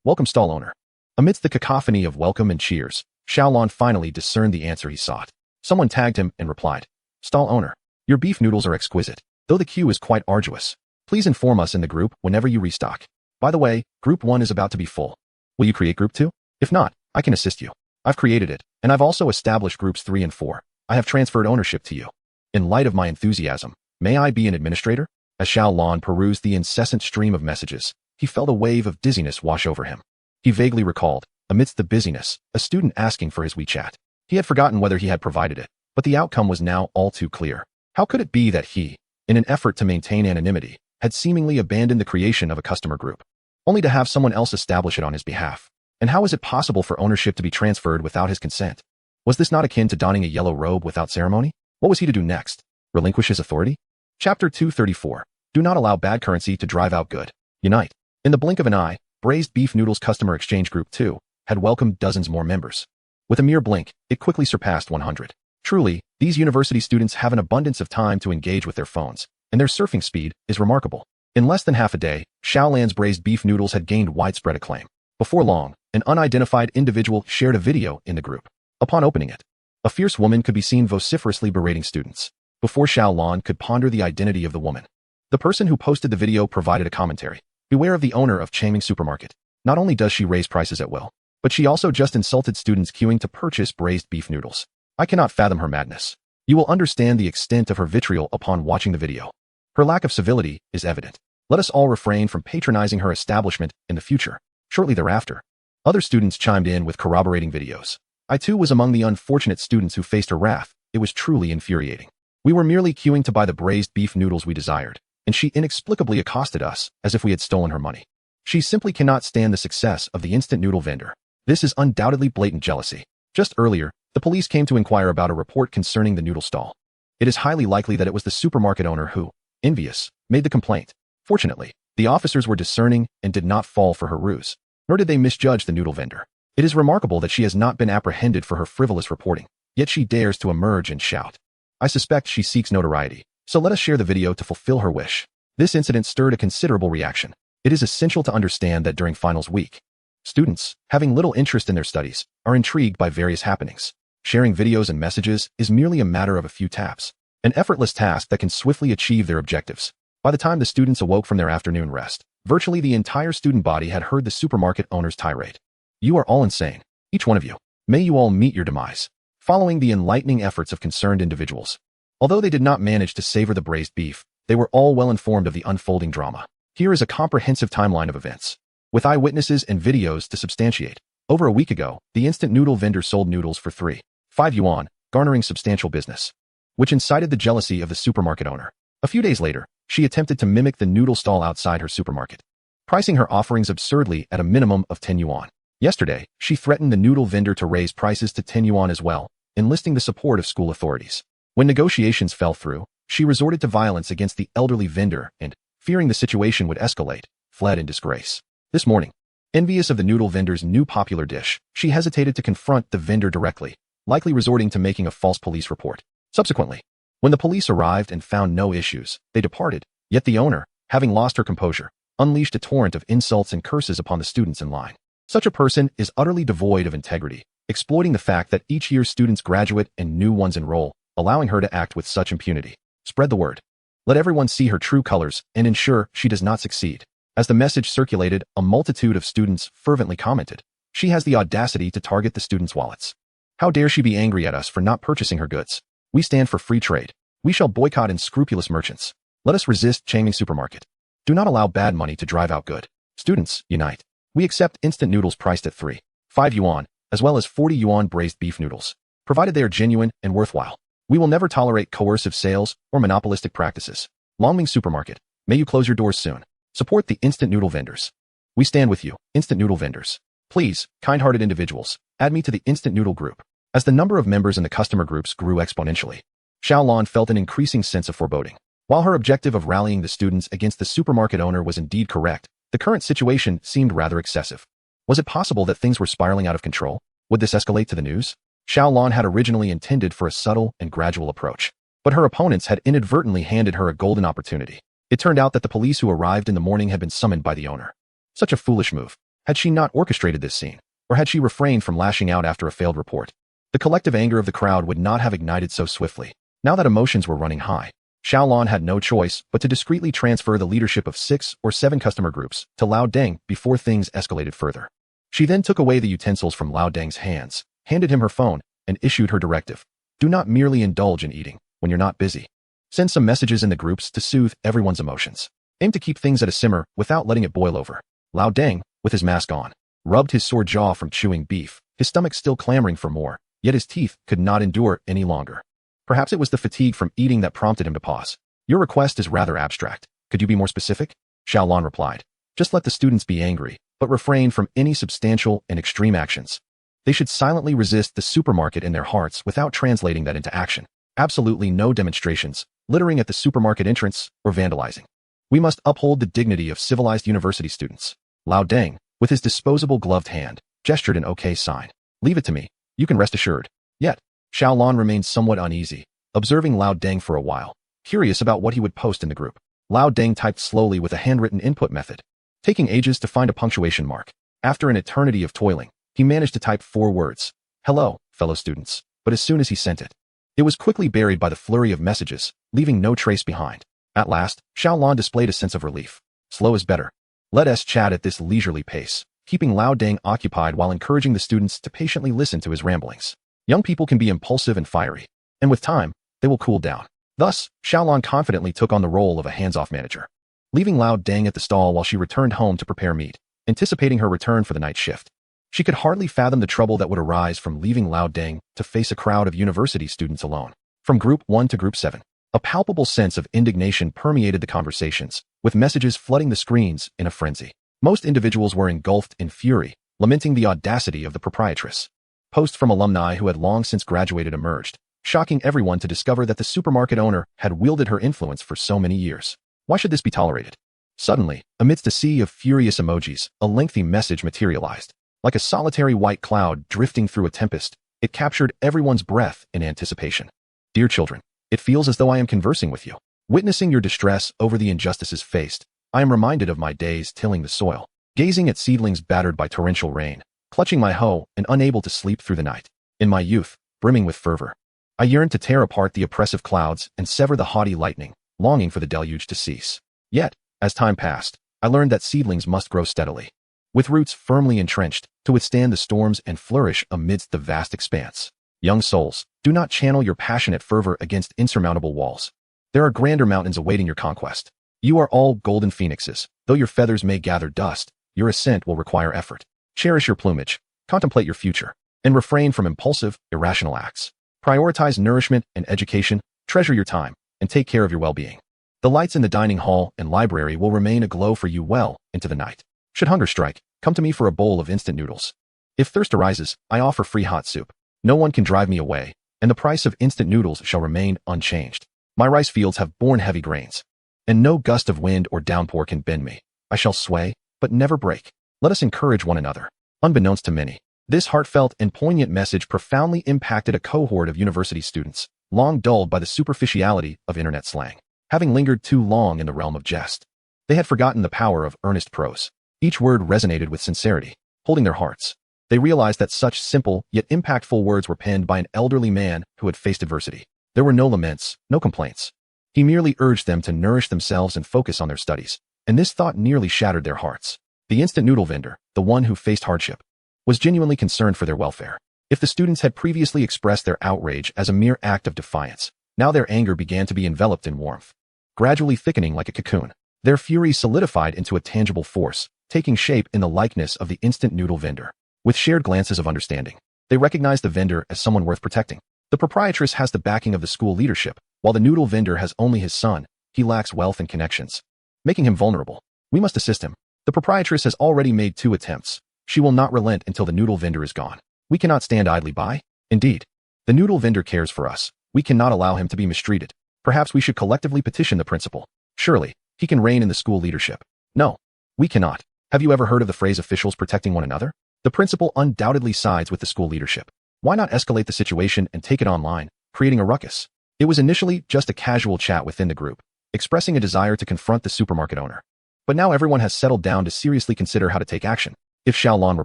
Welcome stall owner. Amidst the cacophony of welcome and cheers, Xiaolon finally discerned the answer he sought. Someone tagged him and replied, Stall owner, your beef noodles are exquisite, though the queue is quite arduous. Please inform us in the group whenever you restock. By the way, Group 1 is about to be full. Will you create Group 2? If not, I can assist you. I've created it, and I've also established Groups 3 and 4. I have transferred ownership to you. In light of my enthusiasm, may I be an administrator? As Xiaolon perused the incessant stream of messages, he felt a wave of dizziness wash over him. He vaguely recalled, amidst the busyness, a student asking for his WeChat. He had forgotten whether he had provided it, but the outcome was now all too clear. How could it be that he, in an effort to maintain anonymity, had seemingly abandoned the creation of a customer group, only to have someone else establish it on his behalf? And how is it possible for ownership to be transferred without his consent? Was this not akin to donning a yellow robe without ceremony? What was he to do next? Relinquish his authority? Chapter 234. Do not allow bad currency to drive out good. Unite. In the blink of an eye, Braised Beef Noodles Customer Exchange Group 2 had welcomed dozens more members. With a mere blink, it quickly surpassed 100. Truly, these university students have an abundance of time to engage with their phones, and their surfing speed is remarkable. In less than half a day, Xiaolan's braised beef noodles had gained widespread acclaim. Before long, an unidentified individual shared a video in the group. Upon opening it, a fierce woman could be seen vociferously berating students. Before Xiaolon could ponder the identity of the woman, the person who posted the video provided a commentary. Beware of the owner of Changming Supermarket. Not only does she raise prices at will, but she also just insulted students queuing to purchase braised beef noodles. I cannot fathom her madness. You will understand the extent of her vitriol upon watching the video. Her lack of civility is evident. Let us all refrain from patronizing her establishment in the future. Shortly thereafter, other students chimed in with corroborating videos. I too was among the unfortunate students who faced her wrath. It was truly infuriating. We were merely queuing to buy the braised beef noodles we desired, and she inexplicably accosted us as if we had stolen her money. She simply cannot stand the success of the instant noodle vendor. This is undoubtedly blatant jealousy. Just earlier, the police came to inquire about a report concerning the noodle stall. It is highly likely that it was the supermarket owner who, envious, made the complaint. Fortunately, the officers were discerning and did not fall for her ruse, nor did they misjudge the noodle vendor. It is remarkable that she has not been apprehended for her frivolous reporting, yet she dares to emerge and shout. I suspect she seeks notoriety, so let us share the video to fulfill her wish. This incident stirred a considerable reaction. It is essential to understand that during finals week, students, having little interest in their studies, are intrigued by various happenings. Sharing videos and messages is merely a matter of a few taps, an effortless task that can swiftly achieve their objectives. By the time the students awoke from their afternoon rest, virtually the entire student body had heard the supermarket owner's tirade. You are all insane, each one of you. May you all meet your demise. Following the enlightening efforts of concerned individuals, although they did not manage to savor the braised beef, they were all well informed of the unfolding drama. Here is a comprehensive timeline of events, with eyewitnesses and videos to substantiate. Over a week ago, the instant noodle vendor sold noodles for 3.5 yuan, garnering substantial business, which incited the jealousy of the supermarket owner. A few days later, she attempted to mimic the noodle stall outside her supermarket, pricing her offerings absurdly at a minimum of 10 yuan. Yesterday, she threatened the noodle vendor to raise prices to 10 yuan as well, enlisting the support of school authorities. When negotiations fell through, she resorted to violence against the elderly vendor and, fearing the situation would escalate, fled in disgrace. This morning, envious of the noodle vendor's new popular dish, she hesitated to confront the vendor directly, likely resorting to making a false police report. Subsequently, when the police arrived and found no issues, they departed, yet the owner, having lost her composure, unleashed a torrent of insults and curses upon the students in line. Such a person is utterly devoid of integrity, exploiting the fact that each year students graduate and new ones enroll, allowing her to act with such impunity. Spread the word. Let everyone see her true colors and ensure she does not succeed. As the message circulated, a multitude of students fervently commented, "She has the audacity to target the students' wallets. How dare she be angry at us for not purchasing her goods? We stand for free trade. We shall boycott unscrupulous merchants. Let us resist Changming Supermarket. Do not allow bad money to drive out good. Students, unite. We accept instant noodles priced at 3.5 yuan, as well as 40 yuan braised beef noodles, provided they are genuine and worthwhile. We will never tolerate coercive sales or monopolistic practices. Longming Supermarket, may you close your doors soon. Support the instant noodle vendors. We stand with you, instant noodle vendors. Please, kind-hearted individuals, add me to the instant noodle group." As the number of members in the customer groups grew exponentially, Xiaolan felt an increasing sense of foreboding. While her objective of rallying the students against the supermarket owner was indeed correct, the current situation seemed rather excessive. Was it possible that things were spiraling out of control? Would this escalate to the news? Xiaolan had originally intended for a subtle and gradual approach, but her opponents had inadvertently handed her a golden opportunity. It turned out that the police who arrived in the morning had been summoned by the owner. Such a foolish move. Had she not orchestrated this scene, or had she refrained from lashing out after a failed report, the collective anger of the crowd would not have ignited so swiftly. Now that emotions were running high, Xiaolan had no choice but to discreetly transfer the leadership of 6 or 7 customer groups to Lao Deng before things escalated further. She then took away the utensils from Lao Deng's hands, handed him her phone, and issued her directive. Do not merely indulge in eating when you're not busy. Send some messages in the groups to soothe everyone's emotions. Aim to keep things at a simmer without letting it boil over. Lao Deng, with his mask on, rubbed his sore jaw from chewing beef, his stomach still clamoring for more, yet his teeth could not endure any longer. Perhaps it was the fatigue from eating that prompted him to pause. Your request is rather abstract. Could you be more specific? Xiaolan replied. Just let the students be angry, but refrain from any substantial and extreme actions. They should silently resist the supermarket in their hearts without translating that into action. Absolutely no demonstrations, littering at the supermarket entrance, or vandalizing. We must uphold the dignity of civilized university students. Lao Deng, with his disposable gloved hand, gestured an okay sign. Leave it to me. You can rest assured. Yet, Xiaolan remained somewhat uneasy, observing Lao Deng for a while, curious about what he would post in the group. Lao Deng typed slowly with a handwritten input method, taking ages to find a punctuation mark. After an eternity of toiling, he managed to type 4 words. Hello, fellow students. But as soon as he sent it, it was quickly buried by the flurry of messages, leaving no trace behind. At last, Xiaolan displayed a sense of relief. Slow is better. Let us chat at this leisurely pace, keeping Lao Deng occupied while encouraging the students to patiently listen to his ramblings. Young people can be impulsive and fiery, and with time, they will cool down. Thus, Xiaolan confidently took on the role of a hands-off manager, leaving Lao Deng at the stall while she returned home to prepare meat, anticipating her return for the night shift. She could hardly fathom the trouble that would arise from leaving Lao Deng to face a crowd of university students alone. From Group 1 to Group 7, a palpable sense of indignation permeated the conversations, with messages flooding the screens in a frenzy. Most individuals were engulfed in fury, lamenting the audacity of the proprietress. Posts from alumni who had long since graduated emerged, shocking everyone to discover that the supermarket owner had wielded her influence for so many years. Why should this be tolerated? Suddenly, amidst a sea of furious emojis, a lengthy message materialized. Like a solitary white cloud drifting through a tempest, it captured everyone's breath in anticipation. Dear children, it feels as though I am conversing with you. Witnessing your distress over the injustices faced, I am reminded of my days tilling the soil, gazing at seedlings battered by torrential rain, clutching my hoe and unable to sleep through the night. In my youth, brimming with fervor, I yearned to tear apart the oppressive clouds and sever the haughty lightning, longing for the deluge to cease. Yet, as time passed, I learned that seedlings must grow steadily, with roots firmly entrenched, to withstand the storms and flourish amidst the vast expanse. Young souls, do not channel your passionate fervor against insurmountable walls. There are grander mountains awaiting your conquest. You are all golden phoenixes, Though your feathers may gather dust, your ascent will require effort. Cherish your plumage, contemplate your future, and refrain from impulsive, irrational acts. Prioritize nourishment and education, treasure your time, and take care of your well-being. The lights in the dining hall and library will remain aglow for you well into the night. Should hunger strike, come to me for a bowl of instant noodles. If thirst arises, I offer free hot soup. No one can drive me away, and the price of instant noodles shall remain unchanged. My rice fields have borne heavy grains, and no gust of wind or downpour can bend me. I shall sway, but never break. Let us encourage one another. Unbeknownst to many, this heartfelt and poignant message profoundly impacted a cohort of university students, long dulled by the superficiality of internet slang. Having lingered too long in the realm of jest, they had forgotten the power of earnest prose. Each word resonated with sincerity, holding their hearts. They realized that such simple yet impactful words were penned by an elderly man who had faced adversity. There were no laments, no complaints. He merely urged them to nourish themselves and focus on their studies, and this thought nearly shattered their hearts. The instant noodle vendor, the one who faced hardship, was genuinely concerned for their welfare. If the students had previously expressed their outrage as a mere act of defiance, now their anger began to be enveloped in warmth, gradually thickening like a cocoon. Their fury solidified into a tangible force, taking shape in the likeness of the instant noodle vendor. With shared glances of understanding, they recognized the vendor as someone worth protecting. The proprietress has the backing of the school leadership, while the noodle vendor has only his son. He lacks wealth and connections, making him vulnerable. We must assist him. The proprietress has already made 2 attempts. She will not relent until the noodle vendor is gone. We cannot stand idly by. Indeed, the noodle vendor cares for us. We cannot allow him to be mistreated. Perhaps we should collectively petition the principal. Surely, he can reign in the school leadership. No, we cannot. Have you ever heard of the phrase officials protecting one another? The principal undoubtedly sides with the school leadership. Why not escalate the situation and take it online, creating a ruckus? It was initially just a casual chat within the group, expressing a desire to confront the supermarket owner. But now everyone has settled down to seriously consider how to take action. If Xiaolon were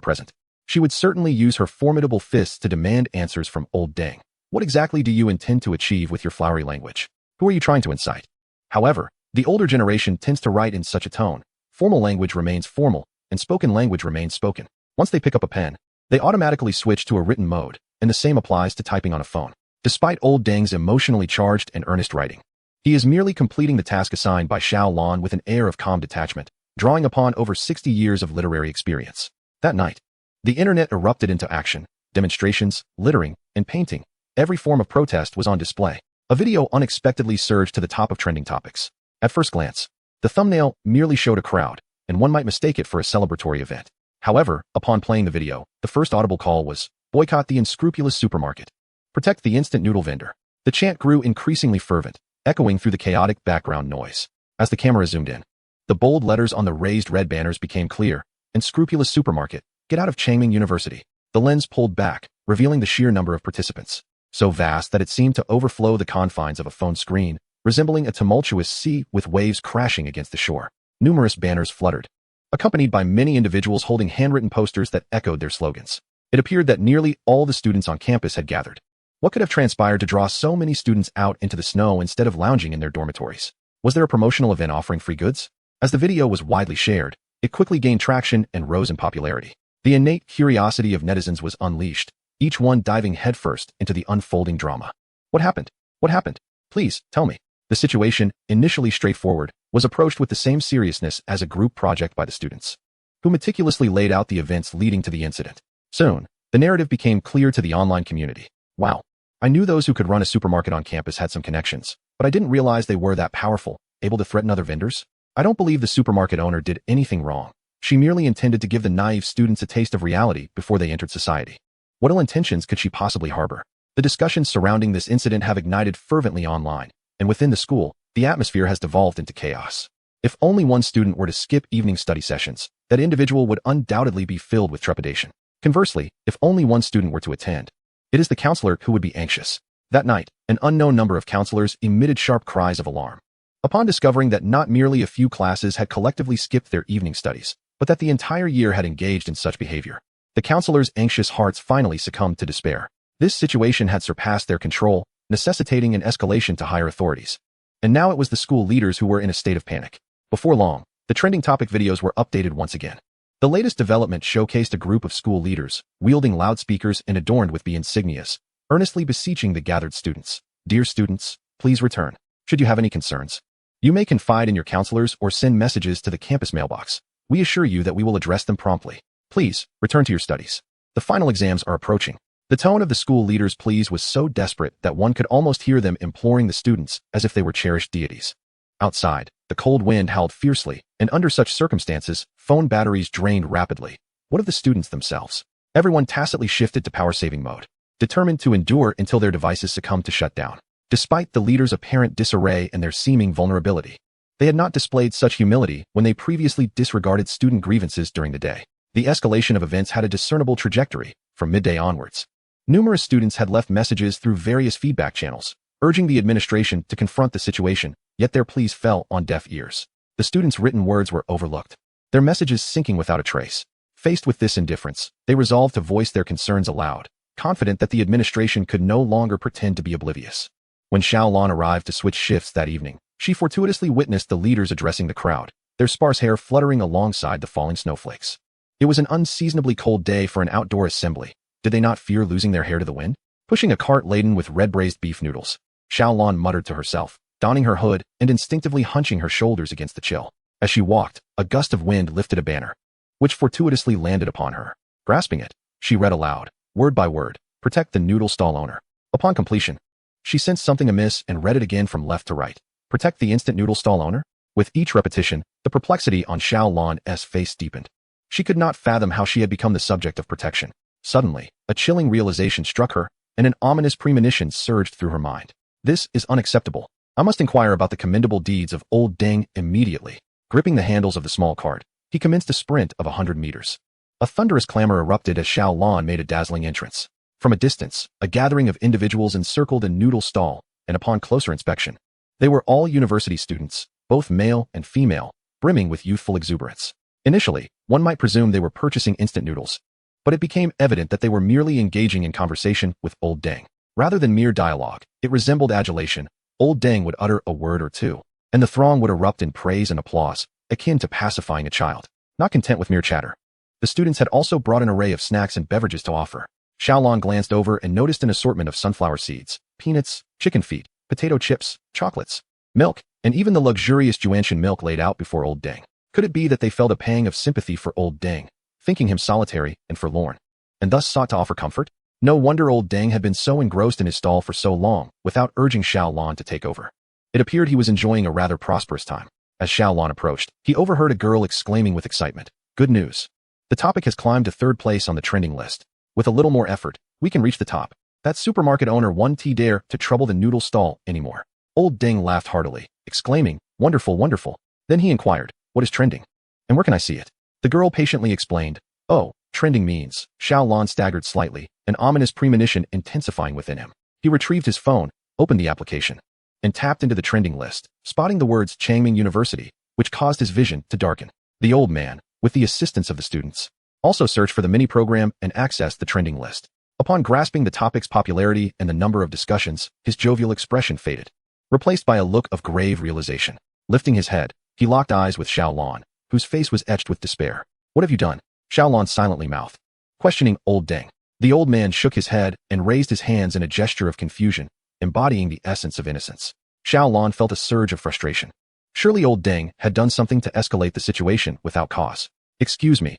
present, she would certainly use her formidable fists to demand answers from old Deng. What exactly do you intend to achieve with your flowery language? Who are you trying to incite? However, the older generation tends to write in such a tone. Formal language remains formal, and spoken language remains spoken. Once they pick up a pen, they automatically switch to a written mode, and the same applies to typing on a phone. Despite old Deng's emotionally charged and earnest writing, he is merely completing the task assigned by Xiaolon with an air of calm detachment, drawing upon over 60 years of literary experience. That night, the internet erupted into action. Demonstrations, littering, and painting. Every form of protest was on display. A video unexpectedly surged to the top of trending topics. At first glance, the thumbnail merely showed a crowd, and one might mistake it for a celebratory event. However, upon playing the video, the first audible call was, "Boycott the unscrupulous supermarket. Protect the instant noodle vendor." The chant grew increasingly fervent, echoing through the chaotic background noise. As the camera zoomed in, the bold letters on the raised red banners became clear. "Unscrupulous supermarket, get out of Changming University." The lens pulled back, revealing the sheer number of participants, so vast that it seemed to overflow the confines of a phone screen, resembling a tumultuous sea with waves crashing against the shore. Numerous banners fluttered, accompanied by many individuals holding handwritten posters that echoed their slogans. It appeared that nearly all the students on campus had gathered. What could have transpired to draw so many students out into the snow instead of lounging in their dormitories? Was there a promotional event offering free goods? As the video was widely shared, it quickly gained traction and rose in popularity. The innate curiosity of netizens was unleashed, each one diving headfirst into the unfolding drama. What happened? What happened? Please, tell me. The situation, initially straightforward, was approached with the same seriousness as a group project by the students, who meticulously laid out the events leading to the incident. Soon, the narrative became clear to the online community. Wow, I knew those who could run a supermarket on campus had some connections, but I didn't realize they were that powerful, able to threaten other vendors. I don't believe the supermarket owner did anything wrong. She merely intended to give the naive students a taste of reality before they entered society. What ill intentions could she possibly harbor? The discussions surrounding this incident have ignited fervently online, and within the school, the atmosphere has devolved into chaos. If only one student were to skip evening study sessions, that individual would undoubtedly be filled with trepidation. Conversely, if only one student were to attend, it is the counselor who would be anxious. That night, an unknown number of counselors emitted sharp cries of alarm upon discovering that not merely a few classes had collectively skipped their evening studies, but that the entire year had engaged in such behavior. The counselors' anxious hearts finally succumbed to despair. This situation had surpassed their control, necessitating an escalation to higher authorities. And now it was the school leaders who were in a state of panic. Before long, the trending topic videos were updated once again. The latest development showcased a group of school leaders, wielding loudspeakers and adorned with the insignias, earnestly beseeching the gathered students. "Dear students, please return. Should you have any concerns, You may confide in your counselors or send messages to the campus mailbox. We assure you that we will address them promptly. Please, return to your studies. The final exams are approaching. The tone of the school leader's pleas was so desperate that one could almost hear them imploring the students as if they were cherished deities. Outside, the cold wind howled fiercely, and under such circumstances, phone batteries drained rapidly. What of the students themselves? Everyone tacitly shifted to power-saving mode, determined to endure until their devices succumbed to shutdown. Despite the leader's apparent disarray and their seeming vulnerability, they had not displayed such humility when they previously disregarded student grievances during the day. The escalation of events had a discernible trajectory from midday onwards. Numerous students had left messages through various feedback channels, urging the administration to confront the situation, yet their pleas fell on deaf ears. The students' written words were overlooked, their messages sinking without a trace. Faced with this indifference, they resolved to voice their concerns aloud, confident that the administration could no longer pretend to be oblivious. When Xiaolan arrived to switch shifts that evening, she fortuitously witnessed the leaders addressing the crowd, their sparse hair fluttering alongside the falling snowflakes. It was an unseasonably cold day for an outdoor assembly. Did they not fear losing their hair to the wind? Pushing a cart laden with red-braised beef noodles, Xiaolan muttered to herself, donning her hood and instinctively hunching her shoulders against the chill. As she walked, a gust of wind lifted a banner, which fortuitously landed upon her. Grasping it, she read aloud, word by word, "Protect the noodle stall owner." Upon completion, she sensed something amiss and read it again from left to right. Protect the instant noodle stall owner? With each repetition, the perplexity on Xiaolan's face deepened. She could not fathom how she had become the subject of protection. Suddenly, a chilling realization struck her, and an ominous premonition surged through her mind. This is unacceptable. I must inquire about the commendable deeds of old Deng immediately. Gripping the handles of the small cart, he commenced a sprint of 100 meters. A thunderous clamor erupted as Xiaolan made a dazzling entrance. From a distance, a gathering of individuals encircled a noodle stall, and upon closer inspection, they were all university students, both male and female, brimming with youthful exuberance. Initially, one might presume they were purchasing instant noodles, but it became evident that they were merely engaging in conversation with old Deng. Rather than mere dialogue, it resembled adulation. Old Deng would utter a word or two, and the throng would erupt in praise and applause, akin to pacifying a child. Not content with mere chatter, the students had also brought an array of snacks and beverages to offer. Xiaolan glanced over and noticed an assortment of sunflower seeds, peanuts, chicken feet, potato chips, chocolates, milk, and even the luxurious Juanshan milk laid out before old Deng. Could it be that they felt a pang of sympathy for old Deng, thinking him solitary and forlorn, and thus sought to offer comfort? No wonder old Deng had been so engrossed in his stall for so long without urging Xiaolan to take over. It appeared he was enjoying a rather prosperous time. As Xiaolan approached, he overheard a girl exclaiming with excitement, "Good news! The topic has climbed to third place on the trending list. With a little more effort, we can reach the top. That supermarket owner won't dare to trouble the noodle stall anymore." Old Deng laughed heartily, exclaiming, "Wonderful, wonderful." Then he inquired, "What is trending? And where can I see it?" The girl patiently explained, "Oh, trending means." Xiaolan staggered slightly, an ominous premonition intensifying within him. He retrieved his phone, opened the application, and tapped into the trending list, spotting the words Changming University, which caused his vision to darken. The old man, with the assistance of the students, also searched for the mini-program and accessed the trending list. Upon grasping the topic's popularity and the number of discussions, his jovial expression faded, replaced by a look of grave realization. Lifting his head, he locked eyes with Xiaolan, whose face was etched with despair. "What have you done?" Xiaolan silently mouthed, questioning old Deng. The old man shook his head and raised his hands in a gesture of confusion, embodying the essence of innocence. Xiaolan felt a surge of frustration. Surely old Deng had done something to escalate the situation without cause. Excuse me.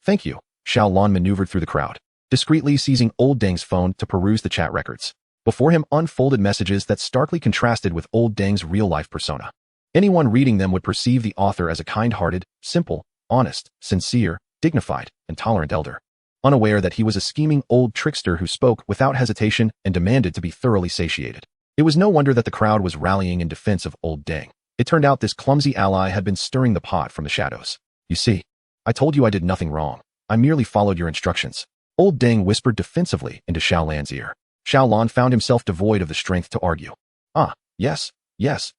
Thank you." Xiaolan maneuvered through the crowd, discreetly seizing old Deng's phone to peruse the chat records. Before him unfolded messages that starkly contrasted with old Deng's real-life persona. Anyone reading them would perceive the author as a kind-hearted, simple, honest, sincere, dignified, and tolerant elder, unaware that he was a scheming old trickster who spoke without hesitation and demanded to be thoroughly satiated. It was no wonder that the crowd was rallying in defense of old Deng. It turned out this clumsy ally had been stirring the pot from the shadows. "You see, I told you I did nothing wrong. I merely followed your instructions." Old Deng whispered defensively into Xiaolan's ear. Xiaolan found himself devoid of the strength to argue. Yes,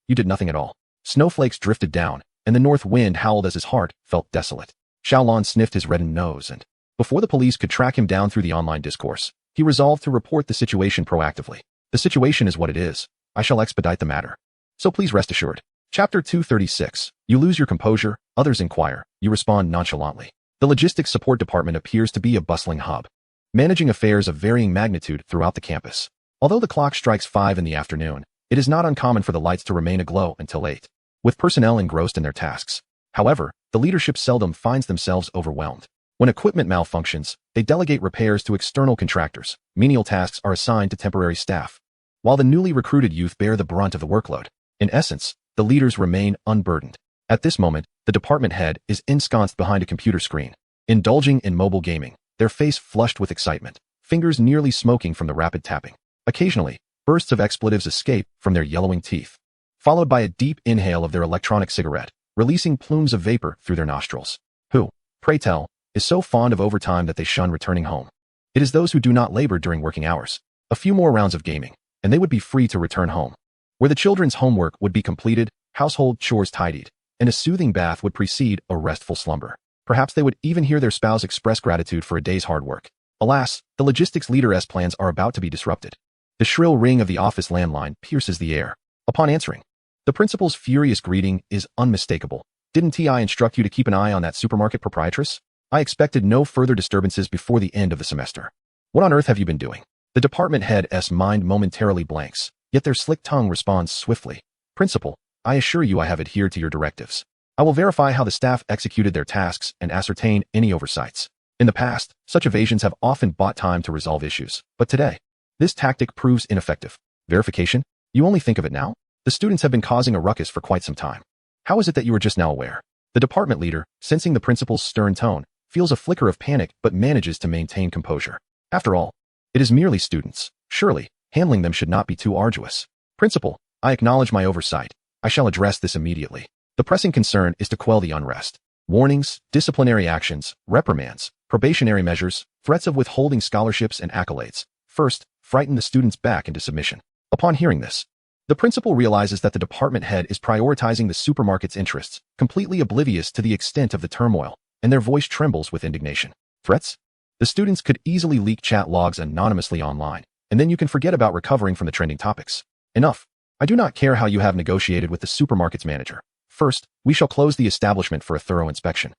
you did nothing at all." Snowflakes drifted down, and the north wind howled as his heart felt desolate. Xiaolan sniffed his reddened nose and, before the police could track him down through the online discourse, he resolved to report the situation proactively. "The situation is what it is. I shall expedite the matter. So please rest assured." Chapter 236. You lose your composure, others inquire, you respond nonchalantly. The logistics support department appears to be a bustling hub, managing affairs of varying magnitude throughout the campus. Although the clock strikes 5 in the afternoon, It is not uncommon for the lights to remain aglow until 8, with personnel engrossed in their tasks. However, the leadership seldom finds themselves overwhelmed. When equipment malfunctions, they delegate repairs to external contractors. Menial tasks are assigned to temporary staff, while the newly recruited youth bear the brunt of the workload. In essence, the leaders remain unburdened. At this moment, the department head is ensconced behind a computer screen, indulging in mobile gaming, their face flushed with excitement, fingers nearly smoking from the rapid tapping. Occasionally, bursts of expletives escape from their yellowing teeth, followed by a deep inhale of their electronic cigarette, releasing plumes of vapor through their nostrils. Who, pray tell, is so fond of overtime that they shun returning home? It is those who do not labor during working hours. A few more rounds of gaming, and they would be free to return home, where the children's homework would be completed, household chores tidied, and a soothing bath would precede a restful slumber. Perhaps they would even hear their spouse express gratitude for a day's hard work. Alas, the logistics leader's plans are about to be disrupted. The shrill ring of the office landline pierces the air. Upon answering, the principal's furious greeting is unmistakable. Didn't I instruct you to keep an eye on that supermarket proprietress? I expected no further disturbances before the end of the semester. What on earth have you been doing? The department head's mind momentarily blanks, yet their slick tongue responds swiftly. Principal, I assure you I have adhered to your directives. I will verify how the staff executed their tasks and ascertain any oversights. In the past, such evasions have often bought time to resolve issues, but today, this tactic proves ineffective. Verification? You only think of it now? The students have been causing a ruckus for quite some time. How is it that you are just now aware? The department leader, sensing the principal's stern tone, feels a flicker of panic but manages to maintain composure. After all, it is merely students. Surely, handling them should not be too arduous. Principal, I acknowledge my oversight. I shall address this immediately. The pressing concern is to quell the unrest. Warnings, disciplinary actions, reprimands, probationary measures, threats of withholding scholarships and accolades. First, frighten the students back into submission. Upon hearing this, the principal realizes that the department head is prioritizing the supermarket's interests, completely oblivious to the extent of the turmoil, and their voice trembles with indignation. Threats? The students could easily leak chat logs anonymously online, and then you can forget about recovering from the trending topics. Enough. I do not care how you have negotiated with the supermarket's manager. First, we shall close the establishment for a thorough inspection.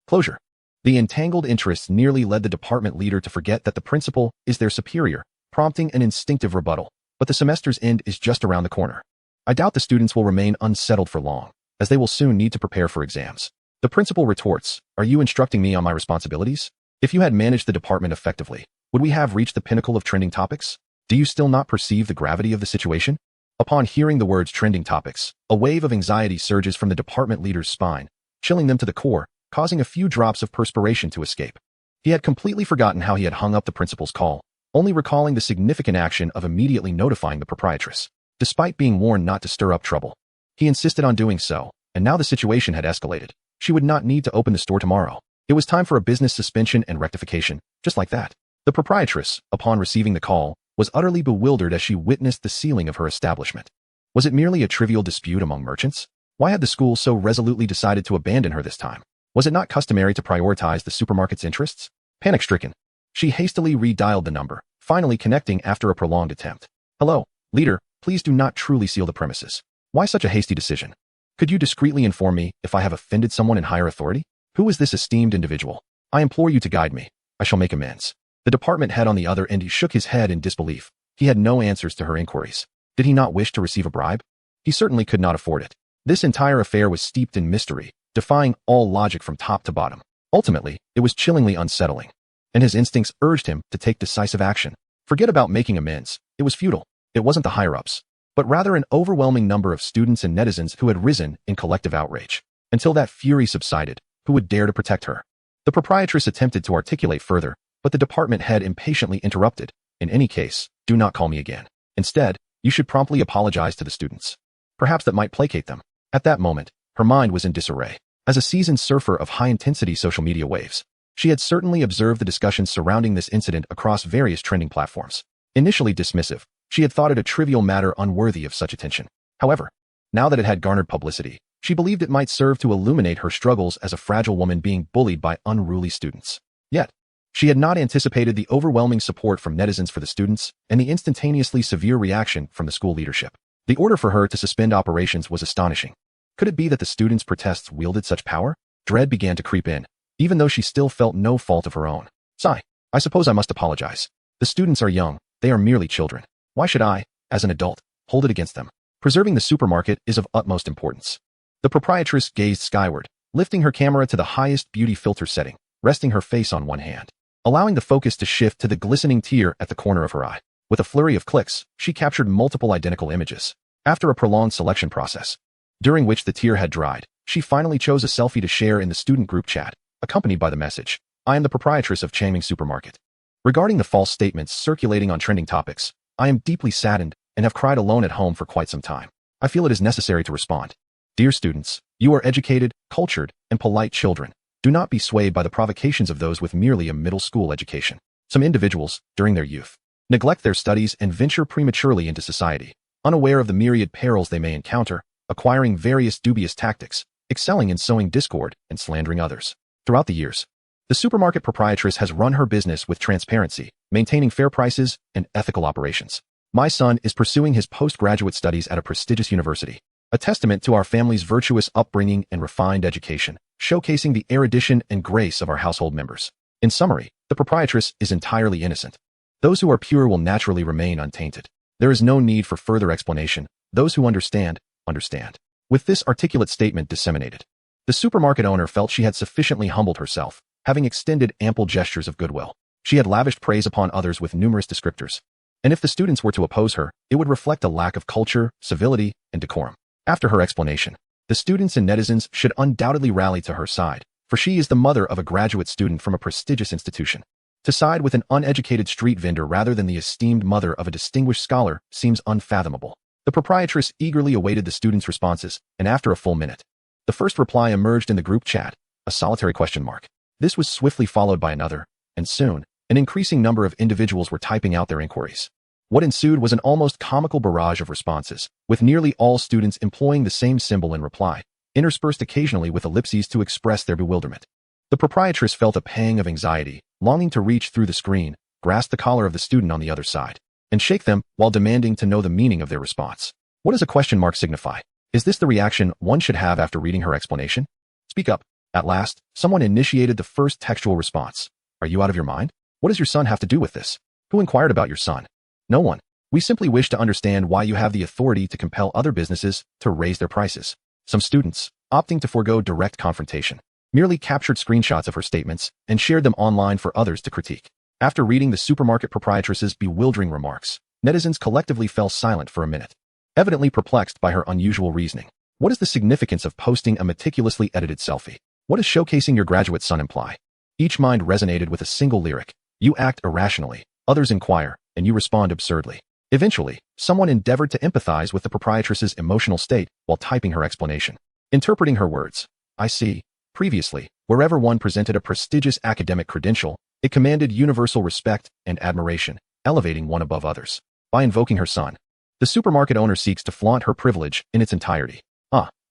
Closure. The entangled interests nearly led the department leader to forget that the principal is their superior, prompting an instinctive rebuttal. But the semester's end is just around the corner. I doubt the students will remain unsettled for long, as they will soon need to prepare for exams. The principal retorts, are you instructing me on my responsibilities? If you had managed the department effectively, would we have reached the pinnacle of trending topics? Do you still not perceive the gravity of the situation? Upon hearing the words trending topics, a wave of anxiety surges from the department leader's spine, chilling them to the core, causing a few drops of perspiration to escape. He had completely forgotten how he had hung up the principal's call, only recalling the significant action of immediately notifying the proprietress. Despite being warned not to stir up trouble, he insisted on doing so, and now the situation had escalated. She would not need to open the store tomorrow. It was time for a business suspension and rectification, just like that. The proprietress, upon receiving the call, was utterly bewildered as she witnessed the ceiling of her establishment. Was it merely a trivial dispute among merchants? Why had the school so resolutely decided to abandon her this time? Was it not customary to prioritize the supermarket's interests? Panic-stricken, she hastily redialed the number, finally connecting after a prolonged attempt. Hello, leader, please do not truly seal the premises. Why such a hasty decision? Could you discreetly inform me if I have offended someone in higher authority? Who is this esteemed individual? I implore you to guide me. I shall make amends. The department head on the other end shook his head in disbelief. He had no answers to her inquiries. Did he not wish to receive a bribe? He certainly could not afford it. This entire affair was steeped in mystery, defying all logic from top to bottom. Ultimately, it was chillingly unsettling, and his instincts urged him to take decisive action. Forget about making amends. It was futile. It wasn't the higher-ups, but rather an overwhelming number of students and netizens who had risen in collective outrage. Until that fury subsided, who would dare to protect her? The proprietress attempted to articulate further, but the department head impatiently interrupted. In any case, do not call me again. Instead, you should promptly apologize to the students. Perhaps that might placate them. At that moment, her mind was in disarray. As a seasoned surfer of high-intensity social media waves, she had certainly observed the discussions surrounding this incident across various trending platforms. Initially dismissive, she had thought it a trivial matter unworthy of such attention. However, now that it had garnered publicity, she believed it might serve to illuminate her struggles as a fragile woman being bullied by unruly students. Yet, she had not anticipated the overwhelming support from netizens for the students and the instantaneously severe reaction from the school leadership. The order for her to suspend operations was astonishing. Could it be that the students' protests wielded such power? Dread began to creep in, even though she still felt no fault of her own. Sigh. I suppose I must apologize. The students are young. They are merely children. Why should I, as an adult, hold it against them. Preserving the supermarket is of utmost importance. The proprietress gazed skyward, lifting her camera to the highest beauty filter setting, resting her face on one hand, allowing the focus to shift to the glistening tear at the corner of her eye. With a flurry of clicks, she captured multiple identical images. After a prolonged selection process, during which the tear had dried, she finally chose a selfie to share in the student group chat, accompanied by the message, "I am the proprietress of Changming Supermarket." Regarding the false statements circulating on trending topics, I am deeply saddened and have cried alone at home for quite some time. I feel it is necessary to respond. Dear students, you are educated, cultured, and polite children. Do not be swayed by the provocations of those with merely a middle school education. Some individuals, during their youth, neglect their studies and venture prematurely into society, unaware of the myriad perils they may encounter, acquiring various dubious tactics, excelling in sowing discord and slandering others. Throughout the years, the supermarket proprietress has run her business with transparency, maintaining fair prices and ethical operations. My son is pursuing his postgraduate studies at a prestigious university, a testament to our family's virtuous upbringing and refined education, showcasing the erudition and grace of our household members. In summary, the proprietress is entirely innocent. Those who are pure will naturally remain untainted. There is no need for further explanation. Those who understand, understand. With this articulate statement disseminated, the supermarket owner felt she had sufficiently humbled herself, having extended ample gestures of goodwill. She had lavished praise upon others with numerous descriptors. And if the students were to oppose her, it would reflect a lack of culture, civility, and decorum. After her explanation, the students and netizens should undoubtedly rally to her side, for she is the mother of a graduate student from a prestigious institution. To side with an uneducated street vendor rather than the esteemed mother of a distinguished scholar seems unfathomable. The proprietress eagerly awaited the students' responses, and after a full minute, the first reply emerged in the group chat, a solitary question mark. This was swiftly followed by another, and soon, an increasing number of individuals were typing out their inquiries. What ensued was an almost comical barrage of responses, with nearly all students employing the same symbol in reply, interspersed occasionally with ellipses to express their bewilderment. The proprietress felt a pang of anxiety, longing to reach through the screen, grasp the collar of the student on the other side, and shake them while demanding to know the meaning of their response. What does a question mark signify? Is this the reaction one should have after reading her explanation? Speak up. At last, someone initiated the first textual response. Are you out of your mind? What does your son have to do with this? Who inquired about your son? No one. We simply wish to understand why you have the authority to compel other businesses to raise their prices. Some students, opting to forego direct confrontation, merely captured screenshots of her statements and shared them online for others to critique. After reading the supermarket proprietress's bewildering remarks, netizens collectively fell silent for a minute, evidently perplexed by her unusual reasoning. What is the significance of posting a meticulously edited selfie? What does showcasing your graduate son imply? Each mind resonated with a single lyric. You act irrationally, others inquire, and you respond absurdly. Eventually, someone endeavored to empathize with the proprietress's emotional state while typing her explanation. Interpreting her words, I see. Previously, wherever one presented a prestigious academic credential, it commanded universal respect and admiration, elevating one above others. By invoking her son, the supermarket owner seeks to flaunt her privilege in its entirety.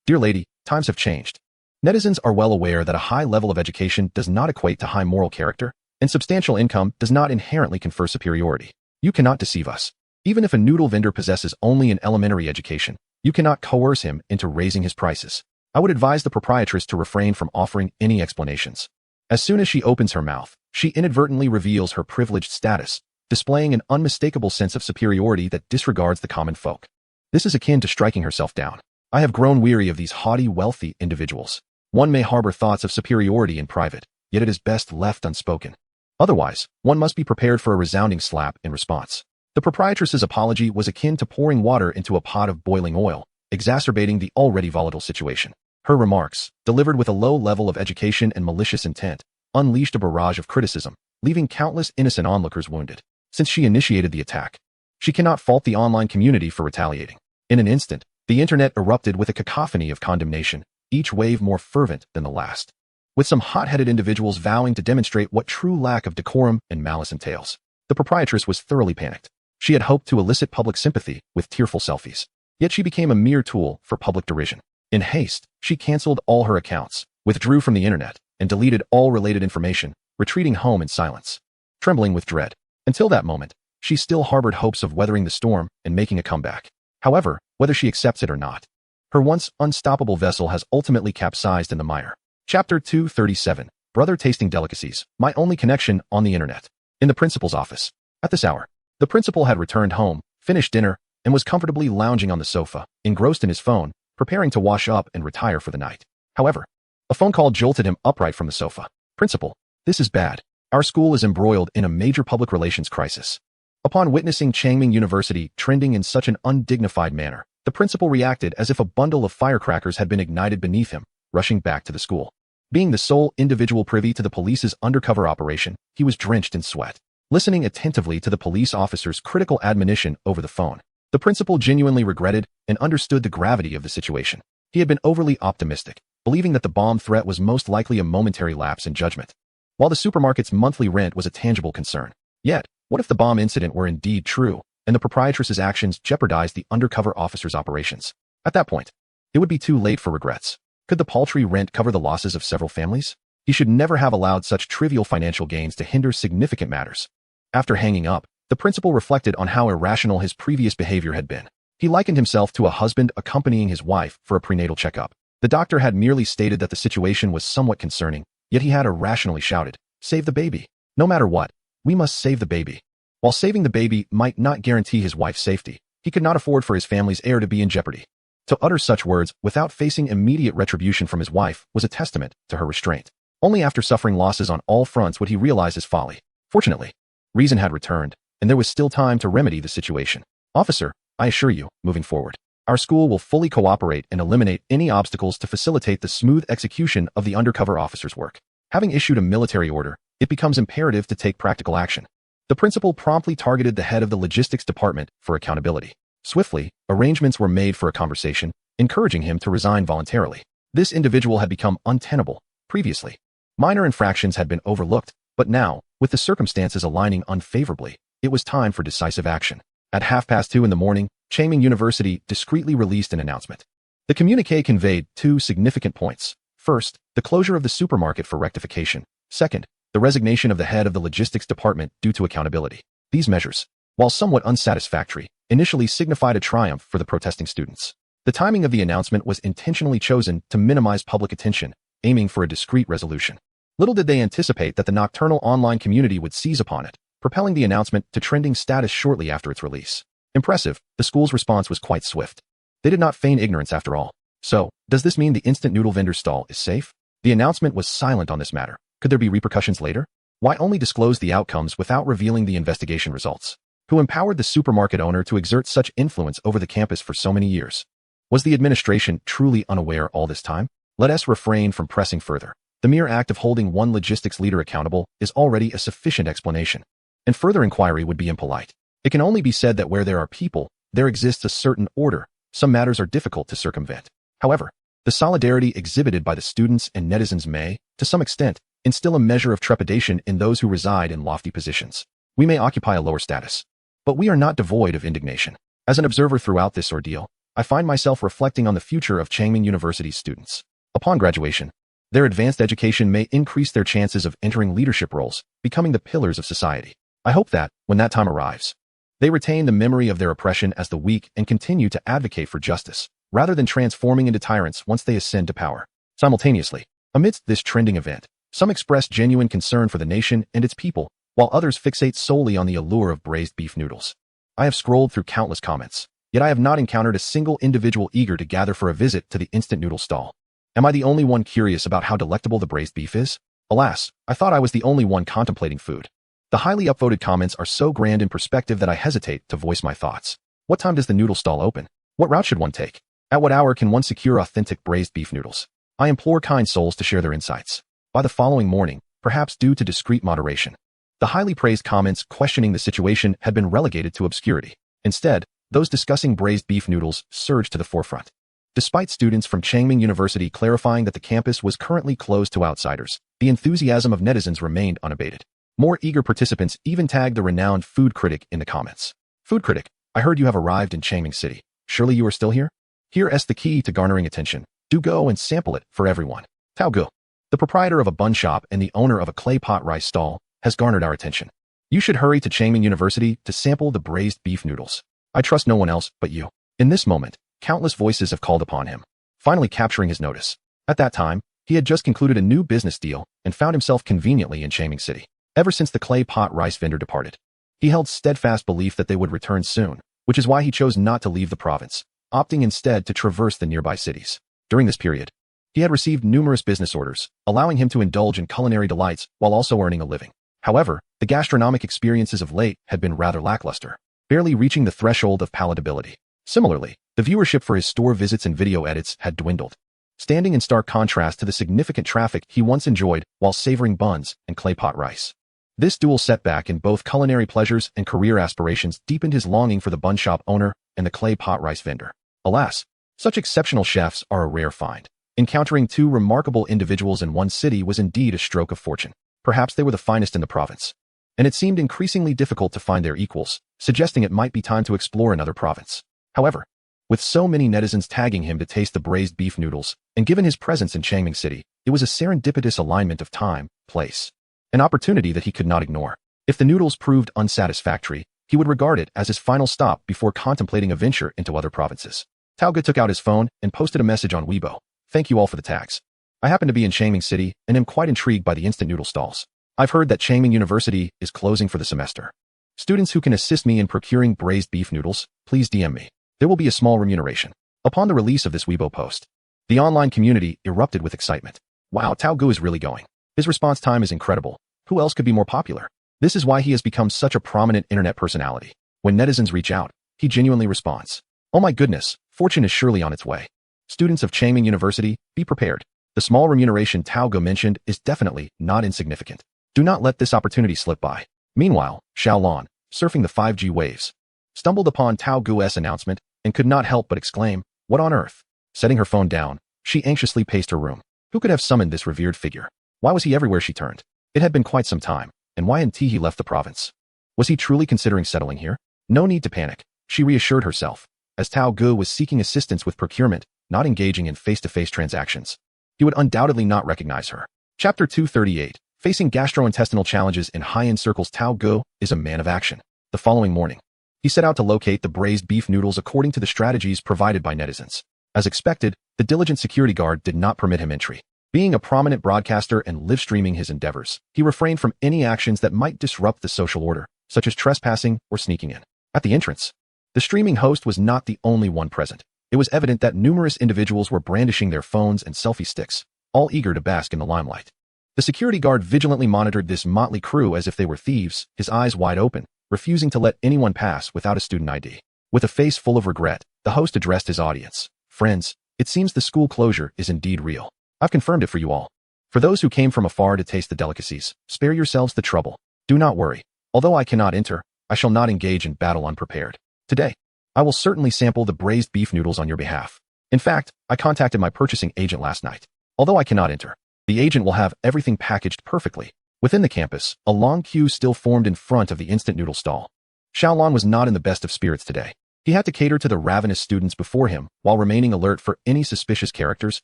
Dear lady, times have changed. Netizens are well aware that a high level of education does not equate to high moral character, and substantial income does not inherently confer superiority. You cannot deceive us. Even if a noodle vendor possesses only an elementary education, you cannot coerce him into raising his prices. I would advise the proprietress to refrain from offering any explanations. As soon as she opens her mouth, she inadvertently reveals her privileged status, displaying an unmistakable sense of superiority that disregards the common folk. This is akin to striking herself down. I have grown weary of these haughty, wealthy individuals. One may harbor thoughts of superiority in private, yet it is best left unspoken. Otherwise, one must be prepared for a resounding slap in response. The proprietress's apology was akin to pouring water into a pot of boiling oil, exacerbating the already volatile situation. Her remarks, delivered with a low level of education and malicious intent, unleashed a barrage of criticism, leaving countless innocent onlookers wounded. Since she initiated the attack, she cannot fault the online community for retaliating. In an instant, the internet erupted with a cacophony of condemnation, each wave more fervent than the last, with some hot-headed individuals vowing to demonstrate what true lack of decorum and malice entails. The proprietress was thoroughly panicked. She had hoped to elicit public sympathy with tearful selfies, yet she became a mere tool for public derision. In haste, she canceled all her accounts, withdrew from the internet, and deleted all related information, retreating home in silence, trembling with dread. Until that moment, she still harbored hopes of weathering the storm and making a comeback. However, whether she accepts it or not, her once unstoppable vessel has ultimately capsized in the mire. Chapter 237, Brother Tasting Delicacies, My Only Connection on the Internet. In the principal's office. At this hour, the principal had returned home, finished dinner, and was comfortably lounging on the sofa, engrossed in his phone, preparing to wash up and retire for the night. However, a phone call jolted him upright from the sofa. "Principal, this is bad. Our school is embroiled in a major public relations crisis." Upon witnessing Changming University trending in such an undignified manner, the principal reacted as if a bundle of firecrackers had been ignited beneath him, rushing back to the school. Being the sole individual privy to the police's undercover operation, he was drenched in sweat. Listening attentively to the police officer's critical admonition over the phone, the principal genuinely regretted and understood the gravity of the situation. He had been overly optimistic, believing that the bomb threat was most likely a momentary lapse in judgment, while the supermarket's monthly rent was a tangible concern. Yet, what if the bomb incident were indeed true, and the proprietress's actions jeopardized the undercover officer's operations? At that point, it would be too late for regrets. Could the paltry rent cover the losses of several families? He should never have allowed such trivial financial gains to hinder significant matters. After hanging up, the principal reflected on how irrational his previous behavior had been. He likened himself to a husband accompanying his wife for a prenatal checkup. The doctor had merely stated that the situation was somewhat concerning, yet he had irrationally shouted, "Save the baby. No matter what, we must save the baby." While saving the baby might not guarantee his wife's safety, he could not afford for his family's heir to be in jeopardy. To utter such words without facing immediate retribution from his wife was a testament to her restraint. Only after suffering losses on all fronts would he realize his folly. Fortunately, reason had returned, and there was still time to remedy the situation. "Officer, I assure you, moving forward, our school will fully cooperate and eliminate any obstacles to facilitate the smooth execution of the undercover officer's work. Having issued a military order, it becomes imperative to take practical action." The principal promptly targeted the head of the logistics department for accountability. Swiftly, arrangements were made for a conversation, encouraging him to resign voluntarily. This individual had become untenable. Previously, minor infractions had been overlooked, but now, with the circumstances aligning unfavorably, it was time for decisive action. At 2:30 in the morning, Changming University discreetly released an announcement. The communiqué conveyed two significant points. First, the closure of the supermarket for rectification. Second, the resignation of the head of the logistics department due to accountability. These measures, while somewhat unsatisfactory, initially signified a triumph for the protesting students. The timing of the announcement was intentionally chosen to minimize public attention, aiming for a discreet resolution. Little did they anticipate that the nocturnal online community would seize upon it, propelling the announcement to trending status shortly after its release. Impressive, the school's response was quite swift. They did not feign ignorance after all. So, does this mean the instant noodle vendor stall is safe? The announcement was silent on this matter. Could there be repercussions later? Why only disclose the outcomes without revealing the investigation results? Who empowered the supermarket owner to exert such influence over the campus for so many years? Was the administration truly unaware all this time? Let us refrain from pressing further. The mere act of holding one logistics leader accountable is already a sufficient explanation, and further inquiry would be impolite. It can only be said that where there are people, there exists a certain order. Some matters are difficult to circumvent. However, the solidarity exhibited by the students and netizens may, to some extent, instill a measure of trepidation in those who reside in lofty positions. We may occupy a lower status, but we are not devoid of indignation. As an observer throughout this ordeal, I find myself reflecting on the future of Changming University's students. Upon graduation, their advanced education may increase their chances of entering leadership roles, becoming the pillars of society. I hope that, when that time arrives, they retain the memory of their oppression as the weak and continue to advocate for justice, rather than transforming into tyrants once they ascend to power. Simultaneously, amidst this trending event, some express genuine concern for the nation and its people, while others fixate solely on the allure of braised beef noodles. I have scrolled through countless comments, yet I have not encountered a single individual eager to gather for a visit to the instant noodle stall. Am I the only one curious about how delectable the braised beef is? Alas, I thought I was the only one contemplating food. The highly upvoted comments are so grand in perspective that I hesitate to voice my thoughts. What time does the noodle stall open? What route should one take? At what hour can one secure authentic braised beef noodles? I implore kind souls to share their insights. By the following morning, perhaps due to discreet moderation, the highly praised comments questioning the situation had been relegated to obscurity. Instead, those discussing braised beef noodles surged to the forefront. Despite students from Changming University clarifying that the campus was currently closed to outsiders, the enthusiasm of netizens remained unabated. More eager participants even tagged the renowned food critic in the comments. "Food critic, I heard you have arrived in Changming City. Surely you are still here? Here's the key to garnering attention. Do go and sample it for everyone. Tao Gu, the proprietor of a bun shop and the owner of a clay pot rice stall, has garnered our attention. You should hurry to Changming University to sample the braised beef noodles. I trust no one else but you." In this moment, countless voices have called upon him, finally capturing his notice. At that time, he had just concluded a new business deal and found himself conveniently in Changming City. Ever since the clay pot rice vendor departed, he held steadfast belief that they would return soon, which is why he chose not to leave the province, opting instead to traverse the nearby cities. During this period, he had received numerous business orders, allowing him to indulge in culinary delights while also earning a living. However, the gastronomic experiences of late had been rather lackluster, barely reaching the threshold of palatability. Similarly, the viewership for his store visits and video edits had dwindled, standing in stark contrast to the significant traffic he once enjoyed while savoring buns and clay pot rice. This dual setback in both culinary pleasures and career aspirations deepened his longing for the bun shop owner and the clay pot rice vendor. Alas, such exceptional chefs are a rare find. Encountering two remarkable individuals in one city was indeed a stroke of fortune. Perhaps they were the finest in the province, and it seemed increasingly difficult to find their equals, suggesting it might be time to explore another province. However, with so many netizens tagging him to taste the braised beef noodles, and given his presence in Changming City, it was a serendipitous alignment of time, place, an opportunity that he could not ignore. If the noodles proved unsatisfactory, he would regard it as his final stop before contemplating a venture into other provinces. Tao Ge took out his phone and posted a message on Weibo. Thank you all for the tags. I happen to be in Changming City and am quite intrigued by the instant noodle stalls. I've heard that Changming University is closing for the semester. Students who can assist me in procuring braised beef noodles, please DM me. There will be a small remuneration. Upon the release of this Weibo post, the online community erupted with excitement. Wow, Tao Ge is really going. His response time is incredible. Who else could be more popular? This is why he has become such a prominent internet personality. When netizens reach out, he genuinely responds. Oh my goodness, fortune is surely on its way. Students of Changming University, be prepared. The small remuneration Tao Ge mentioned is definitely not insignificant. Do not let this opportunity slip by. Meanwhile, Xiaolan, surfing the 5G waves, stumbled upon Tao Ge's announcement and could not help but exclaim, what on earth? Setting her phone down, she anxiously paced her room. Who could have summoned this revered figure? Why was he everywhere she turned? It had been quite some time, and why hadn't he left the province? Was he truly considering settling here? No need to panic, she reassured herself, as Tao Ge was seeking assistance with procurement, not engaging in face-to-face transactions. He would undoubtedly not recognize her. Chapter 238. Facing gastrointestinal challenges in high-end circles, Tao Ge is a man of action. The following morning, he set out to locate the braised beef noodles according to the strategies provided by netizens. As expected, the diligent security guard did not permit him entry. Being a prominent broadcaster and live-streaming his endeavors, he refrained from any actions that might disrupt the social order, such as trespassing or sneaking in. At the entrance, the streaming host was not the only one present. It was evident that numerous individuals were brandishing their phones and selfie sticks, all eager to bask in the limelight. The security guard vigilantly monitored this motley crew as if they were thieves, his eyes wide open, refusing to let anyone pass without a student ID. With a face full of regret, the host addressed his audience. Friends, it seems the school closure is indeed real. I've confirmed it for you all. For those who came from afar to taste the delicacies, spare yourselves the trouble. Do not worry. Although I cannot enter, I shall not engage in battle unprepared. Today, I will certainly sample the braised beef noodles on your behalf. In fact, I contacted my purchasing agent last night. Although I cannot enter, the agent will have everything packaged perfectly. Within the campus, a long queue still formed in front of the instant noodle stall. Xiaolan was not in the best of spirits today. He had to cater to the ravenous students before him while remaining alert for any suspicious characters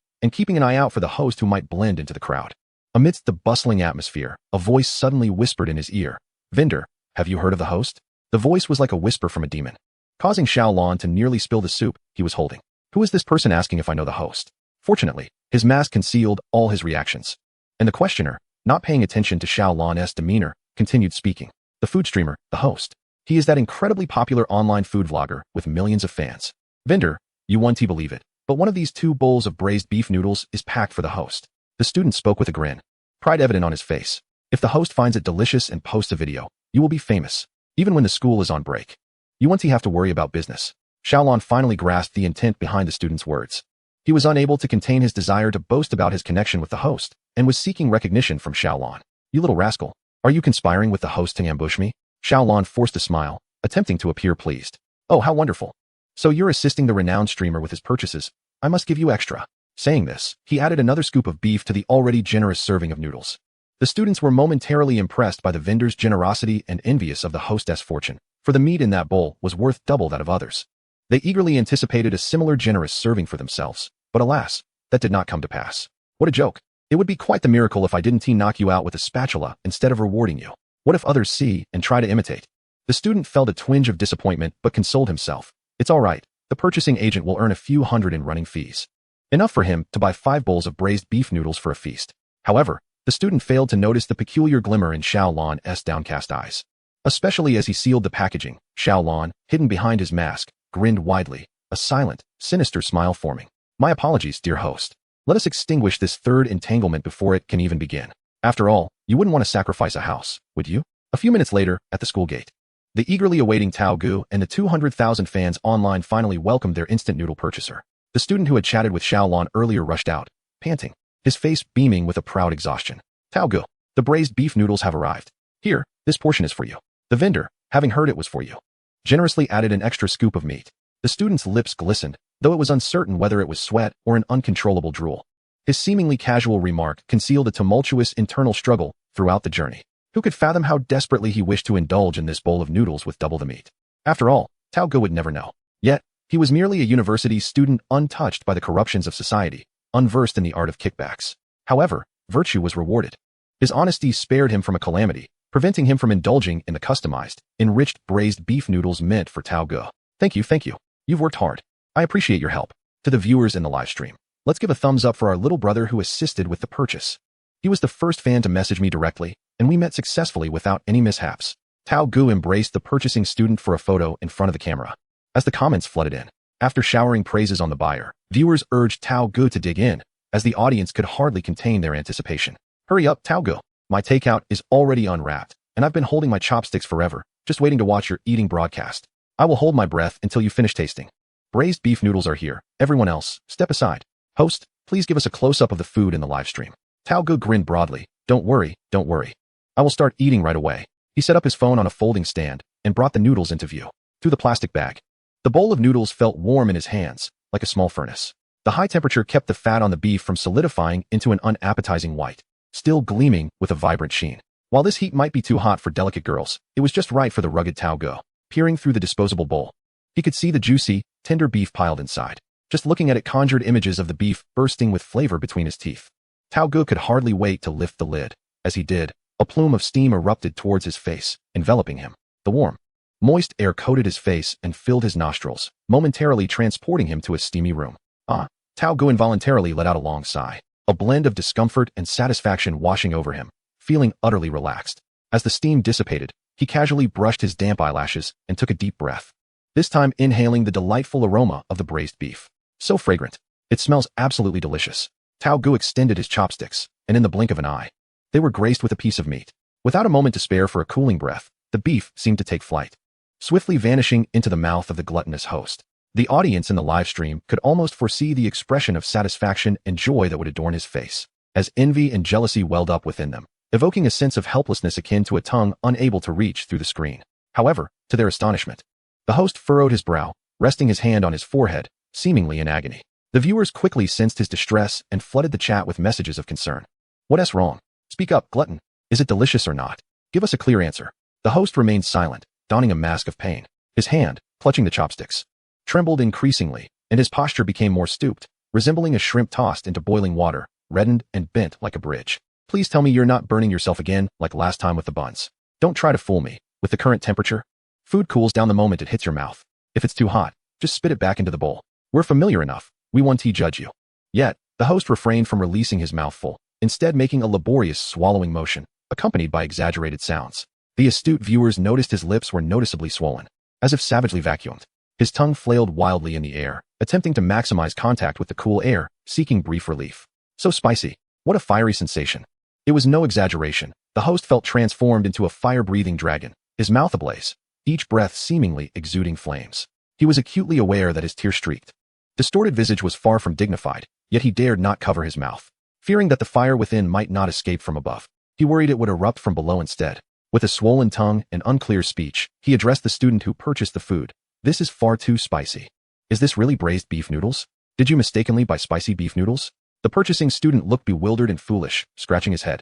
and keeping an eye out for the host who might blend into the crowd. Amidst the bustling atmosphere, a voice suddenly whispered in his ear, "Vendor, have you heard of the host?" The voice was like a whisper from a demon, causing Xiaolan to nearly spill the soup he was holding. Who is this person asking if I know the host? Fortunately, his mask concealed all his reactions, and the questioner, not paying attention to Xiaolan's demeanor, continued speaking. The food streamer, the host. He is that incredibly popular online food vlogger with millions of fans. Vendor, you won't believe it, but one of these 2 bowls of braised beef noodles is packed for the host. The student spoke with a grin, pride evident on his face. If the host finds it delicious and posts a video, you will be famous, even when the school is on break. You won't have to worry about business. Xiaolan finally grasped the intent behind the student's words. He was unable to contain his desire to boast about his connection with the host, and was seeking recognition from Xiaolan. You little rascal, are you conspiring with the host to ambush me? Xiaolan forced a smile, attempting to appear pleased. Oh, how wonderful. So you're assisting the renowned streamer with his purchases. I must give you extra. Saying this, he added another scoop of beef to the already generous serving of noodles. The students were momentarily impressed by the vendor's generosity and envious of the hostess' fortune, for the meat in that bowl was worth double that of others. They eagerly anticipated a similar generous serving for themselves, but alas, that did not come to pass. What a joke. It would be quite the miracle if I didn't knock you out with a spatula instead of rewarding you. What if others see and try to imitate? The student felt a twinge of disappointment but consoled himself. It's all right. The purchasing agent will earn a few hundred in running fees. Enough for him to buy 5 bowls of braised beef noodles for a feast. However, the student failed to notice the peculiar glimmer in Xiaolan's downcast eyes. especially as he sealed the packaging. Xiaolon, hidden behind his mask, grinned widely, a silent, sinister smile forming. My apologies, dear host. Let us extinguish this third entanglement before it can even begin. After all, you wouldn't want to sacrifice a house, would you? A few minutes later, at the school gate, the eagerly awaiting Tao Gu and the 200,000 fans online finally welcomed their instant noodle purchaser. The student who had chatted with Xiaolon earlier rushed out, panting, his face beaming with a proud exhaustion. Tao Gu, the braised beef noodles have arrived. Here, this portion is for you. The vendor, having heard it was for you, generously added an extra scoop of meat. The student's lips glistened, though it was uncertain whether it was sweat or an uncontrollable drool. His seemingly casual remark concealed a tumultuous internal struggle throughout the journey. Who could fathom how desperately he wished to indulge in this bowl of noodles with double the meat? After all, Tao Gu would never know. Yet, he was merely a university student untouched by the corruptions of society, unversed in the art of kickbacks. However, virtue was rewarded. His honesty spared him from a calamity, preventing him from indulging in the customized, enriched braised beef noodles meant for Tao Gu. Thank you, thank you. You've worked hard. I appreciate your help. To the viewers in the live stream, let's give a thumbs up for our little brother who assisted with the purchase. He was the first fan to message me directly, and we met successfully without any mishaps. Tao Gu embraced the purchasing student for a photo in front of the camera. As the comments flooded in, after showering praises on the buyer, viewers urged Tao Gu to dig in, as the audience could hardly contain their anticipation. Hurry up, Tao Gu. My takeout is already unwrapped, and I've been holding my chopsticks forever, just waiting to watch your eating broadcast. I will hold my breath until you finish tasting. Braised beef noodles are here. Everyone else, step aside. Host, please give us a close-up of the food in the live stream. Tao Gu grinned broadly. Don't worry, don't worry. I will start eating right away. He set up his phone on a folding stand and brought the noodles into view, through the plastic bag. The bowl of noodles felt warm in his hands, like a small furnace. The high temperature kept the fat on the beef from solidifying into an unappetizing white, still gleaming with a vibrant sheen. While this heat might be too hot for delicate girls, it was just right for the rugged Tao Gu. Peering through the disposable bowl, he could see the juicy, tender beef piled inside. Just looking at it conjured images of the beef bursting with flavor between his teeth. Tao Gu could hardly wait to lift the lid. As he did, a plume of steam erupted towards his face, enveloping him. The warm, moist air coated his face and filled his nostrils, momentarily transporting him to a steamy room. Tao Gu involuntarily let out a long sigh, a blend of discomfort and satisfaction washing over him, feeling utterly relaxed. As the steam dissipated, he casually brushed his damp eyelashes and took a deep breath, this time inhaling the delightful aroma of the braised beef. So fragrant. It smells absolutely delicious. Tao Gu extended his chopsticks, and in the blink of an eye, they were graced with a piece of meat. Without a moment to spare for a cooling breath, the beef seemed to take flight, swiftly vanishing into the mouth of the gluttonous host. The audience in the live stream could almost foresee the expression of satisfaction and joy that would adorn his face, as envy and jealousy welled up within them, evoking a sense of helplessness akin to a tongue unable to reach through the screen. However, to their astonishment, the host furrowed his brow, resting his hand on his forehead, seemingly in agony. The viewers quickly sensed his distress and flooded the chat with messages of concern. What's wrong? Speak up, glutton. Is it delicious or not? Give us a clear answer. The host remained silent, donning a mask of pain. His hand, clutching the chopsticks, trembled increasingly, and his posture became more stooped, resembling a shrimp tossed into boiling water, reddened and bent like a bridge. Please tell me you're not burning yourself again like last time with the buns. Don't try to fool me. With the current temperature, food cools down the moment it hits your mouth. If it's too hot, just spit it back into the bowl. We're familiar enough. We won't judge you. Yet, the host refrained from releasing his mouthful, instead making a laborious swallowing motion, accompanied by exaggerated sounds. The astute viewers noticed his lips were noticeably swollen, as if savagely vacuumed. His tongue flailed wildly in the air, attempting to maximize contact with the cool air, seeking brief relief. So spicy. What a fiery sensation. It was no exaggeration. The host felt transformed into a fire-breathing dragon, his mouth ablaze, each breath seemingly exuding flames. He was acutely aware that his tear-streaked, distorted visage was far from dignified, yet he dared not cover his mouth, fearing that the fire within might not escape from above. He worried it would erupt from below instead. With a swollen tongue and unclear speech, he addressed the student who purchased the food. This is far too spicy. Is this really braised beef noodles? Did you mistakenly buy spicy beef noodles? The purchasing student looked bewildered and foolish, scratching his head.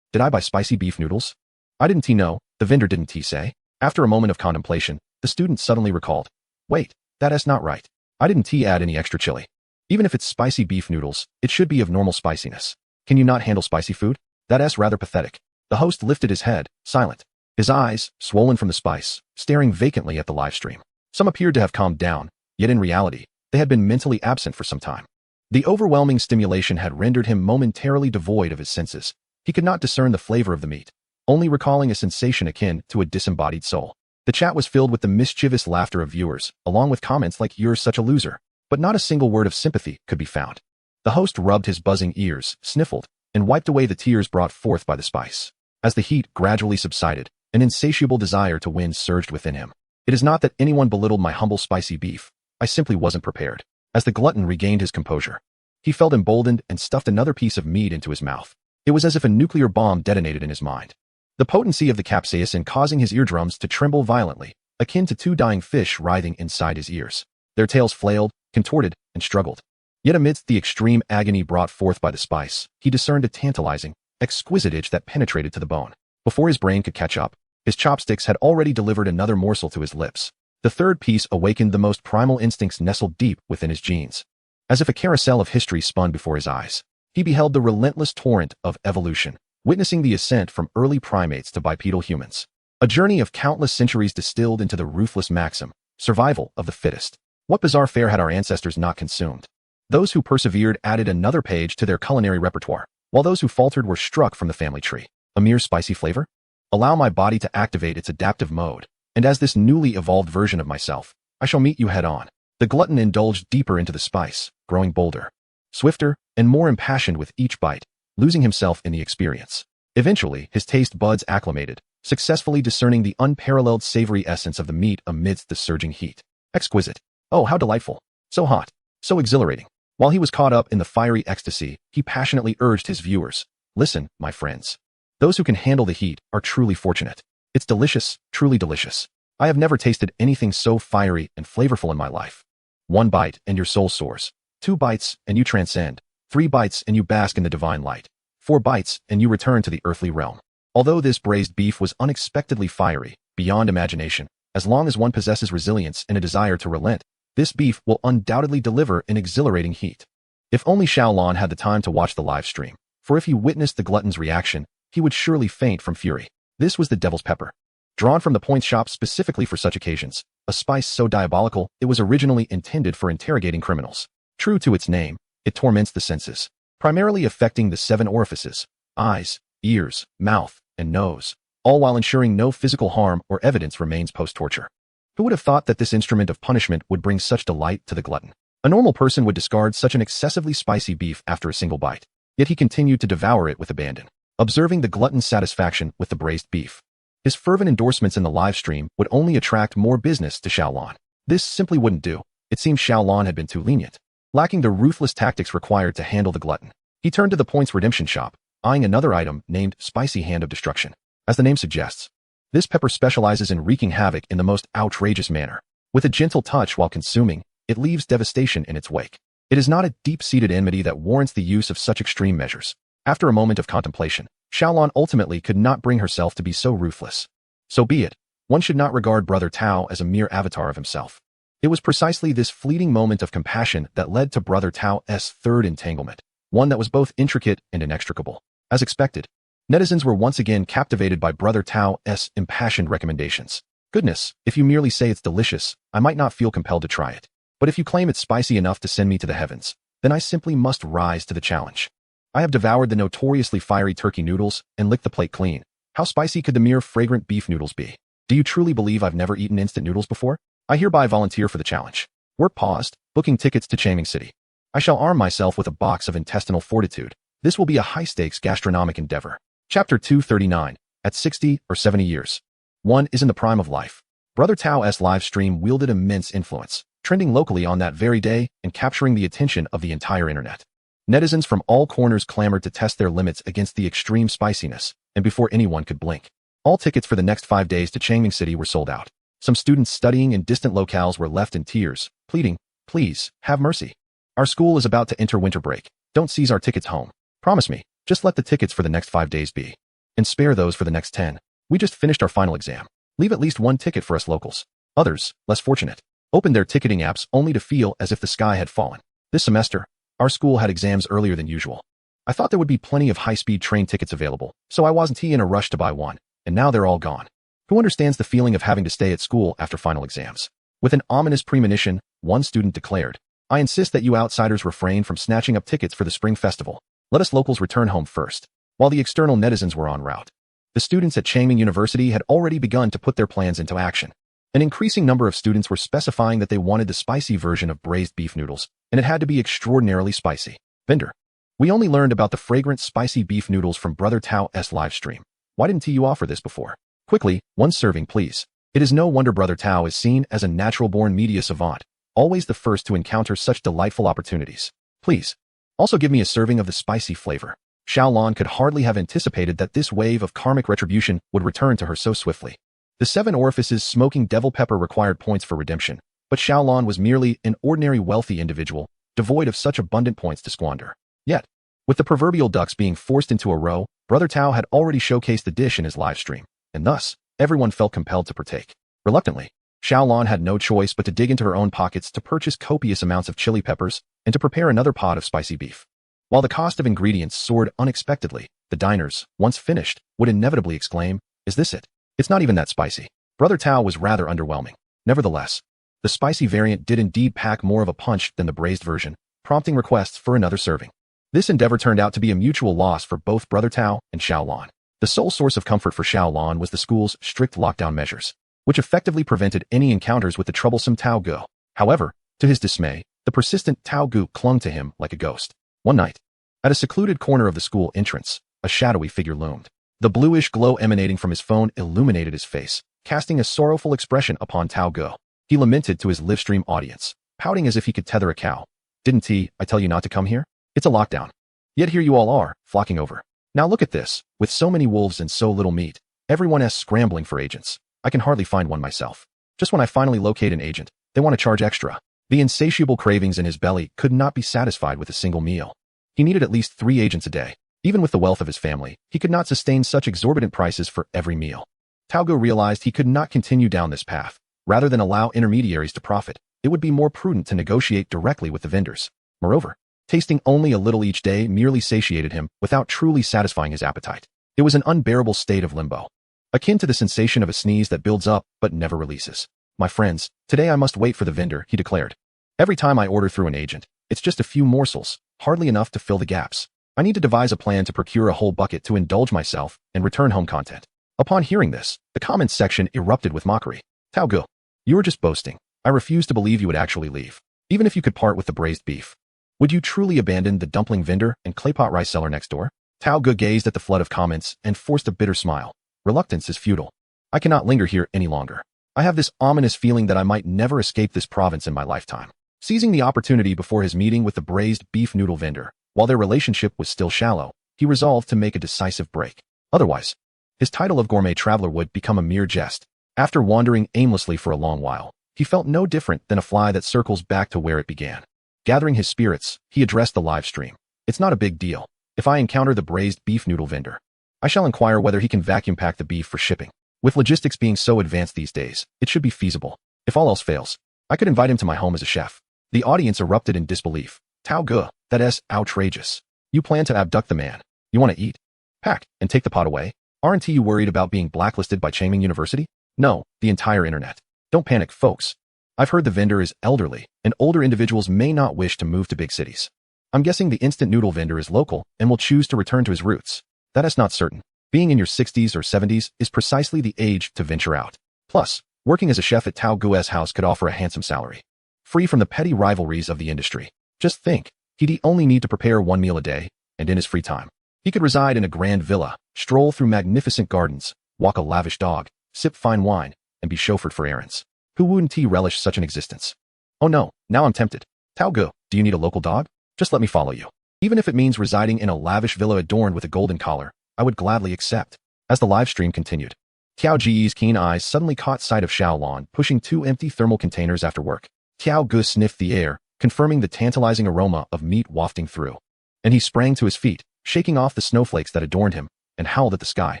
Did I buy spicy beef noodles? I didn't know, the vendor didn't say. After a moment of contemplation, the student suddenly recalled. Wait, that's not right. I didn't add any extra chili. Even if it's spicy beef noodles, it should be of normal spiciness. Can you not handle spicy food? That's rather pathetic. The host lifted his head, silent, his eyes, swollen from the spice, staring vacantly at the live stream. Some appeared to have calmed down, yet in reality, they had been mentally absent for some time. The overwhelming stimulation had rendered him momentarily devoid of his senses. He could not discern the flavor of the meat, only recalling a sensation akin to a disembodied soul. The chat was filled with the mischievous laughter of viewers, along with comments like "You're such a loser," but not a single word of sympathy could be found. The host rubbed his buzzing ears, sniffled, and wiped away the tears brought forth by the spice. As the heat gradually subsided, an insatiable desire to win surged within him. It is not that anyone belittled my humble spicy beef. I simply wasn't prepared. As the glutton regained his composure, he felt emboldened and stuffed another piece of meat into his mouth. It was as if a nuclear bomb detonated in his mind. The potency of the capsaicin causing his eardrums to tremble violently, akin to two dying fish writhing inside his ears. Their tails flailed, contorted, and struggled. Yet amidst the extreme agony brought forth by the spice, he discerned a tantalizing, exquisite itch that penetrated to the bone. Before his brain could catch up, his chopsticks had already delivered another morsel to his lips. The third piece awakened the most primal instincts nestled deep within his genes. As if a carousel of history spun before his eyes, he beheld the relentless torrent of evolution, witnessing the ascent from early primates to bipedal humans. A journey of countless centuries distilled into the ruthless maxim, survival of the fittest. What bizarre fare had our ancestors not consumed? Those who persevered added another page to their culinary repertoire, while those who faltered were struck from the family tree. A mere spicy flavor? Allow my body to activate its adaptive mode, and as this newly evolved version of myself, I shall meet you head on. The glutton indulged deeper into the spice, growing bolder, swifter, and more impassioned with each bite, losing himself in the experience. Eventually, his taste buds acclimated, successfully discerning the unparalleled savory essence of the meat amidst the surging heat. Exquisite. Oh, how delightful. So hot. So exhilarating. While he was caught up in the fiery ecstasy, he passionately urged his viewers, "Listen, my friends. Those who can handle the heat are truly fortunate. It's delicious, truly delicious. I have never tasted anything so fiery and flavorful in my life. 1 bite and your soul soars. 2 bites and you transcend. 3 bites and you bask in the divine light. 4 bites and you return to the earthly realm." Although this braised beef was unexpectedly fiery, beyond imagination, as long as one possesses resilience and a desire to relent, this beef will undoubtedly deliver an exhilarating heat. If only Xiaolon had the time to watch the live stream, for if he witnessed the glutton's reaction, he would surely faint from fury. This was the devil's pepper. Drawn from the point shop specifically for such occasions, a spice so diabolical it was originally intended for interrogating criminals. True to its name, it torments the senses, primarily affecting the 7 orifices: eyes, ears, mouth, and nose, all while ensuring no physical harm or evidence remains post-torture. Who would have thought that this instrument of punishment would bring such delight to the glutton? A normal person would discard such an excessively spicy beef after a single bite, yet he continued to devour it with abandon, observing the glutton's satisfaction with the braised beef. His fervent endorsements in the live stream would only attract more business to Xiaolon. This simply wouldn't do. It seemed Xiaolon had been too lenient, lacking the ruthless tactics required to handle the glutton. He turned to the Points Redemption shop, eyeing another item named Spicy Hand of Destruction. As the name suggests, this pepper specializes in wreaking havoc in the most outrageous manner. With a gentle touch while consuming, it leaves devastation in its wake. It is not a deep-seated enmity that warrants the use of such extreme measures. After a moment of contemplation, Xiaolon ultimately could not bring herself to be so ruthless. So be it. One should not regard Brother Tao as a mere avatar of himself. It was precisely this fleeting moment of compassion that led to Brother Tao's third entanglement, one that was both intricate and inextricable. As expected, netizens were once again captivated by Brother Tao's impassioned recommendations. Goodness, if you merely say it's delicious, I might not feel compelled to try it. But if you claim it's spicy enough to send me to the heavens, then I simply must rise to the challenge. I have devoured the notoriously fiery turkey noodles and licked the plate clean. How spicy could the mere fragrant beef noodles be? Do you truly believe I've never eaten instant noodles before? I hereby volunteer for the challenge. Work paused, booking tickets to Changming City. I shall arm myself with a box of intestinal fortitude. This will be a high-stakes gastronomic endeavor. Chapter 239. At 60 or 70 years. One is in the prime of life. Brother Tao's live stream wielded immense influence, trending locally on that very day and capturing the attention of the entire internet. Netizens from all corners clamored to test their limits against the extreme spiciness, and before anyone could blink, all tickets for the next 5 days to Changming City were sold out. Some students studying in distant locales were left in tears, pleading, "Please, have mercy. Our school is about to enter winter break. Don't seize our tickets home. Promise me, just let the tickets for the next 5 days be. And spare those for the next 10. We just finished our final exam. Leave at least 1 ticket for us locals." Others, less fortunate, opened their ticketing apps only to feel as if the sky had fallen. This semester, our school had exams earlier than usual. I thought there would be plenty of high-speed train tickets available, so I wasn't in a rush to buy one, and now they're all gone. Who understands the feeling of having to stay at school after final exams? With an ominous premonition, one student declared, "I insist that you outsiders refrain from snatching up tickets for the spring festival. Let us locals return home first." While the external netizens were en route, The students at Changming University had already begun to put their plans into action. An increasing number of students were specifying that they wanted the spicy version of braised beef noodles, and it had to be extraordinarily spicy. Vendor. We only learned about the fragrant spicy beef noodles from Brother Tao's live stream. Why didn't you offer this before? Quickly, one serving please. It is no wonder Brother Tao is seen as a natural-born media savant, always the first to encounter such delightful opportunities. Please. Also give me a serving of the spicy flavor. Xiaolon could hardly have anticipated that this wave of karmic retribution would return to her so swiftly. The 7 orifices smoking devil pepper required points for redemption, but Xiaolon was merely an ordinary wealthy individual, devoid of such abundant points to squander. Yet, with the proverbial ducks being forced into a row, Brother Tao had already showcased the dish in his live stream, and thus, everyone felt compelled to partake. Reluctantly, Xiaolon had no choice but to dig into her own pockets to purchase copious amounts of chili peppers and to prepare another pot of spicy beef. While the cost of ingredients soared unexpectedly, the diners, once finished, would inevitably exclaim, "Is this it? It's not even that spicy." Brother Tao was rather underwhelming. Nevertheless, the spicy variant did indeed pack more of a punch than the braised version, prompting requests for another serving. This endeavor turned out to be a mutual loss for both Brother Tao and Xiaolon. The sole source of comfort for Xiaolon was the school's strict lockdown measures, which effectively prevented any encounters with the troublesome Tao Gu. However, to his dismay, the persistent Tao Gu clung to him like a ghost. One night, at a secluded corner of the school entrance, a shadowy figure loomed. The bluish glow emanating from his phone illuminated his face, casting a sorrowful expression upon Tao Gu. He lamented to his livestream audience, pouting as if he could tether a cow. "Didn't I tell you not to come here? It's a lockdown. Yet here you all are, flocking over. Now look at this, with so many wolves and so little meat, everyone is scrambling for agents. I can hardly find one myself. Just when I finally locate an agent, they want to charge extra." The insatiable cravings in his belly could not be satisfied with a single meal. He needed at least 3 agents a day. Even with the wealth of his family, he could not sustain such exorbitant prices for every meal. Tao Gu realized he could not continue down this path. Rather than allow intermediaries to profit, it would be more prudent to negotiate directly with the vendors. Moreover, tasting only a little each day merely satiated him without truly satisfying his appetite. It was an unbearable state of limbo, akin to the sensation of a sneeze that builds up but never releases. "My friends, today I must wait for the vendor," he declared. "Every time I order through an agent, it's just a few morsels, hardly enough to fill the gaps. I need to devise a plan to procure a whole bucket to indulge myself and return home content." Upon hearing this, the comments section erupted with mockery. "Tao Gu, you were just boasting. I refuse to believe you would actually leave. Even if you could part with the braised beef. Would you truly abandon the dumpling vendor and claypot rice seller next door?" Tao Gu gazed at the flood of comments and forced a bitter smile. "Reluctance is futile. I cannot linger here any longer. I have this ominous feeling that I might never escape this province in my lifetime." Seizing the opportunity before his meeting with the braised beef noodle vendor, while their relationship was still shallow, he resolved to make a decisive break. Otherwise, his title of gourmet traveler would become a mere jest. After wandering aimlessly for a long while, he felt no different than a fly that circles back to where it began. Gathering his spirits, he addressed the live stream. "It's not a big deal. If I encounter the braised beef noodle vendor, I shall inquire whether he can vacuum pack the beef for shipping. With logistics being so advanced these days, it should be feasible. If all else fails, I could invite him to my home as a chef." The audience erupted in disbelief. "Tao Gu, that is outrageous. You plan to abduct the man. You want to eat? Pack, and take the pot away? Aren't you worried about being blacklisted by Changming University?" "No, the entire internet. Don't panic, folks. I've heard the vendor is elderly, and older individuals may not wish to move to big cities. I'm guessing the instant noodle vendor is local and will choose to return to his roots. That is not certain. Being in your 60s or 70s is precisely the age to venture out. Plus, working as a chef at Tao Gu's house could offer a handsome salary, free from the petty rivalries of the industry. Just think, he'd only need to prepare 1 meal a day, and in his free time, he could reside in a grand villa, stroll through magnificent gardens, walk a lavish dog, sip fine wine, and be chauffeured for errands. Who wouldn't he relish such an existence? Oh no, now I'm tempted. Tao Gu, do you need a local dog? Just let me follow you. Even if it means residing in a lavish villa adorned with a golden collar, I would gladly accept." As the live stream continued, Tiao Ji's keen eyes suddenly caught sight of Xiaolon pushing 2 empty thermal containers after work. Tao Gu sniffed the air, confirming the tantalizing aroma of meat wafting through. And he sprang to his feet, shaking off the snowflakes that adorned him, and howled at the sky.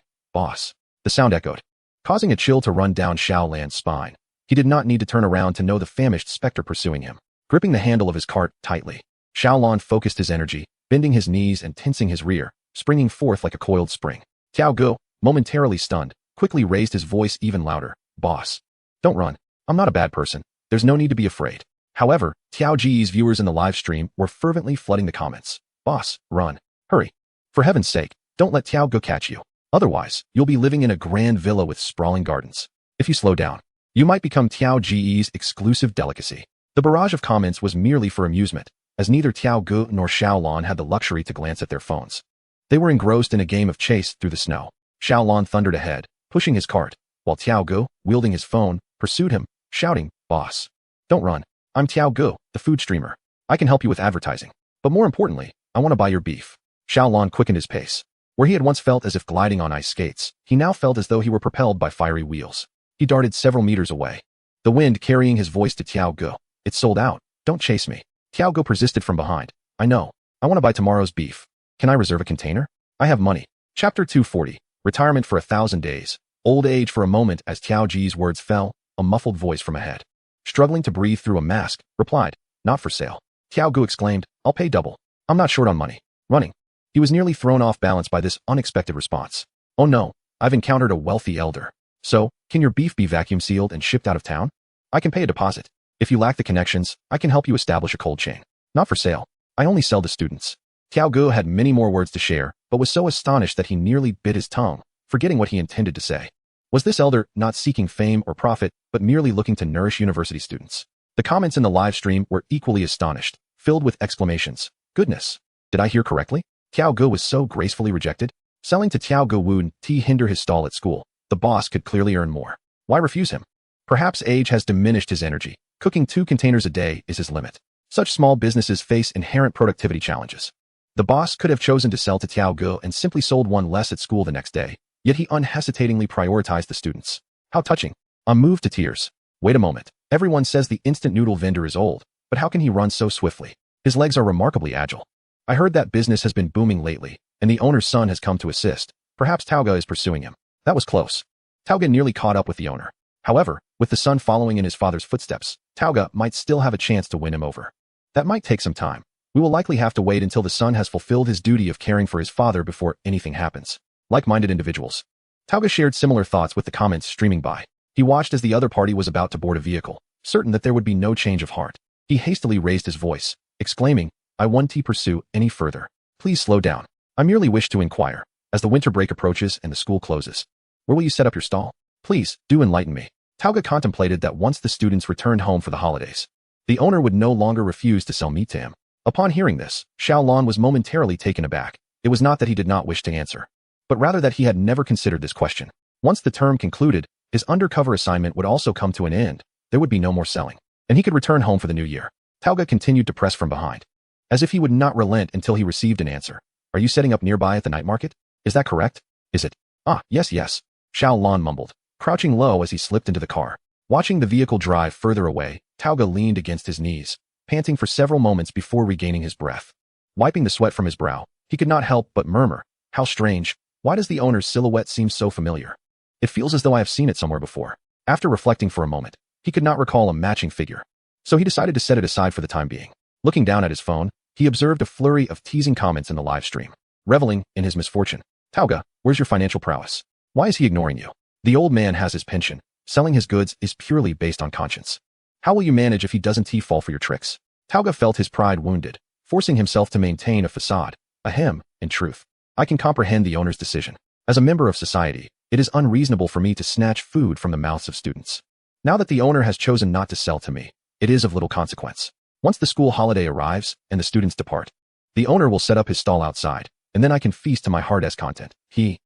"Boss." The sound echoed, causing a chill to run down Xiaolan's spine. He did not need to turn around to know the famished specter pursuing him. Gripping the handle of his cart tightly, Xiaolon focused his energy, bending his knees and tensing his rear, springing forth like a coiled spring. Tao Gu, momentarily stunned, quickly raised his voice even louder. "Boss. Don't run. I'm not a bad person. There's no need to be afraid." However, Tiao Ji's viewers in the live stream were fervently flooding the comments. "Boss, run. Hurry. For heaven's sake, don't let Tao Gu catch you." Otherwise, you'll be living in a grand villa with sprawling gardens. If you slow down, you might become Tiao Ge's exclusive delicacy. The barrage of comments was merely for amusement, as neither Tiao Ge nor Xiaolon had the luxury to glance at their phones. They were engrossed in a game of chase through the snow. Xiaolon thundered ahead, pushing his cart, while Tiao Ge, wielding his phone, pursued him, shouting, "Boss! Don't run. I'm Tiao Ge, the food streamer. I can help you with advertising. But more importantly, I want to buy your beef." Xiaolon quickened his pace. Where he had once felt as if gliding on ice skates, he now felt as though he were propelled by fiery wheels. He darted several meters away, the wind carrying his voice to Tiao Ge. "It's sold out. Don't chase me." Tiao Ge persisted from behind. "I know. I want to buy tomorrow's beef. Can I reserve a container? I have money." Chapter 240. Retirement for 1,000 days. Old age for a moment as Tiao Ge's words fell, a muffled voice from ahead, struggling to breathe through a mask, replied, "Not for sale." Tiao Ge exclaimed, "I'll pay double. I'm not short on money." Running. He was nearly thrown off balance by this unexpected response. "Oh no, I've encountered a wealthy elder. So, can your beef be vacuum sealed and shipped out of town? I can pay a deposit. If you lack the connections, I can help you establish a cold chain. Not for sale. I only sell to students." Tiao Ge had many more words to share, but was so astonished that he nearly bit his tongue, forgetting what he intended to say. Was this elder not seeking fame or profit, but merely looking to nourish university students? The comments in the live stream were equally astonished, filled with exclamations. "Goodness! Did I hear correctly? Tiao Ge was so gracefully rejected? Selling to Tiao Ge wouldn't hinder his stall at school. The boss could clearly earn more. Why refuse him? Perhaps age has diminished his energy. Cooking 2 containers a day is his limit. Such small businesses face inherent productivity challenges. The boss could have chosen to sell to Tiao Ge and simply sold one less at school the next day, yet he unhesitatingly prioritized the students. How touching. I'm moved to tears. Wait a moment. Everyone says the instant noodle vendor is old, but how can he run so swiftly? His legs are remarkably agile. I heard that business has been booming lately, and the owner's son has come to assist. Perhaps Tiao Ge is pursuing him. That was close. Tiao Ge nearly caught up with the owner. However, with the son following in his father's footsteps, Tiao Ge might still have a chance to win him over. That might take some time. We will likely have to wait until the son has fulfilled his duty of caring for his father before anything happens. Like-minded individuals. Tiao Ge shared similar thoughts with the comments streaming by. He watched as the other party was about to board a vehicle, certain that there would be no change of heart. He hastily raised his voice, exclaiming, "I won't pursue any further. Please slow down. I merely wish to inquire, as the winter break approaches and the school closes, where will you set up your stall? Please, do enlighten me." Tiao Ge contemplated that once the students returned home for the holidays, the owner would no longer refuse to sell meat to him. Upon hearing this, Xiaolon was momentarily taken aback. It was not that he did not wish to answer, but rather that he had never considered this question. Once the term concluded, his undercover assignment would also come to an end. There would be no more selling, and he could return home for the new year. Tiao Ge continued to press from behind, as if he would not relent until he received an answer. "Are you setting up nearby at the night market? Is that correct? Is it?" "Ah, yes. Xiaolon mumbled, crouching low as he slipped into the car. Watching the vehicle drive further away, Tiao Ge leaned against his knees, panting for several moments before regaining his breath. Wiping the sweat from his brow, he could not help but murmur, "How strange. Why does the owner's silhouette seem so familiar? It feels as though I have seen it somewhere before." After reflecting for a moment, he could not recall a matching figure, so he decided to set it aside for the time being. Looking down at his phone, he observed a flurry of teasing comments in the live stream, reveling in his misfortune. "Tiao Ge, where's your financial prowess? Why is he ignoring you? The old man has his pension. Selling his goods is purely based on conscience. How will you manage if he doesn't fall for your tricks?" Tiao Ge felt his pride wounded, forcing himself to maintain a facade. Ahem, in truth, I can comprehend the owner's decision. As a member of society, it is unreasonable for me to snatch food from the mouths of students. Now that the owner has chosen not to sell to me, it is of little consequence. Once the school holiday arrives and the students depart, the owner will set up his stall outside, and then I can feast to my heart's content. Tiao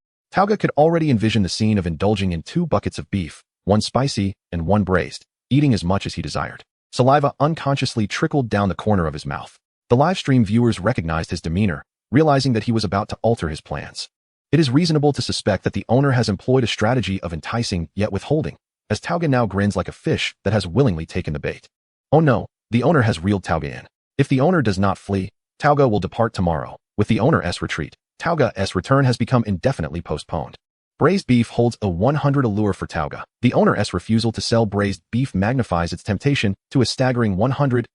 Ge could already envision the scene of indulging in 2 buckets of beef, one spicy and one braised, eating as much as he desired. Saliva unconsciously trickled down the corner of his mouth. The live stream viewers recognized his demeanor, realizing that he was about to alter his plans. It is reasonable to suspect that the owner has employed a strategy of enticing yet withholding, as Tiao Ge now grins like a fish that has willingly taken the bait. Oh no, the owner has reeled Tiao Ge in. If the owner does not flee, Tiao Ge will depart tomorrow. With the owner's retreat, Tiao Ge's return has become indefinitely postponed. Braised beef holds a 100 allure for Tiao Ge. The owner's refusal to sell braised beef magnifies its temptation to a staggering 100,000.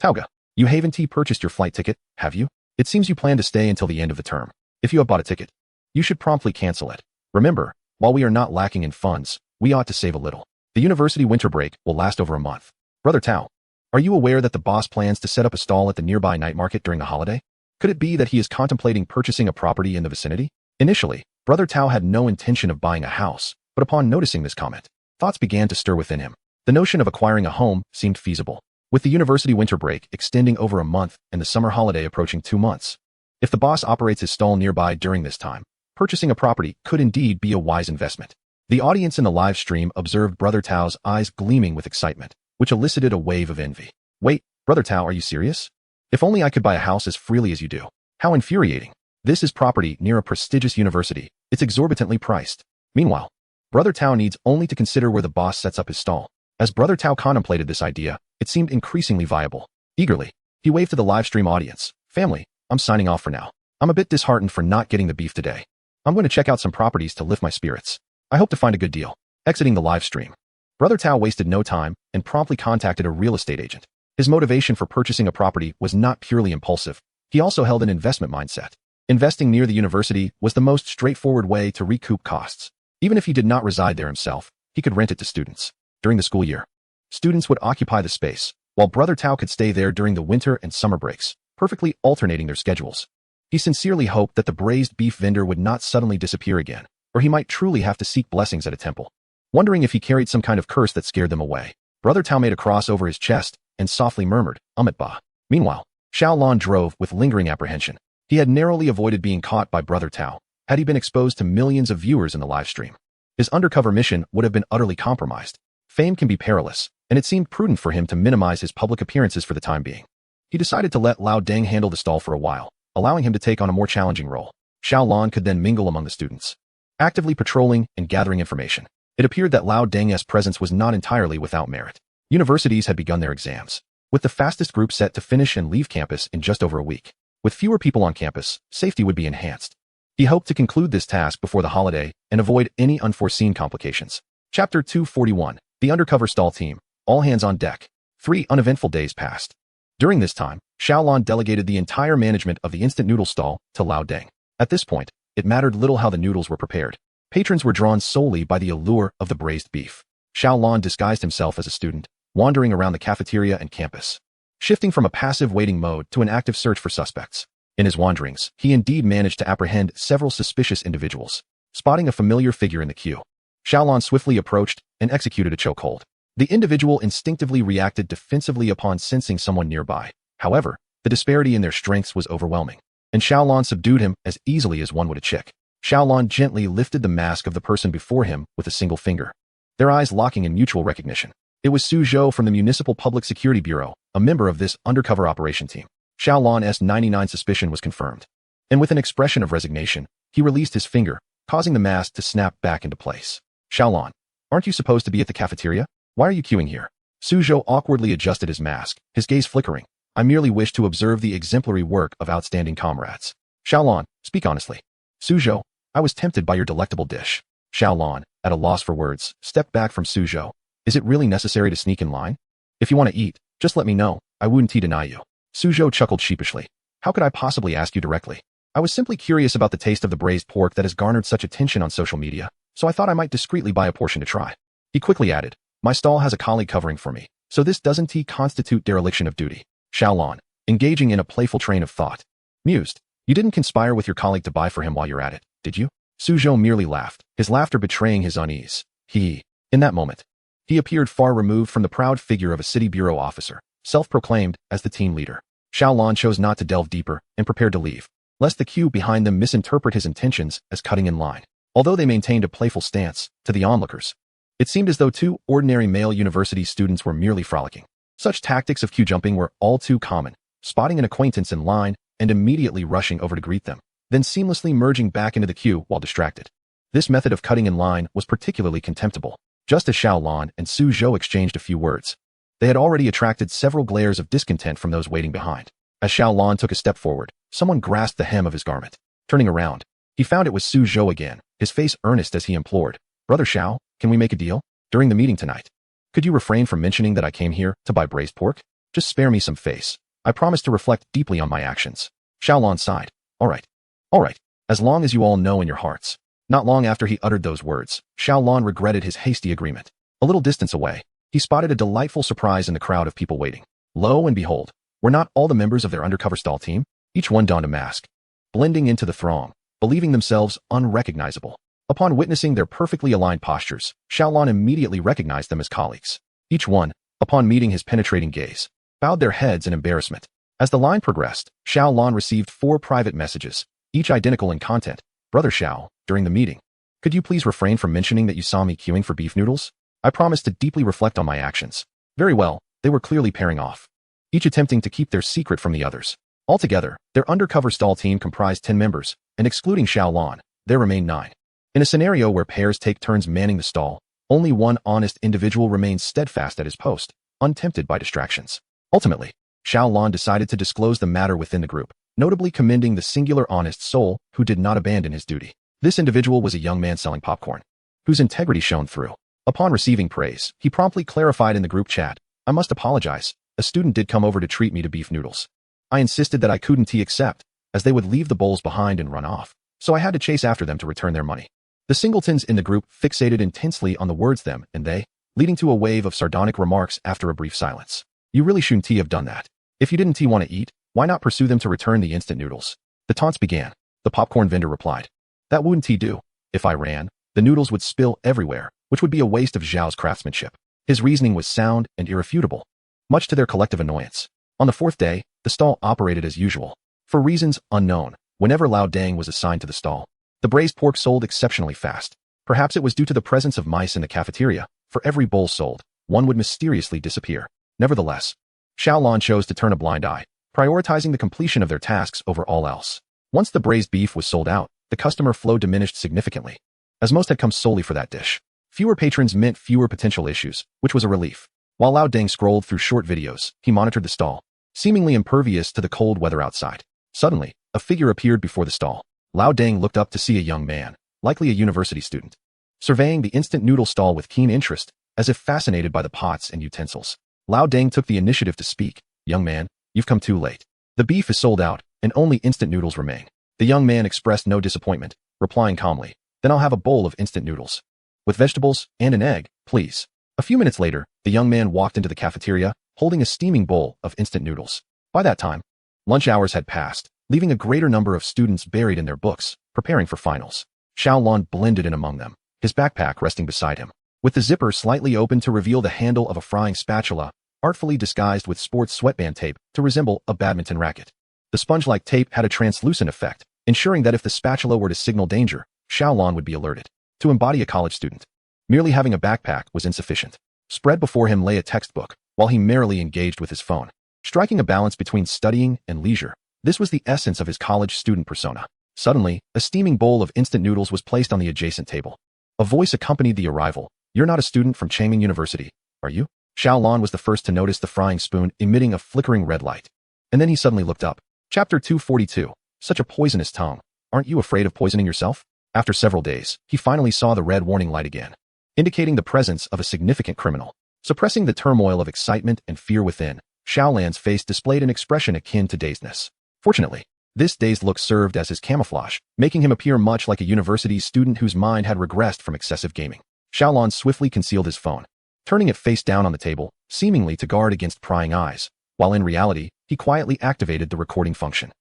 Tiao Ge, you haven't purchased your flight ticket, have you? It seems you plan to stay until the end of the term. If you have bought a ticket, you should promptly cancel it. Remember, while we are not lacking in funds, we ought to save a little. The university winter break will last over a month. Brother Tao, are you aware that the boss plans to set up a stall at the nearby night market during the holiday? Could it be that he is contemplating purchasing a property in the vicinity? Initially, Brother Tao had no intention of buying a house, but upon noticing this comment, thoughts began to stir within him. The notion of acquiring a home seemed feasible, with the university winter break extending over a month and the summer holiday approaching 2 months. If the boss operates his stall nearby during this time, purchasing a property could indeed be a wise investment. The audience in the live stream observed Brother Tao's eyes gleaming with excitement, which elicited a wave of envy. Wait, Brother Tao, are you serious? If only I could buy a house as freely as you do. How infuriating. This is property near a prestigious university. It's exorbitantly priced. Meanwhile, Brother Tao needs only to consider where the boss sets up his stall. As Brother Tao contemplated this idea, it seemed increasingly viable. Eagerly, he waved to the live stream audience. Family, I'm signing off for now. I'm a bit disheartened for not getting the beef today. I'm going to check out some properties to lift my spirits. I hope to find a good deal. Exiting the live stream, Brother Tao wasted no time and promptly contacted a real estate agent. His motivation for purchasing a property was not purely impulsive. He also held an investment mindset. Investing near the university was the most straightforward way to recoup costs. Even if he did not reside there himself, he could rent it to students. During the school year, students would occupy the space, while Brother Tao could stay there during the winter and summer breaks, perfectly alternating their schedules. He sincerely hoped that the braised beef vendor would not suddenly disappear again, or he might truly have to seek blessings at a temple. Wondering if he carried some kind of curse that scared them away, Brother Tao made a cross over his chest and softly murmured, Amit Ba. Meanwhile, Xiaolon drove with lingering apprehension. He had narrowly avoided being caught by Brother Tao had he been exposed to millions of viewers in the live stream. His undercover mission would have been utterly compromised. Fame can be perilous, and it seemed prudent for him to minimize his public appearances for the time being. He decided to let Lao Deng handle the stall for a while, allowing him to take on a more challenging role. Xiaolon could then mingle among the students, actively patrolling and gathering information. It appeared that Lao Deng's presence was not entirely without merit. Universities had begun their exams, with the fastest group set to finish and leave campus in just over a week. With fewer people on campus, safety would be enhanced. He hoped to conclude this task before the holiday and avoid any unforeseen complications. Chapter 241. The Undercover Stall Team. All hands on deck. 3 uneventful days passed. During this time, Xiaolon delegated the entire management of the instant noodle stall to Lao Deng. At this point, it mattered little how the noodles were prepared. Patrons were drawn solely by the allure of the braised beef. Xiaolon disguised himself as a student, wandering around the cafeteria and campus, shifting from a passive waiting mode to an active search for suspects. In his wanderings, he indeed managed to apprehend several suspicious individuals. Spotting a familiar figure in the queue, Xiaolon swiftly approached and executed a chokehold. The individual instinctively reacted defensively upon sensing someone nearby. However, the disparity in their strengths was overwhelming, and Xiaolon subdued him as easily as one would a chick. Xiaolon gently lifted the mask of the person before him with a single finger, their eyes locking in mutual recognition. It was Su Zhou from the Municipal Public Security Bureau, a member of this undercover operation team. Xiaolon's 99 suspicion was confirmed, and with an expression of resignation, he released his finger, causing the mask to snap back into place. Xiaolon, aren't you supposed to be at the cafeteria? Why are you queuing here? Su Zhou awkwardly adjusted his mask, his gaze flickering. I merely wish to observe the exemplary work of outstanding comrades. Xiaolon, speak honestly. Su Zhou, I was tempted by your delectable dish. Xiaolon, at a loss for words, stepped back from Su Zhou. Is it really necessary to sneak in line? If you want to eat, just let me know. I wouldn't deny you. Su Zhou chuckled sheepishly. How could I possibly ask you directly? I was simply curious about the taste of the braised pork that has garnered such attention on social media, so I thought I might discreetly buy a portion to try. He quickly added, my stall has a colleague covering for me, so this doesn't constitute dereliction of duty. Xiaolon, engaging in a playful train of thought, mused, you didn't conspire with your colleague to buy for him while you're at it, did you? Su Zhou merely laughed, his laughter betraying his unease. In that moment, he appeared far removed from the proud figure of a city bureau officer, self-proclaimed as the team leader. Xiaolon chose not to delve deeper and prepared to leave, lest the queue behind them misinterpret his intentions as cutting in line. Although they maintained a playful stance, to the onlookers, it seemed as though 2 ordinary male university students were merely frolicking. Such tactics of queue jumping were all too common, spotting an acquaintance in line and immediately rushing over to greet them, then seamlessly merging back into the queue while distracted. This method of cutting in line was particularly contemptible. Just as Xiaolon and Su Zhou exchanged a few words, they had already attracted several glares of discontent from those waiting behind. As Xiaolon took a step forward, someone grasped the hem of his garment. Turning around, he found it was Su Zhou again, his face earnest as he implored, Brother Xiao, can we make a deal? During the meeting tonight, could you refrain from mentioning that I came here to buy braised pork? Just spare me some face. I promise to reflect deeply on my actions. Xiaolon sighed. All right, as long as you all know in your hearts. Not long after he uttered those words, Xiaolon regretted his hasty agreement. A little distance away, he spotted a delightful surprise in the crowd of people waiting. Lo and behold, were not all the members of their undercover stall team? Each one donned a mask. Blending into the throng, believing themselves unrecognizable. Upon witnessing their perfectly aligned postures, Xiaolan immediately recognized them as colleagues. Each one, upon meeting his penetrating gaze, bowed their heads in embarrassment. As the line progressed, Xiaolan received 4 private messages, each identical in content. Brother Xiao, during the meeting, could you please refrain from mentioning that you saw me queuing for beef noodles? I promise to deeply reflect on my actions. Very well, they were clearly pairing off, each attempting to keep their secret from the others. Altogether, their undercover stall team comprised 10 members, and excluding Xiaolan, there remained 9. In a scenario where pairs take turns manning the stall, only one honest individual remains steadfast at his post, untempted by distractions. Ultimately, Xiaolan decided to disclose the matter within the group, notably commending the singular honest soul who did not abandon his duty. This individual was a young man selling popcorn, whose integrity shone through. Upon receiving praise, he promptly clarified in the group chat, I must apologize, a student did come over to treat me to beef noodles. I insisted that I couldn't accept, as they would leave the bowls behind and run off, so I had to chase after them to return their money. The singletons in the group fixated intensely on the words them and they, leading to a wave of sardonic remarks after a brief silence. You really shouldn't have done that. If you didn't want to eat, why not pursue them to return the instant noodles? The taunts began. The popcorn vendor replied, that wouldn't do. If I ran, the noodles would spill everywhere, which would be a waste of Zhao's craftsmanship. His reasoning was sound and irrefutable, much to their collective annoyance. On the 4th day, the stall operated as usual. For reasons unknown, whenever Lao Dang was assigned to the stall, the braised pork sold exceptionally fast. Perhaps it was due to the presence of mice in the cafeteria. For every bowl sold, one would mysteriously disappear. Nevertheless, Xiaolan chose to turn a blind eye, prioritizing the completion of their tasks over all else. Once the braised beef was sold out, the customer flow diminished significantly, as most had come solely for that dish. Fewer patrons meant fewer potential issues, which was a relief. While Lao Dang scrolled through short videos, he monitored the stall, seemingly impervious to the cold weather outside. Suddenly, a figure appeared before the stall. Lao Dang looked up to see a young man, likely a university student, surveying the instant noodle stall with keen interest, as if fascinated by the pots and utensils. Lao Dang took the initiative to speak. Young man, you've come too late. The beef is sold out, and only instant noodles remain. The young man expressed no disappointment, replying calmly, then I'll have a bowl of instant noodles. With vegetables and an egg, please. A few minutes later, the young man walked into the cafeteria, holding a steaming bowl of instant noodles. By that time, lunch hours had passed, leaving a greater number of students buried in their books, preparing for finals. Xiaolan blended in among them, his backpack resting beside him, with the zipper slightly open to reveal the handle of a frying spatula, artfully disguised with sports sweatband tape to resemble a badminton racket. The sponge-like tape had a translucent effect, ensuring that if the spatula were to signal danger, Xiaolan would be alerted. To embody a college student, merely having a backpack was insufficient. Spread before him lay a textbook, while he merrily engaged with his phone. Striking a balance between studying and leisure, this was the essence of his college student persona. Suddenly, a steaming bowl of instant noodles was placed on the adjacent table. A voice accompanied the arrival. You're not a student from Changming University, are you? Xiaolan was the first to notice the frying spoon emitting a flickering red light. And then he suddenly looked up. Chapter 242. Such a poisonous tongue. Aren't you afraid of poisoning yourself? After several days, he finally saw the red warning light again, indicating the presence of a significant criminal. Suppressing the turmoil of excitement and fear within, Xiaolan's face displayed an expression akin to dazedness. Fortunately, this dazed look served as his camouflage, making him appear much like a university student whose mind had regressed from excessive gaming. Xiaolan swiftly concealed his phone, turning it face down on the table, seemingly to guard against prying eyes, while in reality, he quietly activated the recording function.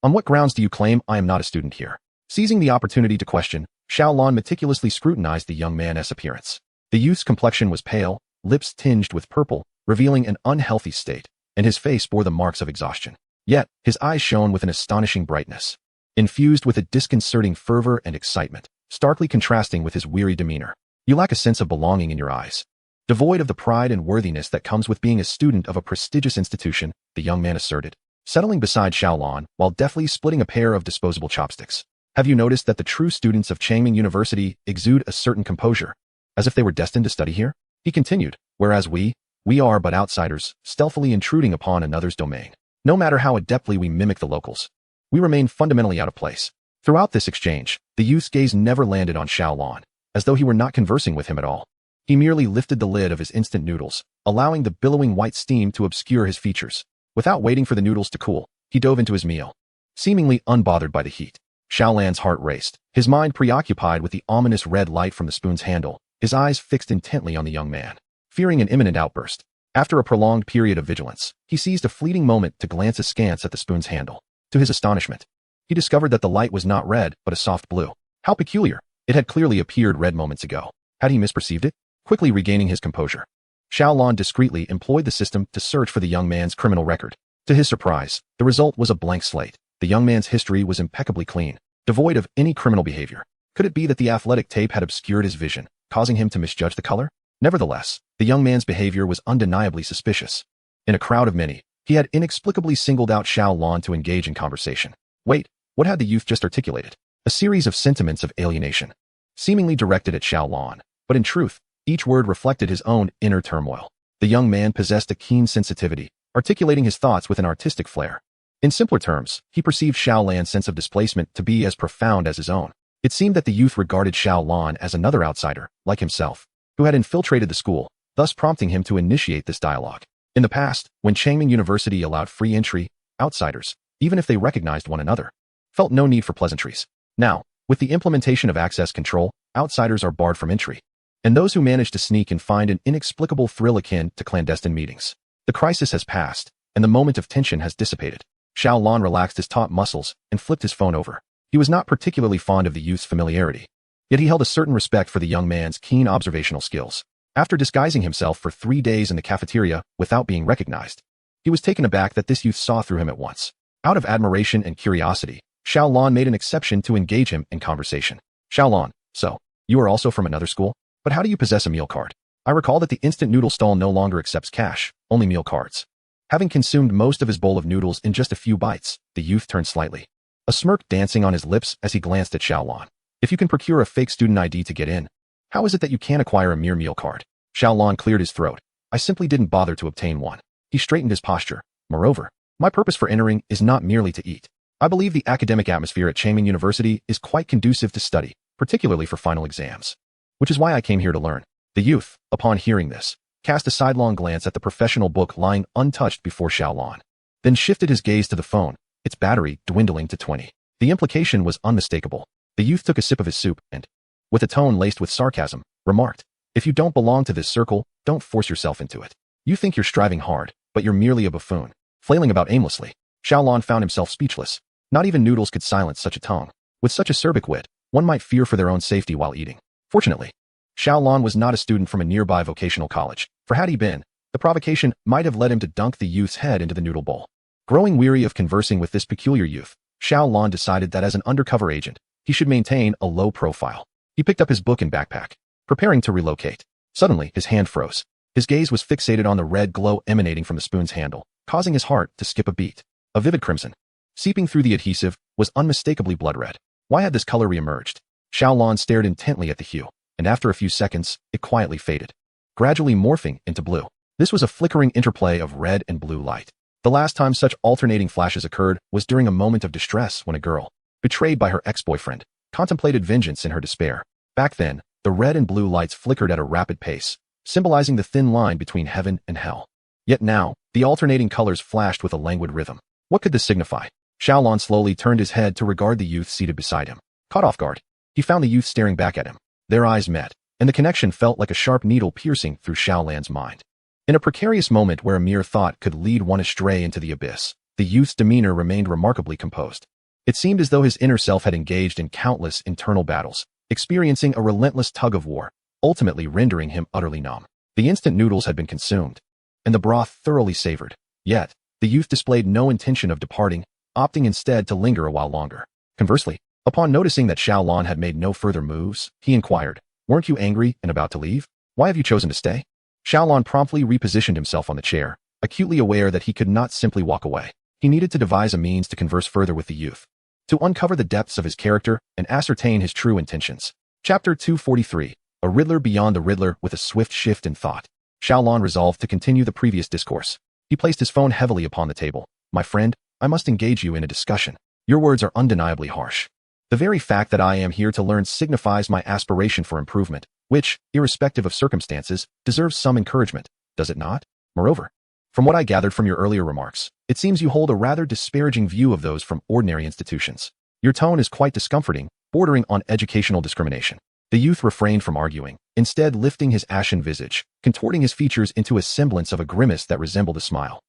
On what grounds do you claim I am not a student here? Seizing the opportunity to question, Xiaolan meticulously scrutinized the young man's appearance. The youth's complexion was pale, lips tinged with purple, revealing an unhealthy state, and his face bore the marks of exhaustion. Yet, his eyes shone with an astonishing brightness, infused with a disconcerting fervor and excitement, starkly contrasting with his weary demeanor. You lack a sense of belonging in your eyes. Devoid of the pride and worthiness that comes with being a student of a prestigious institution, the young man asserted, settling beside Xiaolan while deftly splitting a pair of disposable chopsticks. Have you noticed that the true students of Changming University exude a certain composure, as if they were destined to study here? He continued, whereas we are but outsiders, stealthily intruding upon another's domain. No matter how adeptly we mimic the locals, we remain fundamentally out of place. Throughout this exchange, the youth's gaze never landed on Xiaolan, as though he were not conversing with him at all. He merely lifted the lid of his instant noodles, allowing the billowing white steam to obscure his features. Without waiting for the noodles to cool, he dove into his meal, seemingly unbothered by the heat. Xiaolan's heart raced, his mind preoccupied with the ominous red light from the spoon's handle, his eyes fixed intently on the young man, fearing an imminent outburst. After a prolonged period of vigilance, he seized a fleeting moment to glance askance at the spoon's handle. To his astonishment, He discovered that the light was not red, but a soft blue. How peculiar. It had clearly appeared red moments ago. Had he misperceived it? Quickly regaining his composure, Xiaolon discreetly employed the system to search for the young man's criminal record. To his surprise, the result was a blank slate. The young man's history was impeccably clean, devoid of any criminal behavior. Could it be that the athletic tape had obscured his vision, causing him to misjudge the color? Nevertheless, the young man's behavior was undeniably suspicious. In a crowd of many, he had inexplicably singled out Xiaolon to engage in conversation. Wait, what had the youth just articulated? A series of sentiments of alienation, seemingly directed at Xiaolon, but in truth, each word reflected his own inner turmoil. The young man possessed a keen sensitivity, articulating his thoughts with an artistic flair. In simpler terms, he perceived Xiaolan's sense of displacement to be as profound as his own. It seemed that the youth regarded Xiaolon as another outsider, like himself, who had infiltrated the school, thus prompting him to initiate this dialogue. In the past, when Changming University allowed free entry, outsiders, even if they recognized one another, felt no need for pleasantries. Now, with the implementation of access control, outsiders are barred from entry, and those who manage to sneak and find an inexplicable thrill akin to clandestine meetings. The crisis has passed, and the moment of tension has dissipated. Xiaolon relaxed his taut muscles and flipped his phone over. He was not particularly fond of the youth's familiarity, yet he held a certain respect for the young man's keen observational skills. After disguising himself for 3 days in the cafeteria without being recognized, he was taken aback that this youth saw through him at once. Out of admiration and curiosity, Xiaolon made an exception to engage him in conversation. Xiaolon, so, you are also from another school? But how do you possess a meal card? I recall that the instant noodle stall no longer accepts cash, only meal cards. Having consumed most of his bowl of noodles in just a few bites, the youth turned slightly, a smirk dancing on his lips as he glanced at Xiaolon. If you can procure a fake student ID to get in, how is it that you can't acquire a mere meal card? Xiaolon cleared his throat. I simply didn't bother to obtain one. He straightened his posture. Moreover, my purpose for entering is not merely to eat. I believe the academic atmosphere at Changming University is quite conducive to study, particularly for final exams, which is why I came here to learn. The youth, upon hearing this, cast a sidelong glance at the professional book lying untouched before Xiaolon, then shifted his gaze to the phone, its battery dwindling to 20. The implication was unmistakable. The youth took a sip of his soup and, with a tone laced with sarcasm, remarked, if you don't belong to this circle, don't force yourself into it. You think you're striving hard, but you're merely a buffoon, flailing about aimlessly. Xiaolon found himself speechless. Not even noodles could silence such a tongue. With such acerbic wit, one might fear for their own safety while eating. Fortunately, Xiaolon was not a student from a nearby vocational college, for had he been, the provocation might have led him to dunk the youth's head into the noodle bowl. Growing weary of conversing with this peculiar youth, Xiaolon decided that as an undercover agent, he should maintain a low profile. He picked up his book and backpack, preparing to relocate. Suddenly, his hand froze. His gaze was fixated on the red glow emanating from the spoon's handle, causing his heart to skip a beat. A vivid crimson, seeping through the adhesive, was unmistakably blood red. Why had this color reemerged? Xiaolon stared intently at the hue, and after a few seconds, it quietly faded, gradually morphing into blue. This was a flickering interplay of red and blue light. The last time such alternating flashes occurred was during a moment of distress when a girl, betrayed by her ex-boyfriend, contemplated vengeance in her despair. Back then, the red and blue lights flickered at a rapid pace, symbolizing the thin line between heaven and hell. Yet now, the alternating colors flashed with a languid rhythm. What could this signify? Xiaolon slowly turned his head to regard the youth seated beside him. Caught off guard, he found the youth staring back at him. Their eyes met, and the connection felt like a sharp needle piercing through Xiaolan's mind. In a precarious moment where a mere thought could lead one astray into the abyss, the youth's demeanor remained remarkably composed. It seemed as though his inner self had engaged in countless internal battles, experiencing a relentless tug of war, ultimately rendering him utterly numb. The instant noodles had been consumed, and the broth thoroughly savored. Yet, the youth displayed no intention of departing, opting instead to linger a while longer. Conversely, upon noticing that Xiaolon had made no further moves, he inquired, weren't you angry and about to leave? Why have you chosen to stay? Xiaolon promptly repositioned himself on the chair, acutely aware that he could not simply walk away. He needed to devise a means to converse further with the youth, to uncover the depths of his character and ascertain his true intentions. Chapter 243, A Riddler Beyond the Riddler. With a swift shift in thought, Xiaolon resolved to continue the previous discourse. He placed his phone heavily upon the table. My friend, I must engage you in a discussion. Your words are undeniably harsh. The very fact that I am here to learn signifies my aspiration for improvement, which, irrespective of circumstances, deserves some encouragement, does it not? Moreover, from what I gathered from your earlier remarks, it seems you hold a rather disparaging view of those from ordinary institutions. Your tone is quite discomforting, bordering on educational discrimination. The youth refrained from arguing, instead lifting his ashen visage, contorting his features into a semblance of a grimace that resembled a smile.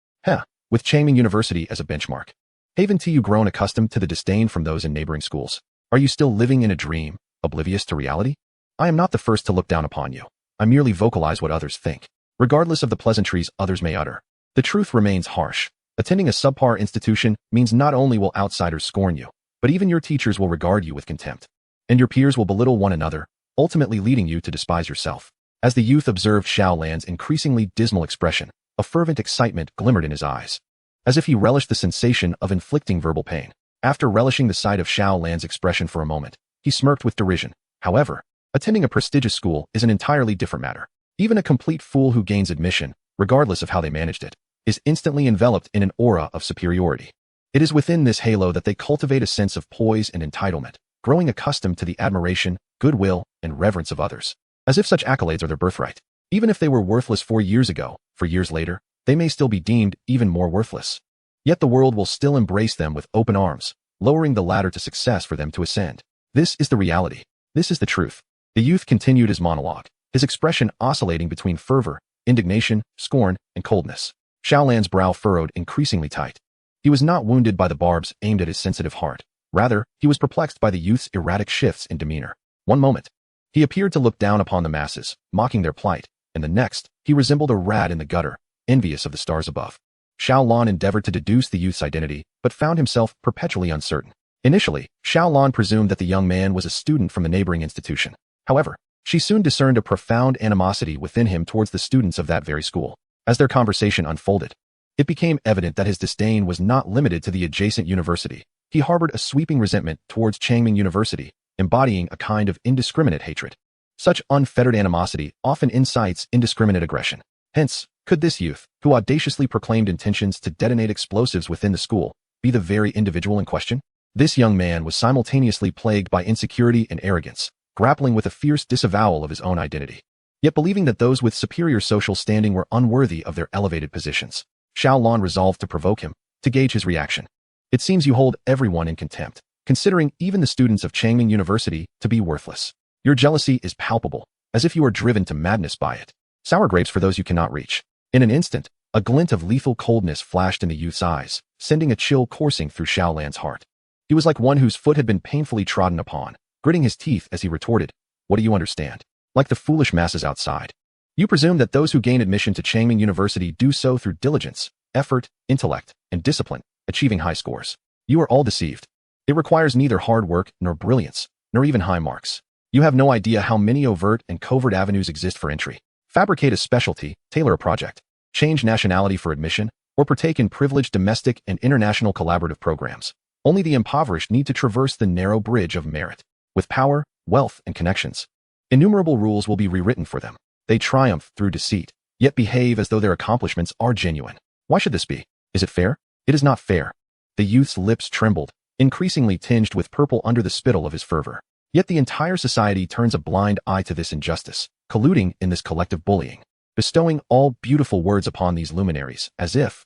With Changming University as a benchmark, Haven't you grown accustomed to the disdain from those in neighboring schools? Are you still living in a dream, oblivious to reality? I am not the first to look down upon you. I merely vocalize what others think, regardless of the pleasantries others may utter. The truth remains harsh. Attending a subpar institution means not only will outsiders scorn you, but even your teachers will regard you with contempt. And your peers will belittle one another, ultimately leading you to despise yourself. As the youth observed Xiao Lan's increasingly dismal expression, a fervent excitement glimmered in his eyes, as if he relished the sensation of inflicting verbal pain. After relishing the sight of Xiao Lan's expression for a moment, he smirked with derision. However, attending a prestigious school is an entirely different matter. Even a complete fool who gains admission, regardless of how they managed it, is instantly enveloped in an aura of superiority. It is within this halo that they cultivate a sense of poise and entitlement, growing accustomed to the admiration, goodwill, and reverence of others, as if such accolades are their birthright. Even if they were worthless 4 years ago, for years later, they may still be deemed even more worthless. Yet the world will still embrace them with open arms, lowering the ladder to success for them to ascend. This is the reality. This is the truth. The youth continued his monologue, his expression oscillating between fervor, indignation, scorn, and coldness. Xiao Lan's brow furrowed increasingly tight. He was not wounded by the barbs aimed at his sensitive heart. Rather, he was perplexed by the youth's erratic shifts in demeanor. One moment, he appeared to look down upon the masses, mocking their plight, and the next, he resembled a rat in the gutter, envious of the stars above. Xiao Lan endeavored to deduce the youth's identity, but found himself perpetually uncertain. Initially, Xiao Lan presumed that the young man was a student from the neighboring institution. However, she soon discerned a profound animosity within him towards the students of that very school. As their conversation unfolded, it became evident that his disdain was not limited to the adjacent university. He harbored a sweeping resentment towards Changming University, embodying a kind of indiscriminate hatred. Such unfettered animosity often incites indiscriminate aggression. Hence, could this youth, who audaciously proclaimed intentions to detonate explosives within the school, be the very individual in question? This young man was simultaneously plagued by insecurity and arrogance, grappling with a fierce disavowal of his own identity, yet believing that those with superior social standing were unworthy of their elevated positions. Xiao Lan resolved to provoke him, to gauge his reaction. It seems you hold everyone in contempt, considering even the students of Changming University to be worthless. Your jealousy is palpable, as if you are driven to madness by it. Sour grapes for those you cannot reach. In an instant, a glint of lethal coldness flashed in the youth's eyes, sending a chill coursing through Xiao Lan's heart. He was like one whose foot had been painfully trodden upon, gritting his teeth as he retorted, "What do you understand? Like the foolish masses outside. You presume that those who gain admission to Changming University do so through diligence, effort, intellect, and discipline, achieving high scores. You are all deceived. It requires neither hard work nor brilliance, nor even high marks. You have no idea how many overt and covert avenues exist for entry. Fabricate a specialty, tailor a project, change nationality for admission, or partake in privileged domestic and international collaborative programs. Only the impoverished need to traverse the narrow bridge of merit. With power, wealth, and connections, innumerable rules will be rewritten for them. They triumph through deceit, yet behave as though their accomplishments are genuine. Why should this be? Is it fair? It is not fair." The youth's lips trembled, increasingly tinged with purple under the spittle of his fervor. Yet the entire society turns a blind eye to this injustice, colluding in this collective bullying, bestowing all beautiful words upon these luminaries, as if,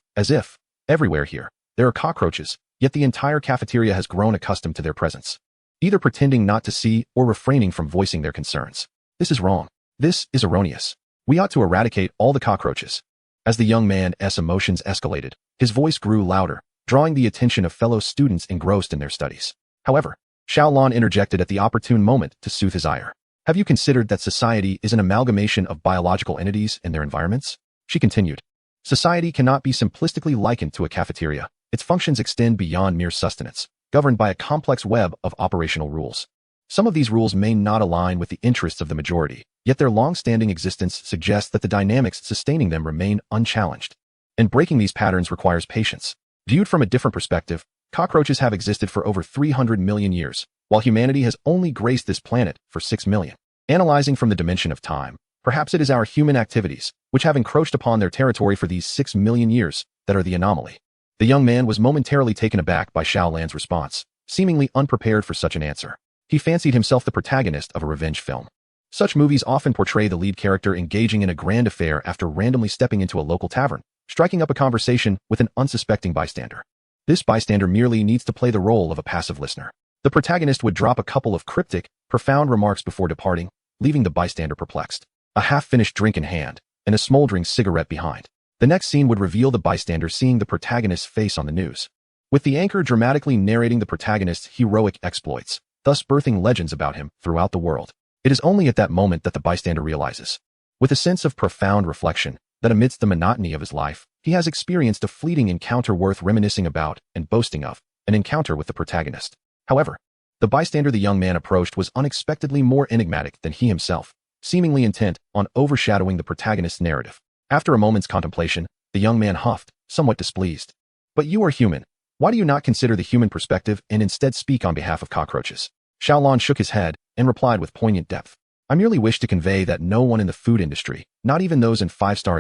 everywhere here, there are cockroaches, yet the entire cafeteria has grown accustomed to their presence, either pretending not to see or refraining from voicing their concerns. This is wrong. This is erroneous. We ought to eradicate all the cockroaches. As the young man's emotions escalated, his voice grew louder, drawing the attention of fellow students engrossed in their studies. However, Xiao Lan interjected at the opportune moment to soothe his ire. "Have you considered that society is an amalgamation of biological entities and their environments?" She continued. "Society cannot be simplistically likened to a cafeteria. Its functions extend beyond mere sustenance, governed by a complex web of operational rules. Some of these rules may not align with the interests of the majority, yet their long-standing existence suggests that the dynamics sustaining them remain unchallenged. And breaking these patterns requires patience. Viewed from a different perspective, cockroaches have existed for over 300 million years, while humanity has only graced this planet for 6 million. Analyzing from the dimension of time, perhaps it is our human activities, which have encroached upon their territory for these 6 million years, that are the anomaly." The young man was momentarily taken aback by Xiao Lan's response, seemingly unprepared for such an answer. He fancied himself the protagonist of a revenge film. Such movies often portray the lead character engaging in a grand affair after randomly stepping into a local tavern, striking up a conversation with an unsuspecting bystander. This bystander merely needs to play the role of a passive listener. The protagonist would drop a couple of cryptic, profound remarks before departing, leaving the bystander perplexed, a half-finished drink in hand, and a smoldering cigarette behind. The next scene would reveal the bystander seeing the protagonist's face on the news. with the anchor dramatically narrating the protagonist's heroic exploits, thus birthing legends about him throughout the world. It is only at that moment that the bystander realizes, with a sense of profound reflection, that amidst the monotony of his life, he has experienced a fleeting encounter worth reminiscing about and boasting of, an encounter with the protagonist. However, the bystander the young man approached was unexpectedly more enigmatic than he himself, seemingly intent on overshadowing the protagonist's narrative. After a moment's contemplation, the young man huffed, somewhat displeased. "But you are human. Why do you not consider the human perspective and instead speak on behalf of cockroaches?" Xiaolon shook his head and replied with poignant depth, "I merely wish to convey that no one in the food industry, not even those in 5-star